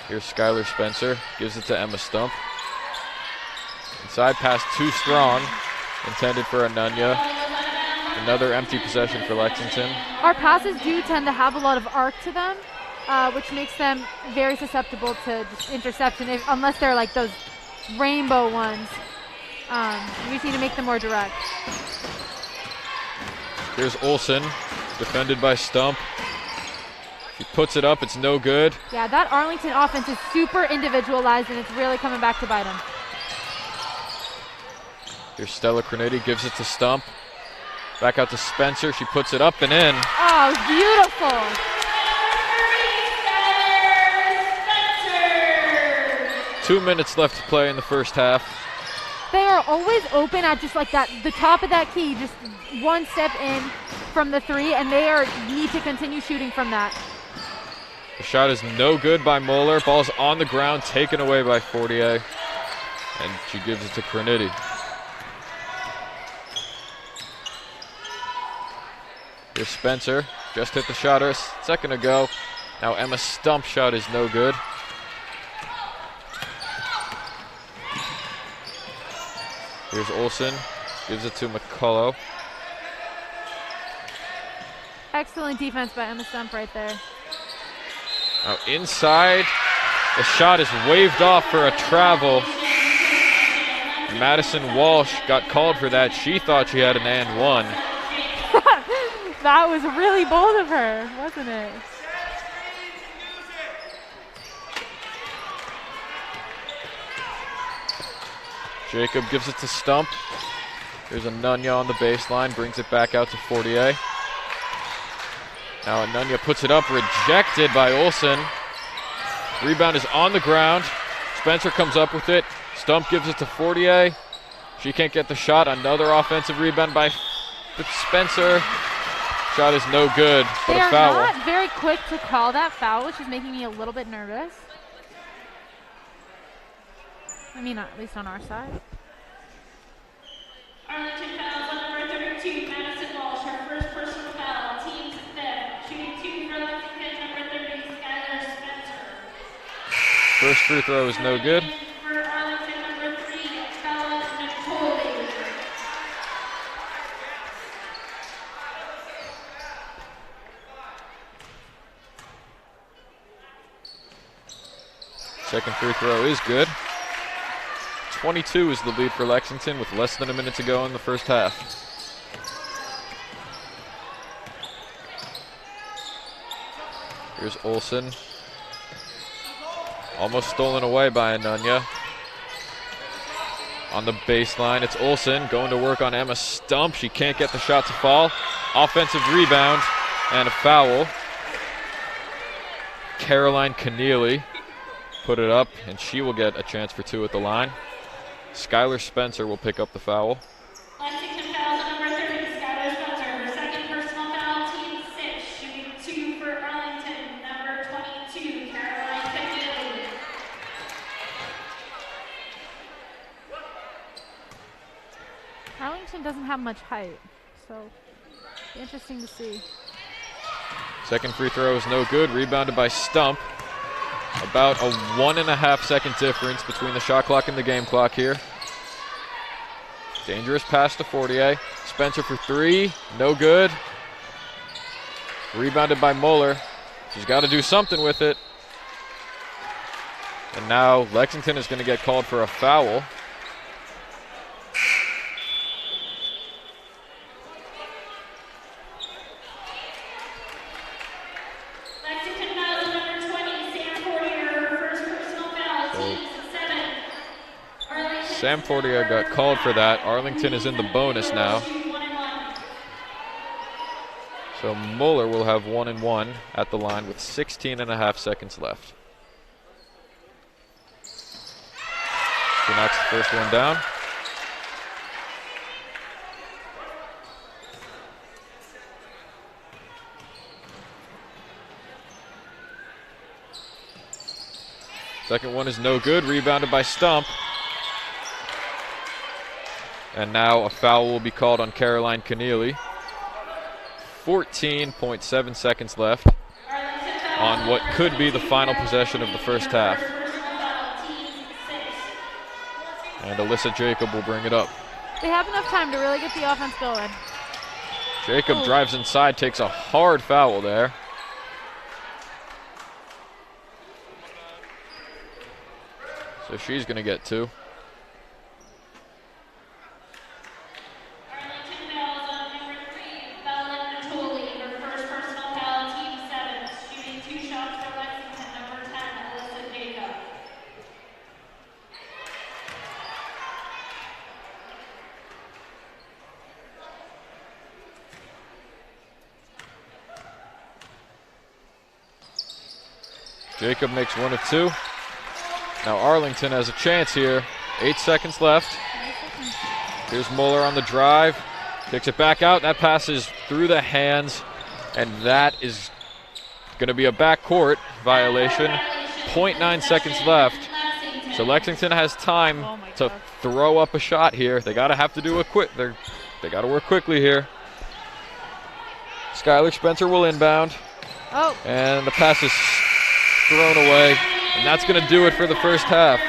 Here's Skylar Spencer, gives it to Emma Stump. Inside pass too strong, intended for Anunya. Another empty possession for Lexington. Our passes do tend to have a lot of arc to them, which makes them very susceptible to just interception, unless they're like those rainbow ones. We just need to make them more direct. Here's Olsen, defended by Stump. He puts it up, it's no good. Yeah, that Arlington offense is super individualized, and it's really coming back to bite them. Here's Stella Cernity, gives it to Stump. Back out to Spencer, she puts it up and in. Oh, beautiful. 2 minutes left to play in the first half. They are always open at just like that, the top of that key, just one step in from the 3, and they need to continue shooting from that. The shot is no good by Moeller. Ball's on the ground, taken away by Fortier. And she gives it to Cernity. Here's Spencer. Just hit the shot a second ago. Now Emma Stump's shot is no good. Here's Olsen. Gives it to McCullough. Excellent defense by Emma Stump right there. Now inside, the shot is waved off for a travel. Madison Walsh got called for that. She thought she had an and 1. That was really bold of her, wasn't it? Jacob gives it to Stump. There's Anunya on the baseline, brings it back out to Fortier. Now Anunya puts it up, rejected by Olsen. Rebound is on the ground. Spencer comes up with it. Stump gives it to Fortier. She can't get the shot. Another offensive rebound by Spencer. Shot is no good, but a foul. They are not very quick to call that foul, which is making me a little bit nervous. I mean, at least on our side. Arlington fouls on number 32, Madison Walsh, her first personal foul, team's 5th. Shooting 2 for Lexington, number 30, Skylar Spencer. First free throw is no good. For Arlington, number 3, Bella Nicole. Second free throw is good. 22 is the lead for Lexington with less than a minute to go in the first half. Here's Olsen. Almost stolen away by Anunya. On the baseline, it's Olsen going to work on Emma Stump. She can't get the shot to fall. Offensive rebound and a foul. Caroline Keneally put it up, and she will get a chance for 2 at the line. Skylar Spencer will pick up the foul. Lexington fouls on number 30, Skylar Spencer. Her second personal foul, team 6. Shooting 2 for Arlington, number 22, Caroline Keneally. Arlington doesn't have much height, so interesting to see. Second free throw is no good. Rebounded by Stump. About a 1.5 second difference between the shot clock and the game clock here. Dangerous pass to Fortier. Spencer for 3. No good. Rebounded by Muller. She's got to do something with it. And now Lexington is going to get called for a foul. Lexington fouls on number 20, Sam Fortier. Her first personal foul, team 7. Arlington Sam Fortier got called for that. Arlington is in the bonus now. shoot 1 and 1. So Muller will have 1 and 1 at the line with 16.5 seconds left. She knocks the first one down. Second one is no good, rebounded by Stump. And now a foul will be called on Caroline Keneally. 14.7 seconds left on what could be the final possession of the first half. And Alyssa Jacob will bring it up. They have enough time to really get the offense going. Jacob drives inside, takes a hard foul there. So she's going to get 2. Arlington fouls on number 3, Belen Natoli. Her first personal foul, team 7. Shooting 2 shots for Lexington, number 10, Alyssa Jacob. Jacob makes 1 of 2. Now Arlington has a chance here. 8 seconds left. Here's Muller on the drive. Kicks it back out. That passes through the hands. And that is going to be a backcourt violation. 0.9 seconds left. So Lexington has time to throw up a shot here. They got to have to do it quick. They got to work quickly here. Skylar Spencer will inbound. Oh, And the pass is thrown away. And that's going to do it for the first half.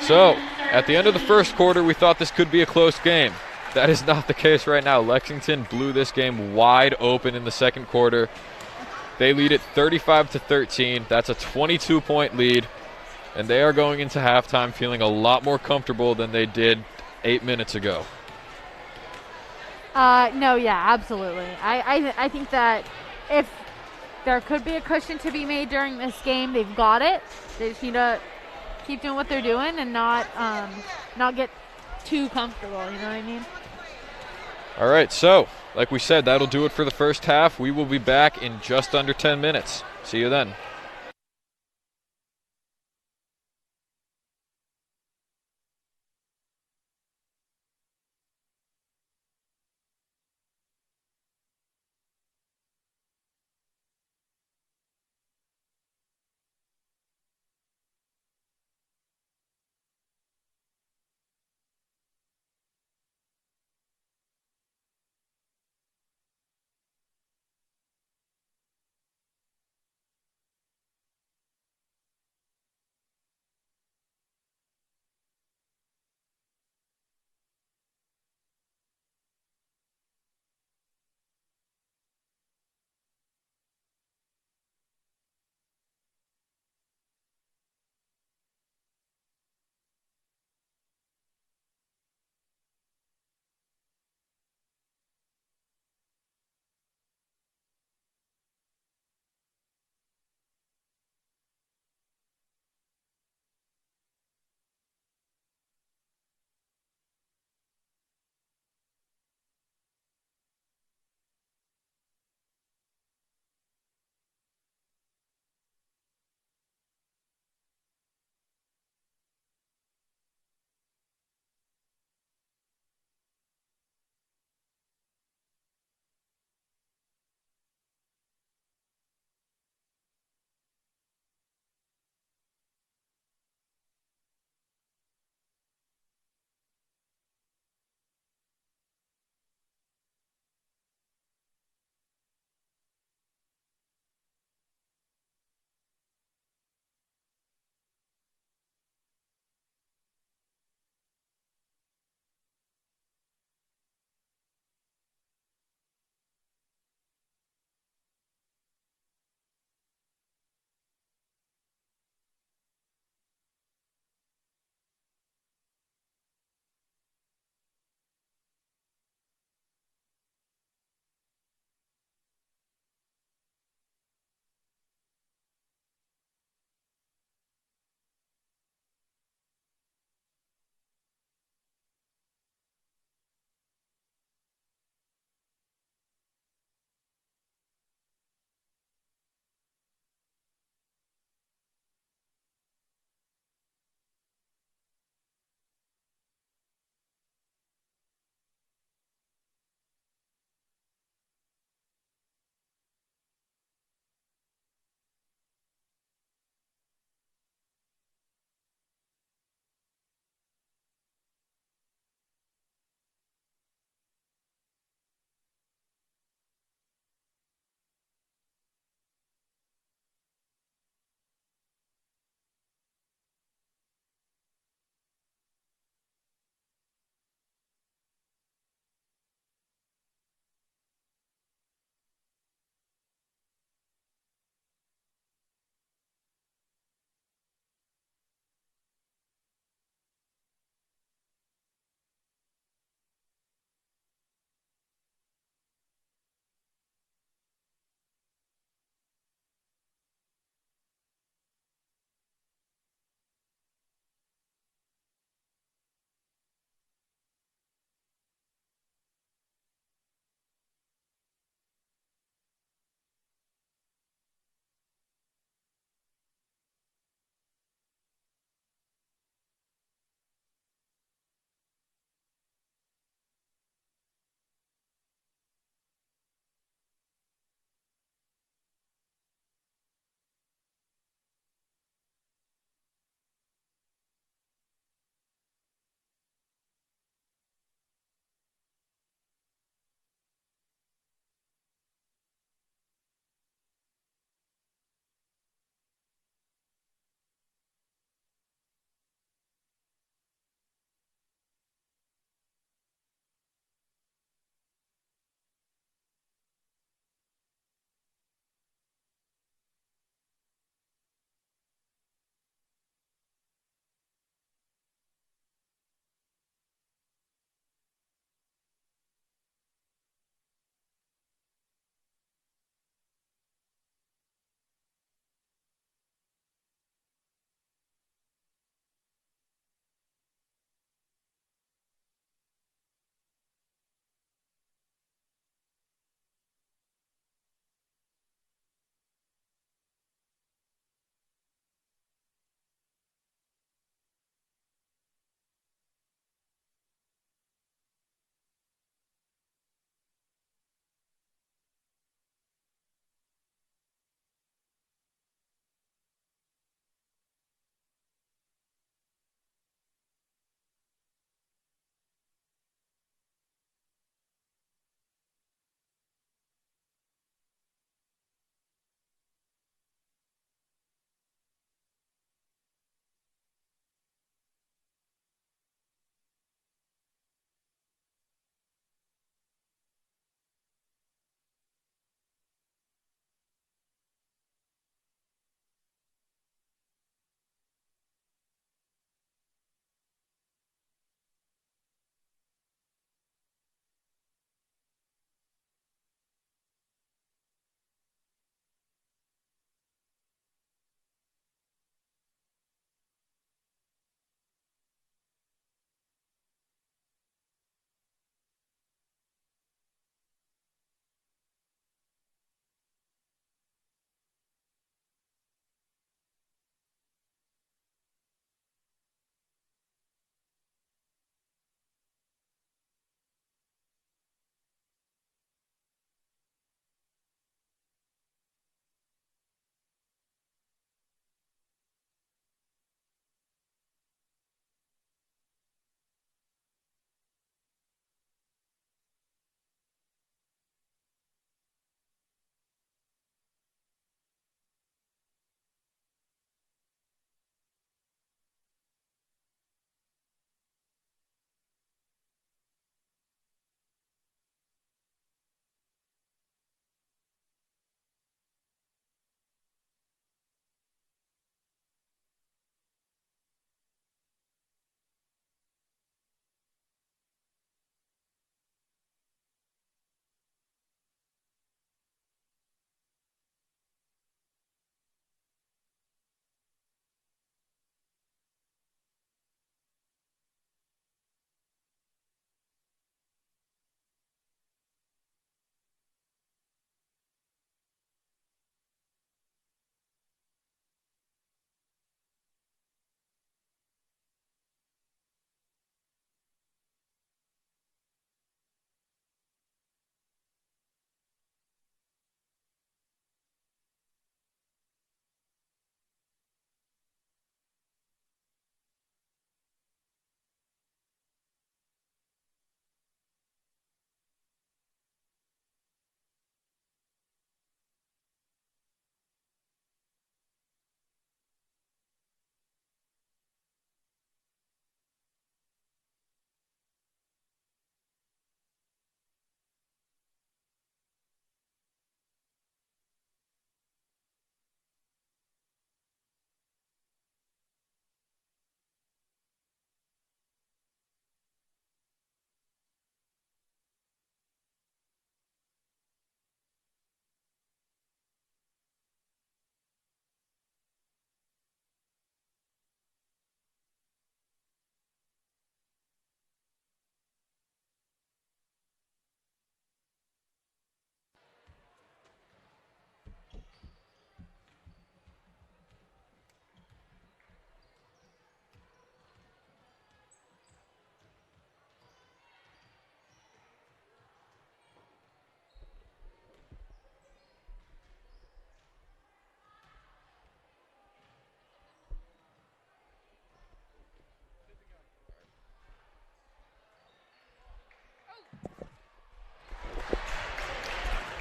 So, at the end of the first quarter, we thought this could be a close game. That is not the case right now. Lexington blew this game wide open in the second quarter. They lead it 35-13. That's a 22-point lead. And they are going into halftime feeling a lot more comfortable than they did 8 minutes ago. no, yeah, absolutely. I think that if there could be a cushion to be made during this game, they've got it. They just need to keep doing what they're doing and not get too comfortable, you know what I mean? All right, so like we said, that'll do it for the first half. We will be back in just under 10 minutes. See you then.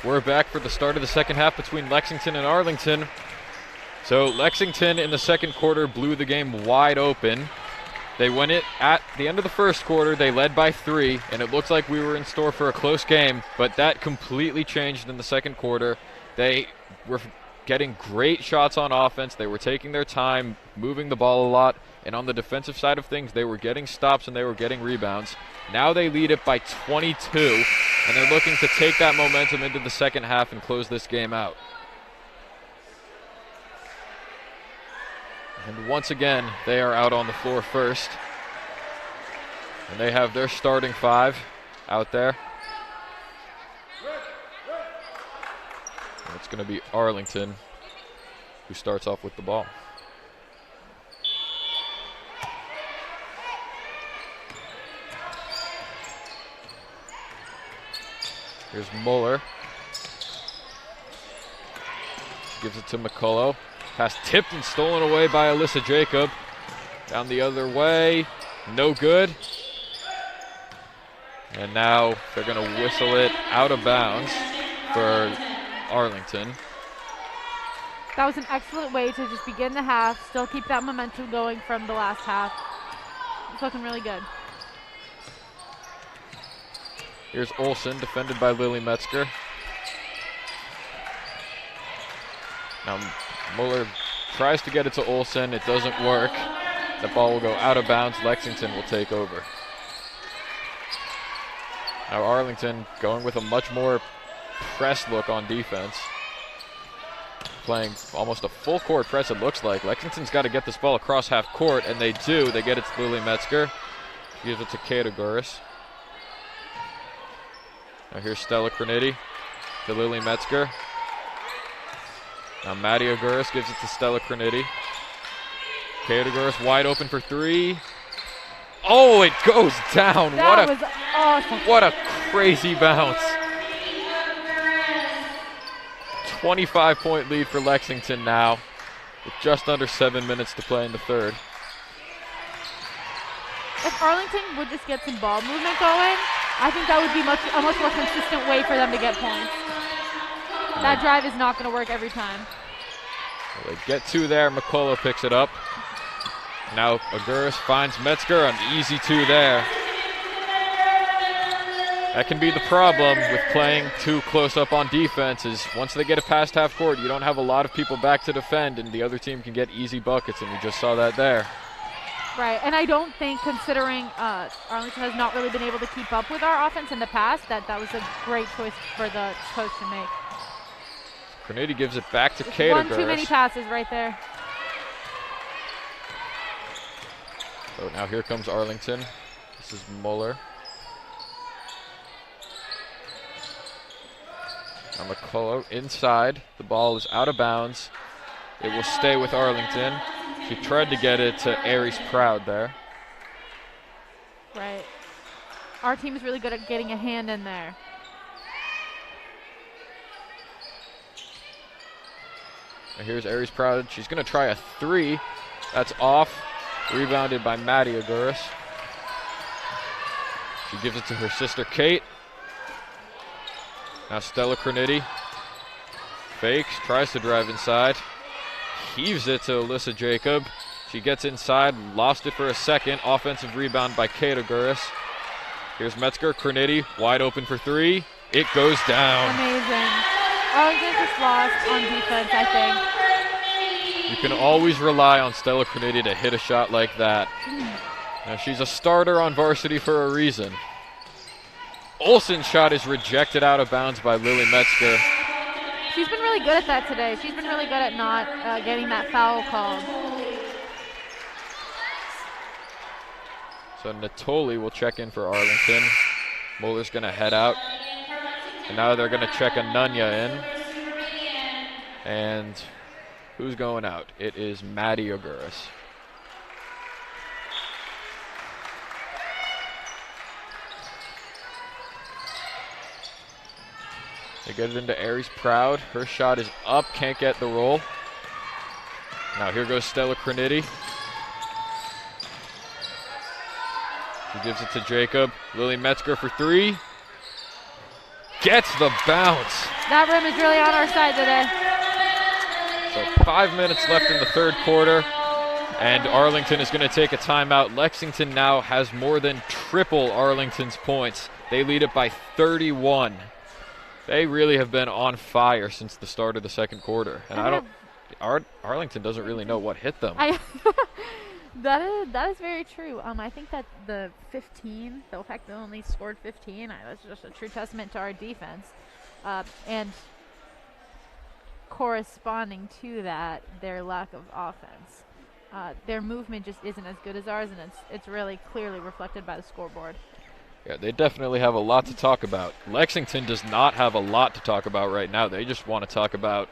We're back for the start of the second half between Lexington and Arlington. So Lexington in the second quarter blew the game wide open. They went it at the end of the first quarter. They led by 3, and it looked like we were in store for a close game, but that completely changed in the second quarter. They were getting great shots on offense. They were taking their time, moving the ball a lot, and on the defensive side of things, they were getting stops and they were getting rebounds. Now they lead it by 22, and they're looking to take that momentum into the second half and close this game out. And once again, they are out on the floor first. And they have their starting 5 out there. And it's going to be Arlington who starts off with the ball. Here's Muller. Gives it to McCullough. Pass tipped and stolen away by Alyssa Jacob. Down the other way. No good. And now they're going to whistle it out of bounds for Arlington. That was an excellent way to just begin the half, still keep that momentum going from the last half. It's looking really good. Here's Olsen, defended by Lily Metzger. Now Muller tries to get it to Olsen. It doesn't work. The ball will go out of bounds. Lexington will take over. Now Arlington going with a much more press look on defense. Playing almost a full court press, it looks like. Lexington's got to get this ball across half court, and they do. They get it to Lily Metzger. She gives it to Kata Guris. Now here's Stella Cronity to Lily Metzger. Now Maddie Oguris gives it to Stella Cronity. Kata Guris wide open for 3. Oh, it goes down. That was awesome. What a crazy bounce. 25-point lead for Lexington now, with just under 7 minutes to play in the third. If Arlington would just get some ball movement going, I think that would be a much more consistent way for them to get points. That drive is not going to work every time. Well, they get 2 there. McCullough picks it up. Now Oguris finds Metzger, an easy 2 there. That can be the problem with playing too close up on defense, is once they get it past half court, you don't have a lot of people back to defend, and the other team can get easy buckets, and we just saw that there. Right, and I don't think, considering Arlington has not really been able to keep up with our offense in the past, that was a great choice for the coach to make. Cronity gives it back to Kata One Guris. too many passes right there. So now here comes Arlington. This is Muller. Now McCullough inside. The ball is out of bounds. It will stay with Arlington. She tried to get it to Aries Proud there. Right. Our team is really good at getting a hand in there. Now here's Aries Proud. She's going to try a 3. That's off. Rebounded by Maddie Oguris. She gives it to her sister Kate. Now Stella Cronity. Fakes, tries to drive inside. Heaves it to Alyssa Jacob. She gets inside, lost it for a second. Offensive rebound by Kata Guris. Here's Metzger, Cronity, wide open for 3. It goes down. Amazing. Arlington just lost on defense, I think. You can always rely on Stella Cronity to hit a shot like that. Now she's a starter on varsity for a reason. Olsen's shot is rejected out of bounds by Lily Metzger. She's been really good at that today. She's been really good at not getting that foul called. So Natoli will check in for Arlington. Muller's going to head out. And now they're going to check Anunya in. And who's going out? It is Maddie Oguris. They get it into Aries Proud. Her shot is up, can't get the roll. Now here goes Stella Cronity. She gives it to Jacob. Lily Metzger for 3. Gets the bounce. That rim is really on our side today. So 5 minutes left in the third quarter, and Arlington is going to take a timeout. Lexington now has more than triple Arlington's points. They lead it by 31. They really have been on fire since the start of the second quarter, and Arlington doesn't really know what hit them. That is very true. I think that the fact they only scored 15, that's just a true testament to our defense. And corresponding to that, their lack of offense. Their movement just isn't as good as ours, and it's really clearly reflected by the scoreboard. Yeah, they definitely have a lot to talk about. Lexington does not have a lot to talk about right now. They just want to talk about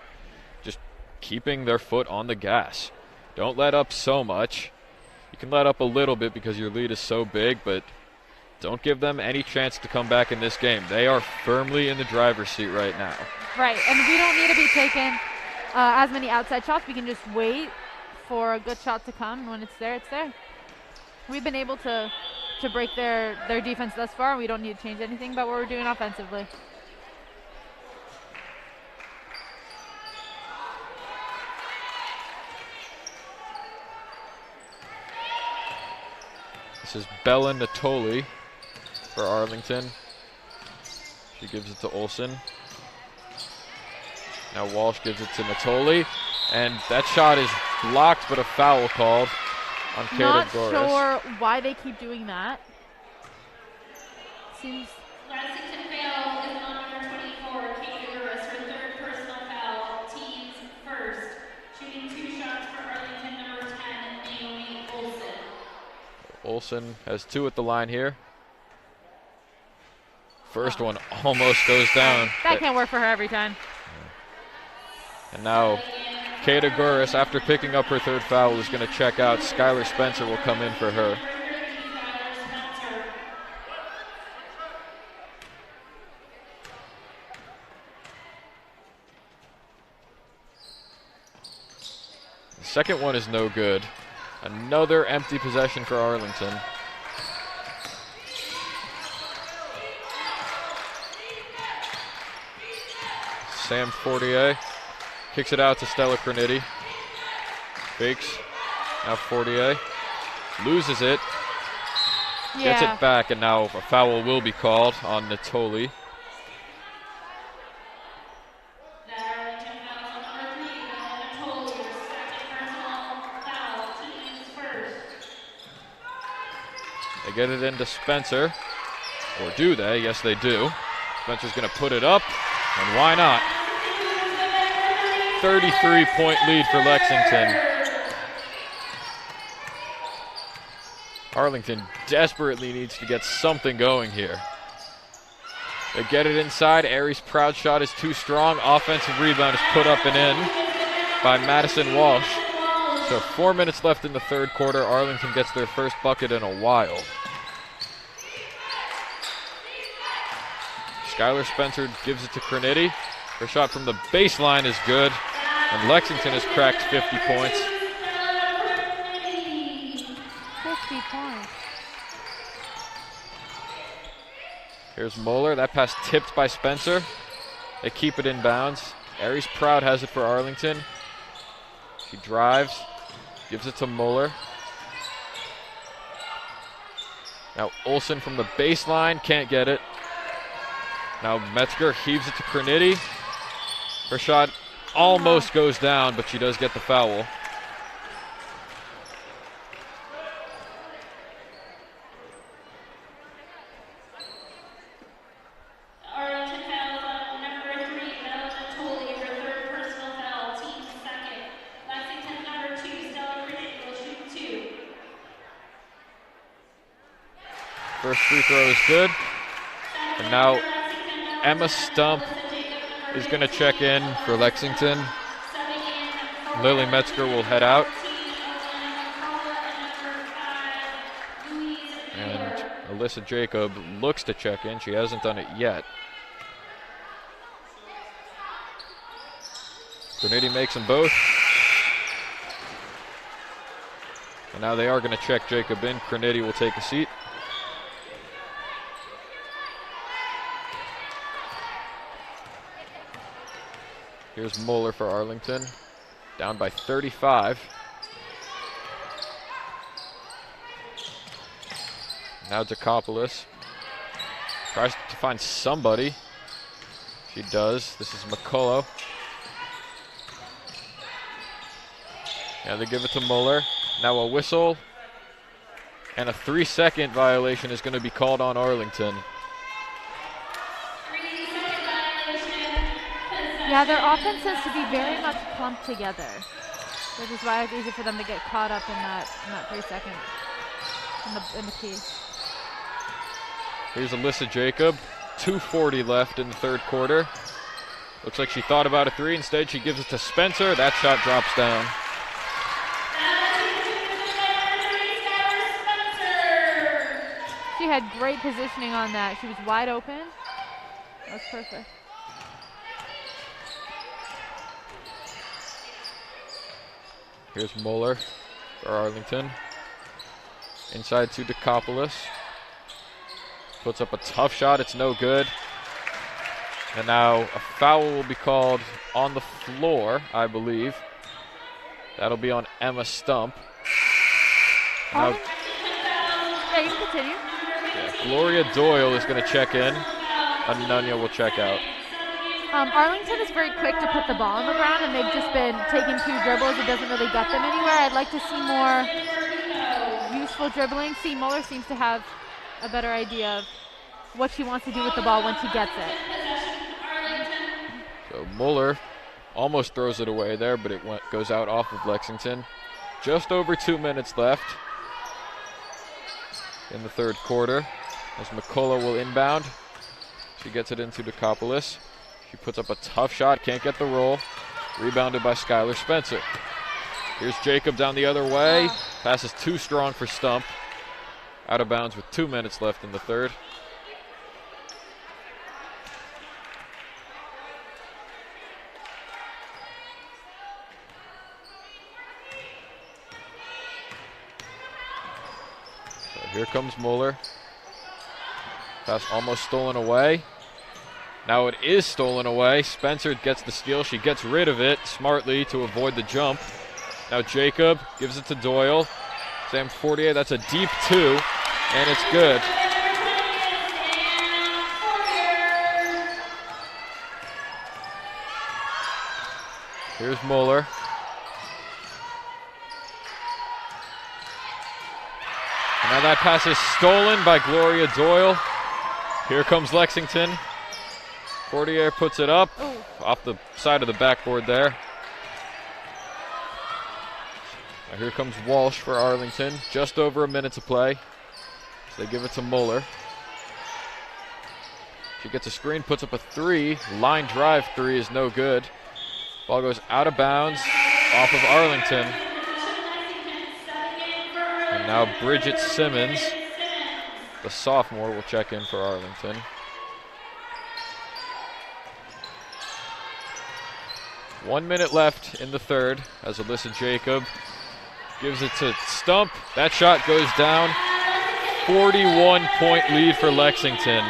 just keeping their foot on the gas. Don't let up so much. You can let up a little bit because your lead is so big, but don't give them any chance to come back in this game. They are firmly in the driver's seat right now. Right, and we don't need to be taking as many outside shots. We can just wait for a good shot to come. When it's there, it's there. We've been able to break their defense thus far, and we don't need to change anything about what we're doing offensively. This is Bella Natoli for Arlington. She gives it to Olsen. Now Walsh gives it to Natoli, and that shot is blocked, but a foul called on Kata Not Goris. sure why they keep doing that. Seems Lexington foul is on number 24, Kate Lewis, her third personal foul, team's first. Shooting 2 shots for Arlington, number 10, Naomi Olsen. Olsen has 2 at the line here. First one almost goes down. that can't work for her every time. And now Kata Goris, after picking up her third foul, is going to check out. Skylar Spencer will come in for her. The second one is no good. Another empty possession for Arlington. Sam Fortier kicks it out to Stella Croniti. Fakes. Now Fortier loses it. Gets it back, and now a foul will be called on Natoli. They get it into Spencer. Or do they? Yes, they do. Spencer's going to put it up, and why not? 33-point lead for Lexington. Arlington desperately needs to get something going here. They get it inside. Aries' proud shot is too strong. Offensive rebound is put up and in by Madison Walsh. So 4 minutes left in the third quarter. Arlington gets their first bucket in a while. Skylar Spencer gives it to Croniti. Her shot from the baseline is good. And Lexington has cracked 50 points. 50 points. Here's Moeller. That pass tipped by Spencer. They keep it in bounds. Aries Proud has it for Arlington. She drives. Gives it to Moeller. Now Olsen from the baseline. Can't get it. Now Metzger heaves it to Croniti. Her shot almost goes down, but she does get the foul. Arlington foul on number 3, Bella Natoli, her third personal foul, team second. Lexington number 2, Stella Croniti will shoot 2. First free throw is good. And now Emma Stump is going to check in for Lexington. Lily Metzger will head out. And Alyssa Jacob looks to check in. She hasn't done it yet. Croniti makes them both. And now they are going to check Jacob in. Croniti will take a seat. Here's Mueller for Arlington. Down by 35. Now Dekopoulos. Tries to find somebody. She does. This is McCullough. And they give it to Mueller. Now a whistle. And a 3-second violation is going to be called on Arlington. Yeah, their offense tends to be very much clumped together, which is why it's easy for them to get caught up in that 3 seconds in the key. Here's Alyssa Jacob. 2:40 left in the third quarter. Looks like she thought about a three. Instead, she gives it to Spencer. That shot drops down. She had great positioning on that. She was wide open. That was perfect. Here's Mueller for Arlington. Inside to Dekopoulos. Puts up a tough shot. It's no good. And now a foul will be called on the floor, I believe. That'll be on Emma Stump. Now, yeah, you can continue. yeah, Gloria Doyle is going to check in. Anunya will check out. Arlington is very quick to put the ball on the ground, and they've just been taking 2 dribbles. It doesn't really get them anywhere. I'd like to see more useful dribbling. See, Mueller seems to have a better idea of what she wants to do with the ball when she gets it. So Mueller almost throws it away there, but it goes out off of Lexington. Just over 2 minutes left in the third quarter as McCullough will inbound. She gets it into Dekopoulos. She puts up a tough shot, can't get the roll. Rebounded by Skylar Spencer. Here's Jacob down the other way. Pass is too strong for Stump. Out of bounds with 2 minutes left in the third. So here comes Mueller. Pass almost stolen away. Now it is stolen away. Spencer gets the steal. She gets rid of it smartly to avoid the jump. Now Jacob gives it to Doyle. Sam Fortier, that's a deep 2, and it's good. Here's Mueller. And now that pass is stolen by Gloria Doyle. Here comes Lexington. Fortier puts it up off the side of the backboard there. Now here comes Walsh for Arlington. Just over a minute to play. So they give it to Mueller. She gets a screen, puts up a 3. Line drive 3 is no good. Ball goes out of bounds off of Arlington. And now Bridget Simmons, the sophomore, will check in for Arlington. One minute left in the third as Alyssa Jacob gives it to Stump. That shot goes down. 41-point lead for Lexington.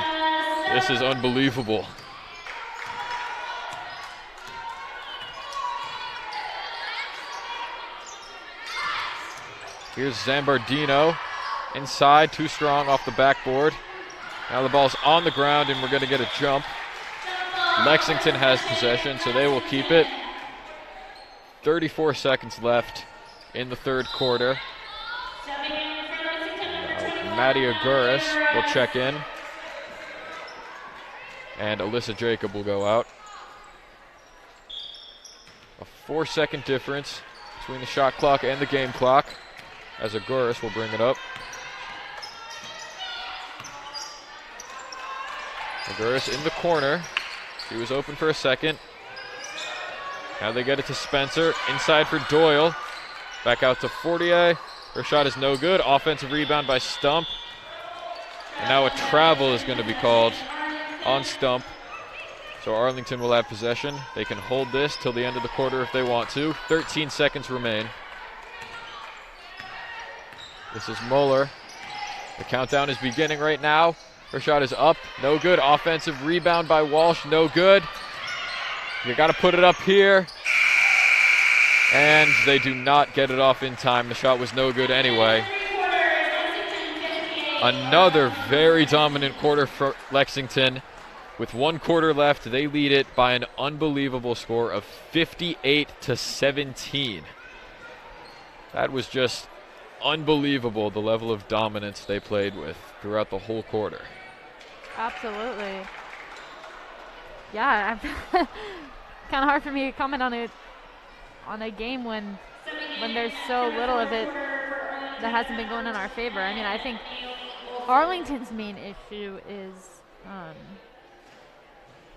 This is unbelievable. Here's Zambardino inside, too strong off the backboard. Now the ball's on the ground and we're going to get a jump. Lexington has possession, so they will keep it. 34 seconds left in the third quarter. Now, Maddie Aguirres will check in. And Alyssa Jacob will go out. A 4-second difference between the shot clock and the game clock, as Aguirres will bring it up. Aguirres in the corner. She was open for a second. Now they get it to Spencer. Inside for Doyle. Back out to Fortier. Her shot is no good. Offensive rebound by Stump. And now a travel is going to be called on Stump. So Arlington will have possession. They can hold this till the end of the quarter if they want to. 13 seconds remain. This is Mueller. The countdown is beginning right now. Her shot is up. No good. Offensive rebound by Walsh. No good. You got to put it up here. And they do not get it off in time. The shot was no good anyway. Another very dominant quarter for Lexington. With 1 quarter left, they lead it by an unbelievable score of 58-17. That was just unbelievable, the level of dominance they played with throughout the whole quarter. Absolutely. Yeah, kind of hard for me to comment on a game when there's so little of it that hasn't been going in our favor. I mean, I think Arlington's main issue is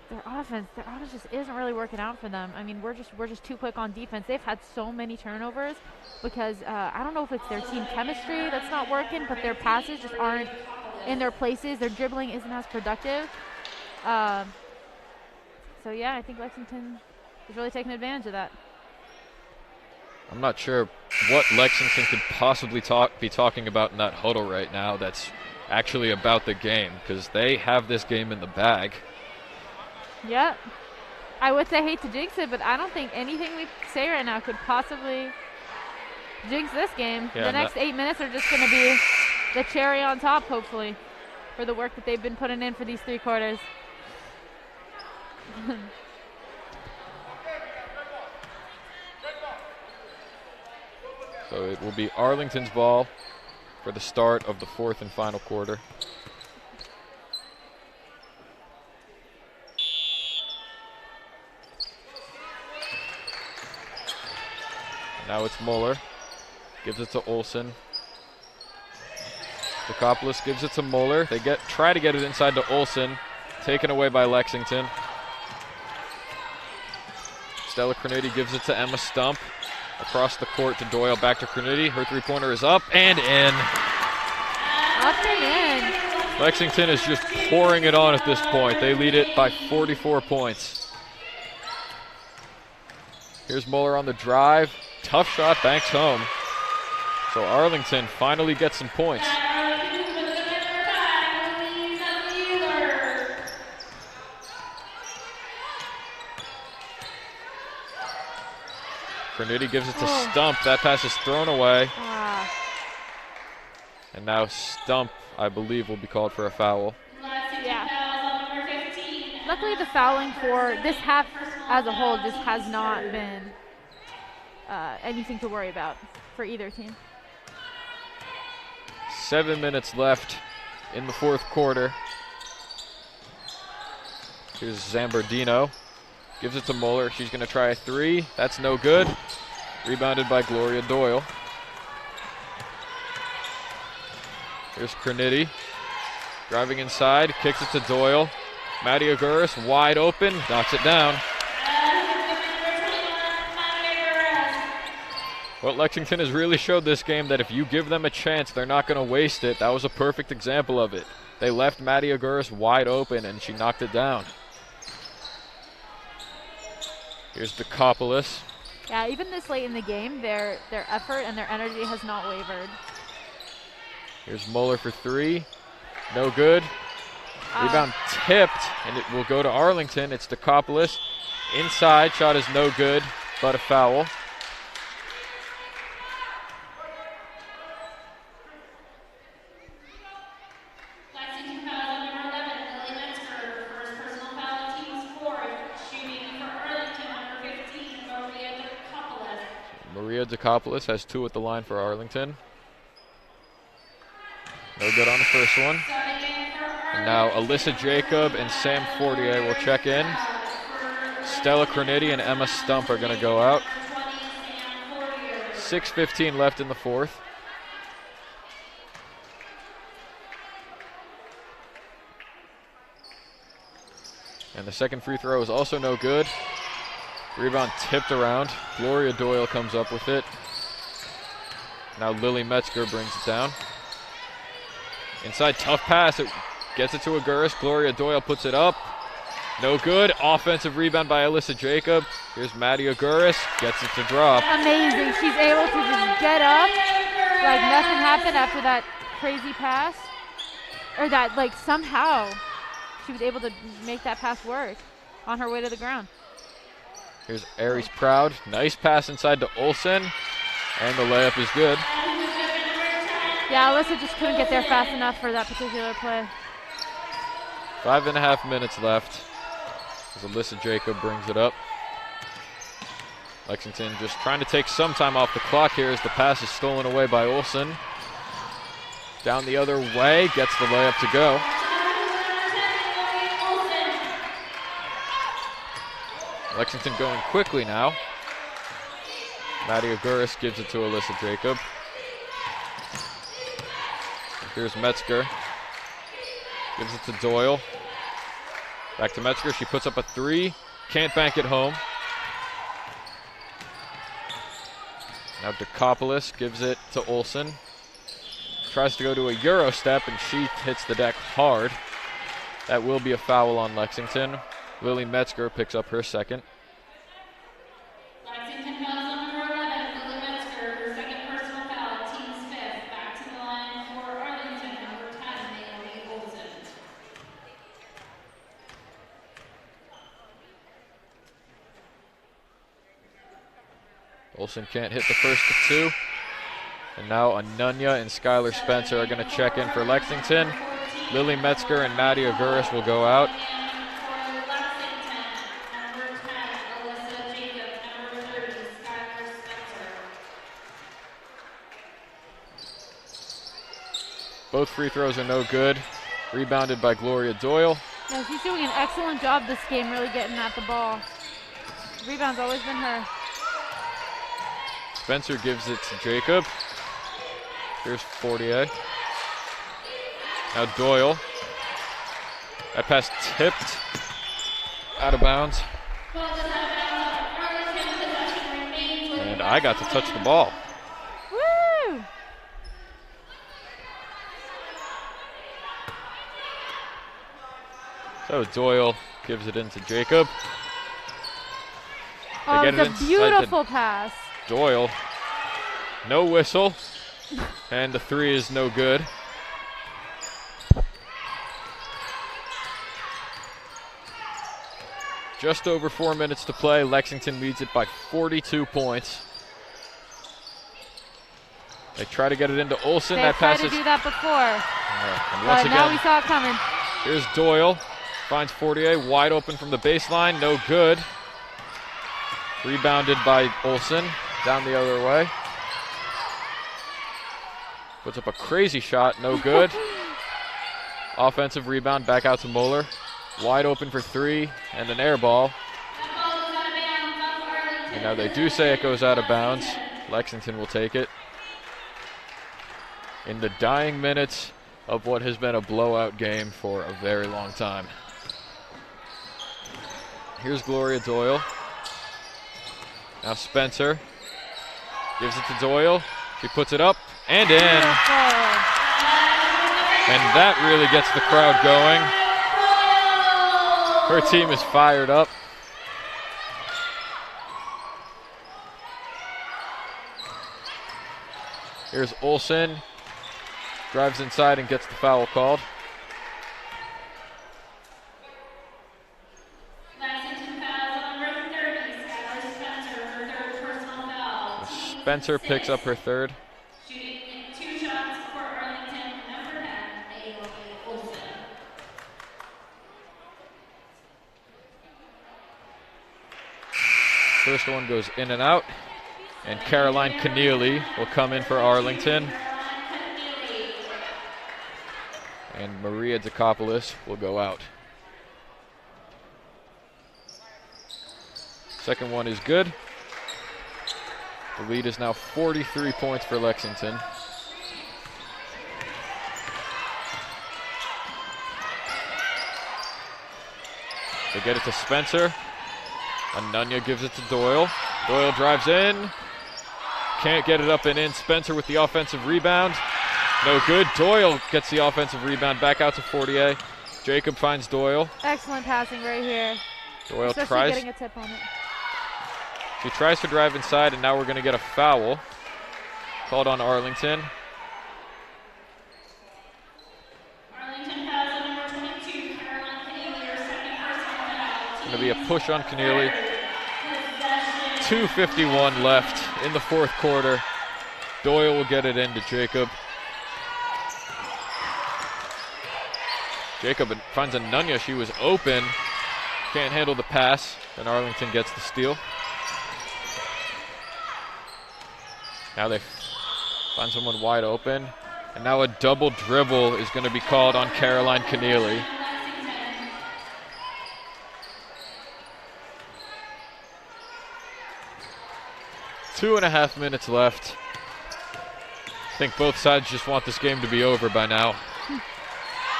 their offense. Their offense just isn't really working out for them. I mean, we're just too quick on defense. They've had so many turnovers because I don't know if it's their team chemistry that's not working, but their passes just aren't in their places. Their dribbling isn't as productive. So yeah, I think Lexington is really taking advantage of that. I'm not sure what Lexington could possibly be talking about in that huddle right now that's actually about the game, because they have this game in the bag. Yeah. I would say hate to jinx it, but I don't think anything we say right now could possibly jinx this game. Yeah, the next 8 minutes are just going to be the cherry on top, hopefully, for the work that they've been putting in for these 3 quarters. So it will be Arlington's ball for the start of the 4th and final quarter. Now it's Muller. Gives it to Olsen. Dekopoulos gives it to Muller. They try to get it inside to Olsen. Taken away by Lexington. Stella Crenity gives it to Emma Stump. Across the court to Doyle, back to Crenity. Her 3-pointer is up and in. Up and in. Lexington is just pouring it on at this point. They lead it by 44 points. Here's Muller on the drive. Tough shot, banks home. So Arlington finally gets some points. Crenity gives it to Stump. That pass is thrown away. And now Stump, I believe, will be called for a foul. Yeah. Luckily, the fouling for this half as a whole just has not been anything to worry about for either team. 7 minutes left in the 4th quarter. Here's Zambardino. Gives it to Muller. She's going to try a 3. That's no good. Rebounded by Gloria Doyle. Here's Crenity. Driving inside. Kicks it to Doyle. Maddie Aguirres wide open. Knocks it down. Well, Lexington has really showed this game that if you give them a chance, they're not going to waste it. That was a perfect example of it. They left Maddie Aguirres wide open, and she knocked it down. Here's Dekopoulos. Yeah, even this late in the game, their effort and their energy has not wavered. Here's Muller for 3. No good. Rebound tipped, and it will go to Arlington. It's Dekopoulos. Inside, shot is no good, but a foul. Dekopoulos has 2 at the line for Arlington. No good on the first one. And now Alyssa Jacob and Sam Fortier will check in. Stella Crenity and Emma Stump are going to go out. 6:15 left in the 4th. And the second free throw is also no good. Rebound tipped around. Gloria Doyle comes up with it. Now Lily Metzger brings it down. Inside, tough pass. It gets it to Aguirres. Gloria Doyle puts it up. No good. Offensive rebound by Alyssa Jacob. Here's Maddie Aguirres. Gets it to drop. Amazing. She's able to just get up like nothing happened after that crazy pass. Or that, like, somehow she was able to make that pass work on her way to the ground. Here's Aries Proud. Nice pass inside to Olsen. And the layup is good. Yeah, Alyssa just couldn't get there fast enough for that particular play. 5.5 minutes left as Alyssa Jacob brings it up. Lexington just trying to take some time off the clock here as the pass is stolen away by Olsen. Down the other way, gets the layup to go. Lexington going quickly now. Maddie Aguirre gives it to Alyssa Jacob. Here's Metzger. Gives it to Doyle. Back to Metzger. She puts up a three. Can't bank it home. Now Dekopoulos gives it to Olsen. Tries to go to a Euro step, and she hits the deck hard. That will be a foul on Lexington. Lily Metzger picks up her second. Lexington fouls on number 11, Lily Metzger, her second personal foul, team's fifth. Back to the line for Arlington, number 10, Naomi Olsen. Olsen can't hit the first of two. And now Anunya and Skylar Spencer are going to check in for Lexington. Lily Metzger and Maddie Aguirre will go out. Both free throws are no good. Rebounded by Gloria Doyle. Yeah, she's doing an excellent job this game, really getting at the ball. Rebound's always been her. Spencer gives it to Jacob. Here's Fortier. Now Doyle. That pass tipped out of bounds. And I got to touch the ball. Woo! So Doyle gives it into Jacob. Oh, They get it it's a inside beautiful pass. Doyle. No whistle. And the three is no good. Just over 4 minutes to play. Lexington leads it by 42 points. They try to get it into Olsen. They That tried pass to is. do that before, And but once now we again, saw it coming. here's Doyle. Finds Fortier wide open from the baseline. No good. Rebounded by Olsen. Down the other way. Puts up a crazy shot. No good. Offensive rebound back out to Moeller. Wide open for three and an air ball. And now they do say it goes out of bounds. Lexington will take it. In the dying minutes of what has been a blowout game for a very long time. Here's Gloria Doyle. Now Spencer gives it to Doyle. She puts it up and in. And that really gets the crowd going. Her team is fired up. Here's Olsen. Drives inside and gets the foul called. Lexington fouls on number 30, Skylar Spencer, her third personal foul. Spencer picks up her third. Shooting 2 shots for Arlington, number 10, Naomi Olsen. First one goes in and out. And Caroline Keneally will come in for Arlington. And Maria Dekopoulos will go out. Second one is good. The lead is now 43 points for Lexington. They get it to Spencer. Anunya gives it to Doyle. Doyle drives in. Can't get it up and in. Spencer with the offensive rebound. No good. Doyle gets the offensive rebound back out to Fortier. Jacob finds Doyle. Excellent passing right here. Doyle Especially tries. getting a tip on it. She tries to drive inside, and now we're going to get a foul called on Arlington. Arlington fouls on number 22, Caroline Keneally, her second personal foul. Going to be a push on Keneally. 2:51 left in the fourth quarter. Doyle will get it into Jacob. Jacob finds a Nunya. She was open. Can't handle the pass, and Arlington gets the steal. Now they find someone wide open. And now a double dribble is going to be called on Caroline Keneally. Two and a half minutes left. I think both sides just want this game to be over by now.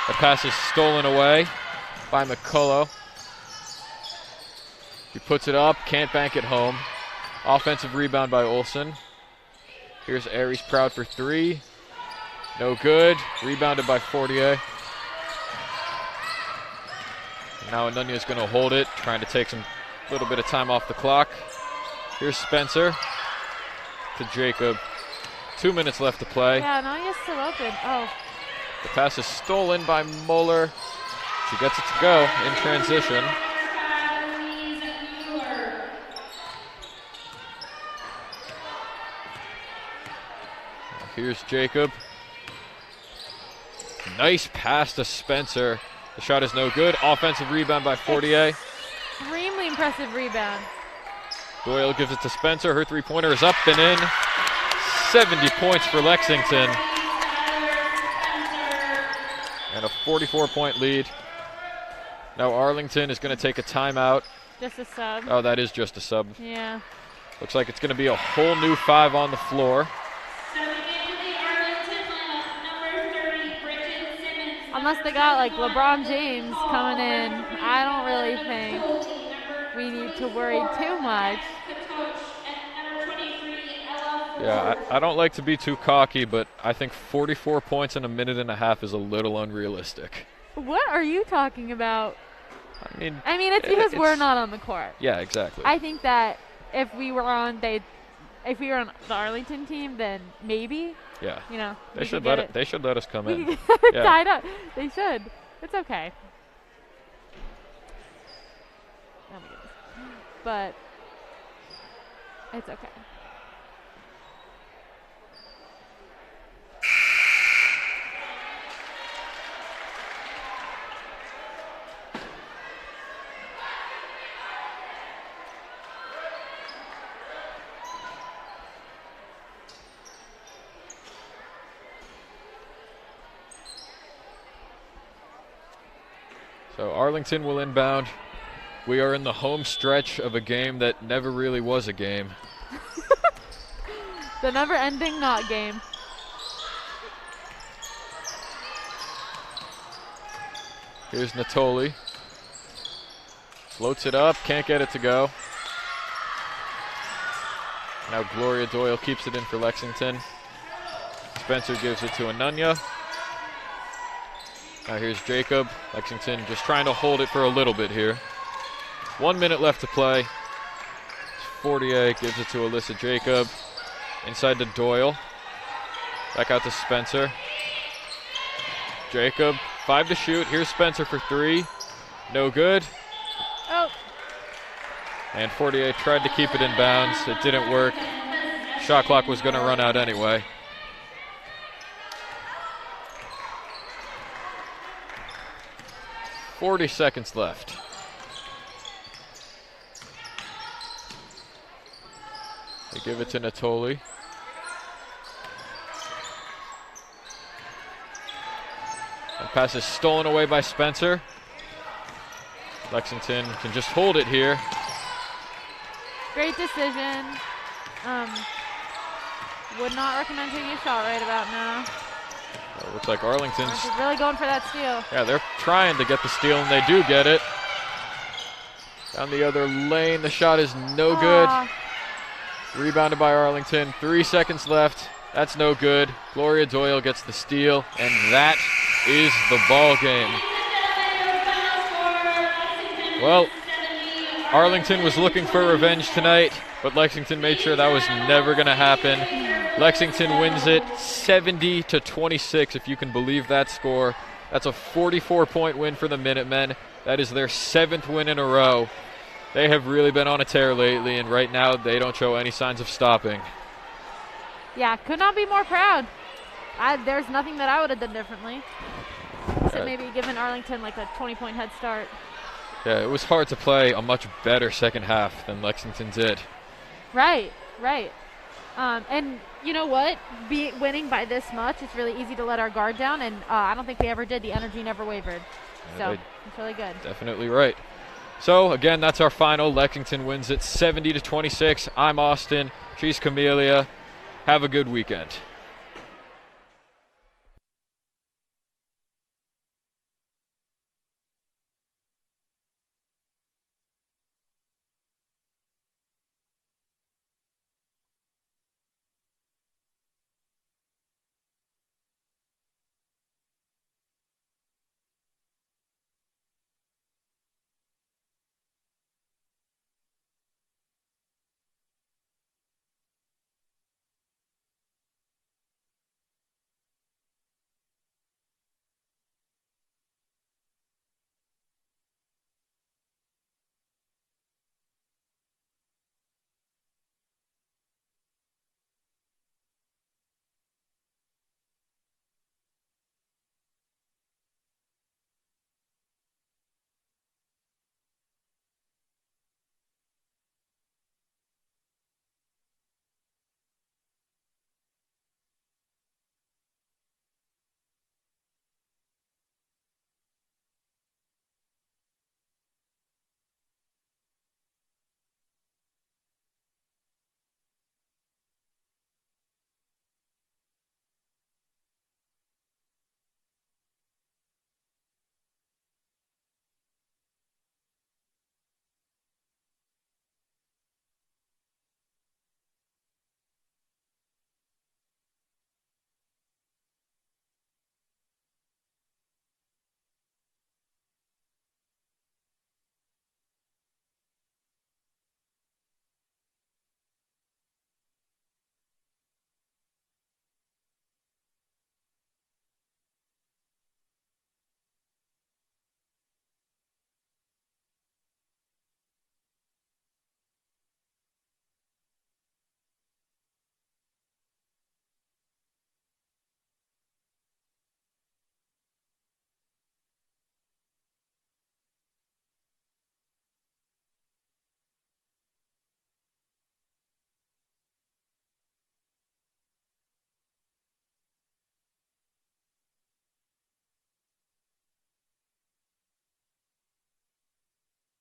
The pass is stolen away by McCullough. He puts it up, can't bank it home. Offensive rebound by Olsen. Here's Aries Proud for three. No good. Rebounded by Fortier. Now Anunya is going to hold it, trying to take some little bit of time off the clock. Here's Spencer to Jacob. 2 minutes left to play. Yeah, Anunya's still open. Oh. The pass is stolen by Muller. She gets it to go in transition. Here's Jacob. Nice pass to Spencer. The shot is no good. Offensive rebound by Fortier. Extremely impressive rebound. Doyle gives it to Spencer. Her three-pointer is up and in. 70 points for Lexington. And a 44-point lead. Now Arlington is going to take a timeout. Just a sub. Oh, that is just a sub. Yeah. Looks like it's going to be a whole new five on the floor. Unless they got like LeBron James coming in, I don't really think we need to worry too much. Yeah, I don't like to be too cocky, but I think 44 points in a minute and a half is a little unrealistic. What are you talking about? I mean, it's because we're not on the court. Yeah, exactly. I think that if we were on the Arlington team, then maybe. Yeah. You know, they should let us come in. Yeah. Tied up. They should. It's okay. Oh my goodness. But it's okay. So Arlington will inbound. We are in the home stretch of a game that never really was a game. The never-ending not game. Here's Natoli. Floats it up, can't get it to go. Now Gloria Doyle keeps it in for Lexington. Spencer gives it to Anunya. Now here's Jacob. Lexington just trying to hold it for a little bit here. 1 minute left to play. Fortier gives it to Alyssa Jacob. Inside to Doyle. Back out to Spencer. Jacob, 5 to shoot. Here's Spencer for 3. No good. Oh. And Fortier tried to keep it in bounds. It didn't work. Shot clock was going to run out anyway. .40 seconds left. They give it to Natoli. And pass is stolen away by Spencer. Lexington can just hold it here. Great decision. Would not recommend taking a shot right about now. It looks like Arlington's really going for that steal. Yeah, they're trying to get the steal, and they do get it. Down the other lane, the shot is no good. Rebounded by Arlington. 3 seconds left. That's no good. Gloria Doyle gets the steal, and that is the ball game. Well, Arlington was looking for revenge tonight, but Lexington made sure that was never going to happen. Lexington wins it 70-26, if you can believe that score. That's a 44-point win for the Minutemen. That is their 7th win in a row. They have really been on a tear lately, and right now they don't show any signs of stopping. Yeah, could not be more proud. There's nothing that I would have done differently. So maybe given Arlington like a 20-point head start. Yeah, it was hard to play a much better second half than Lexington did. Right. And you know what? Winning by this much, it's really easy to let our guard down, and I don't think we ever did. The energy never wavered. Yeah, So it's really good. Definitely right. So, again, that's our final. Lexington wins it 70-26. I'm Austin. She's Camelia. Have a good weekend.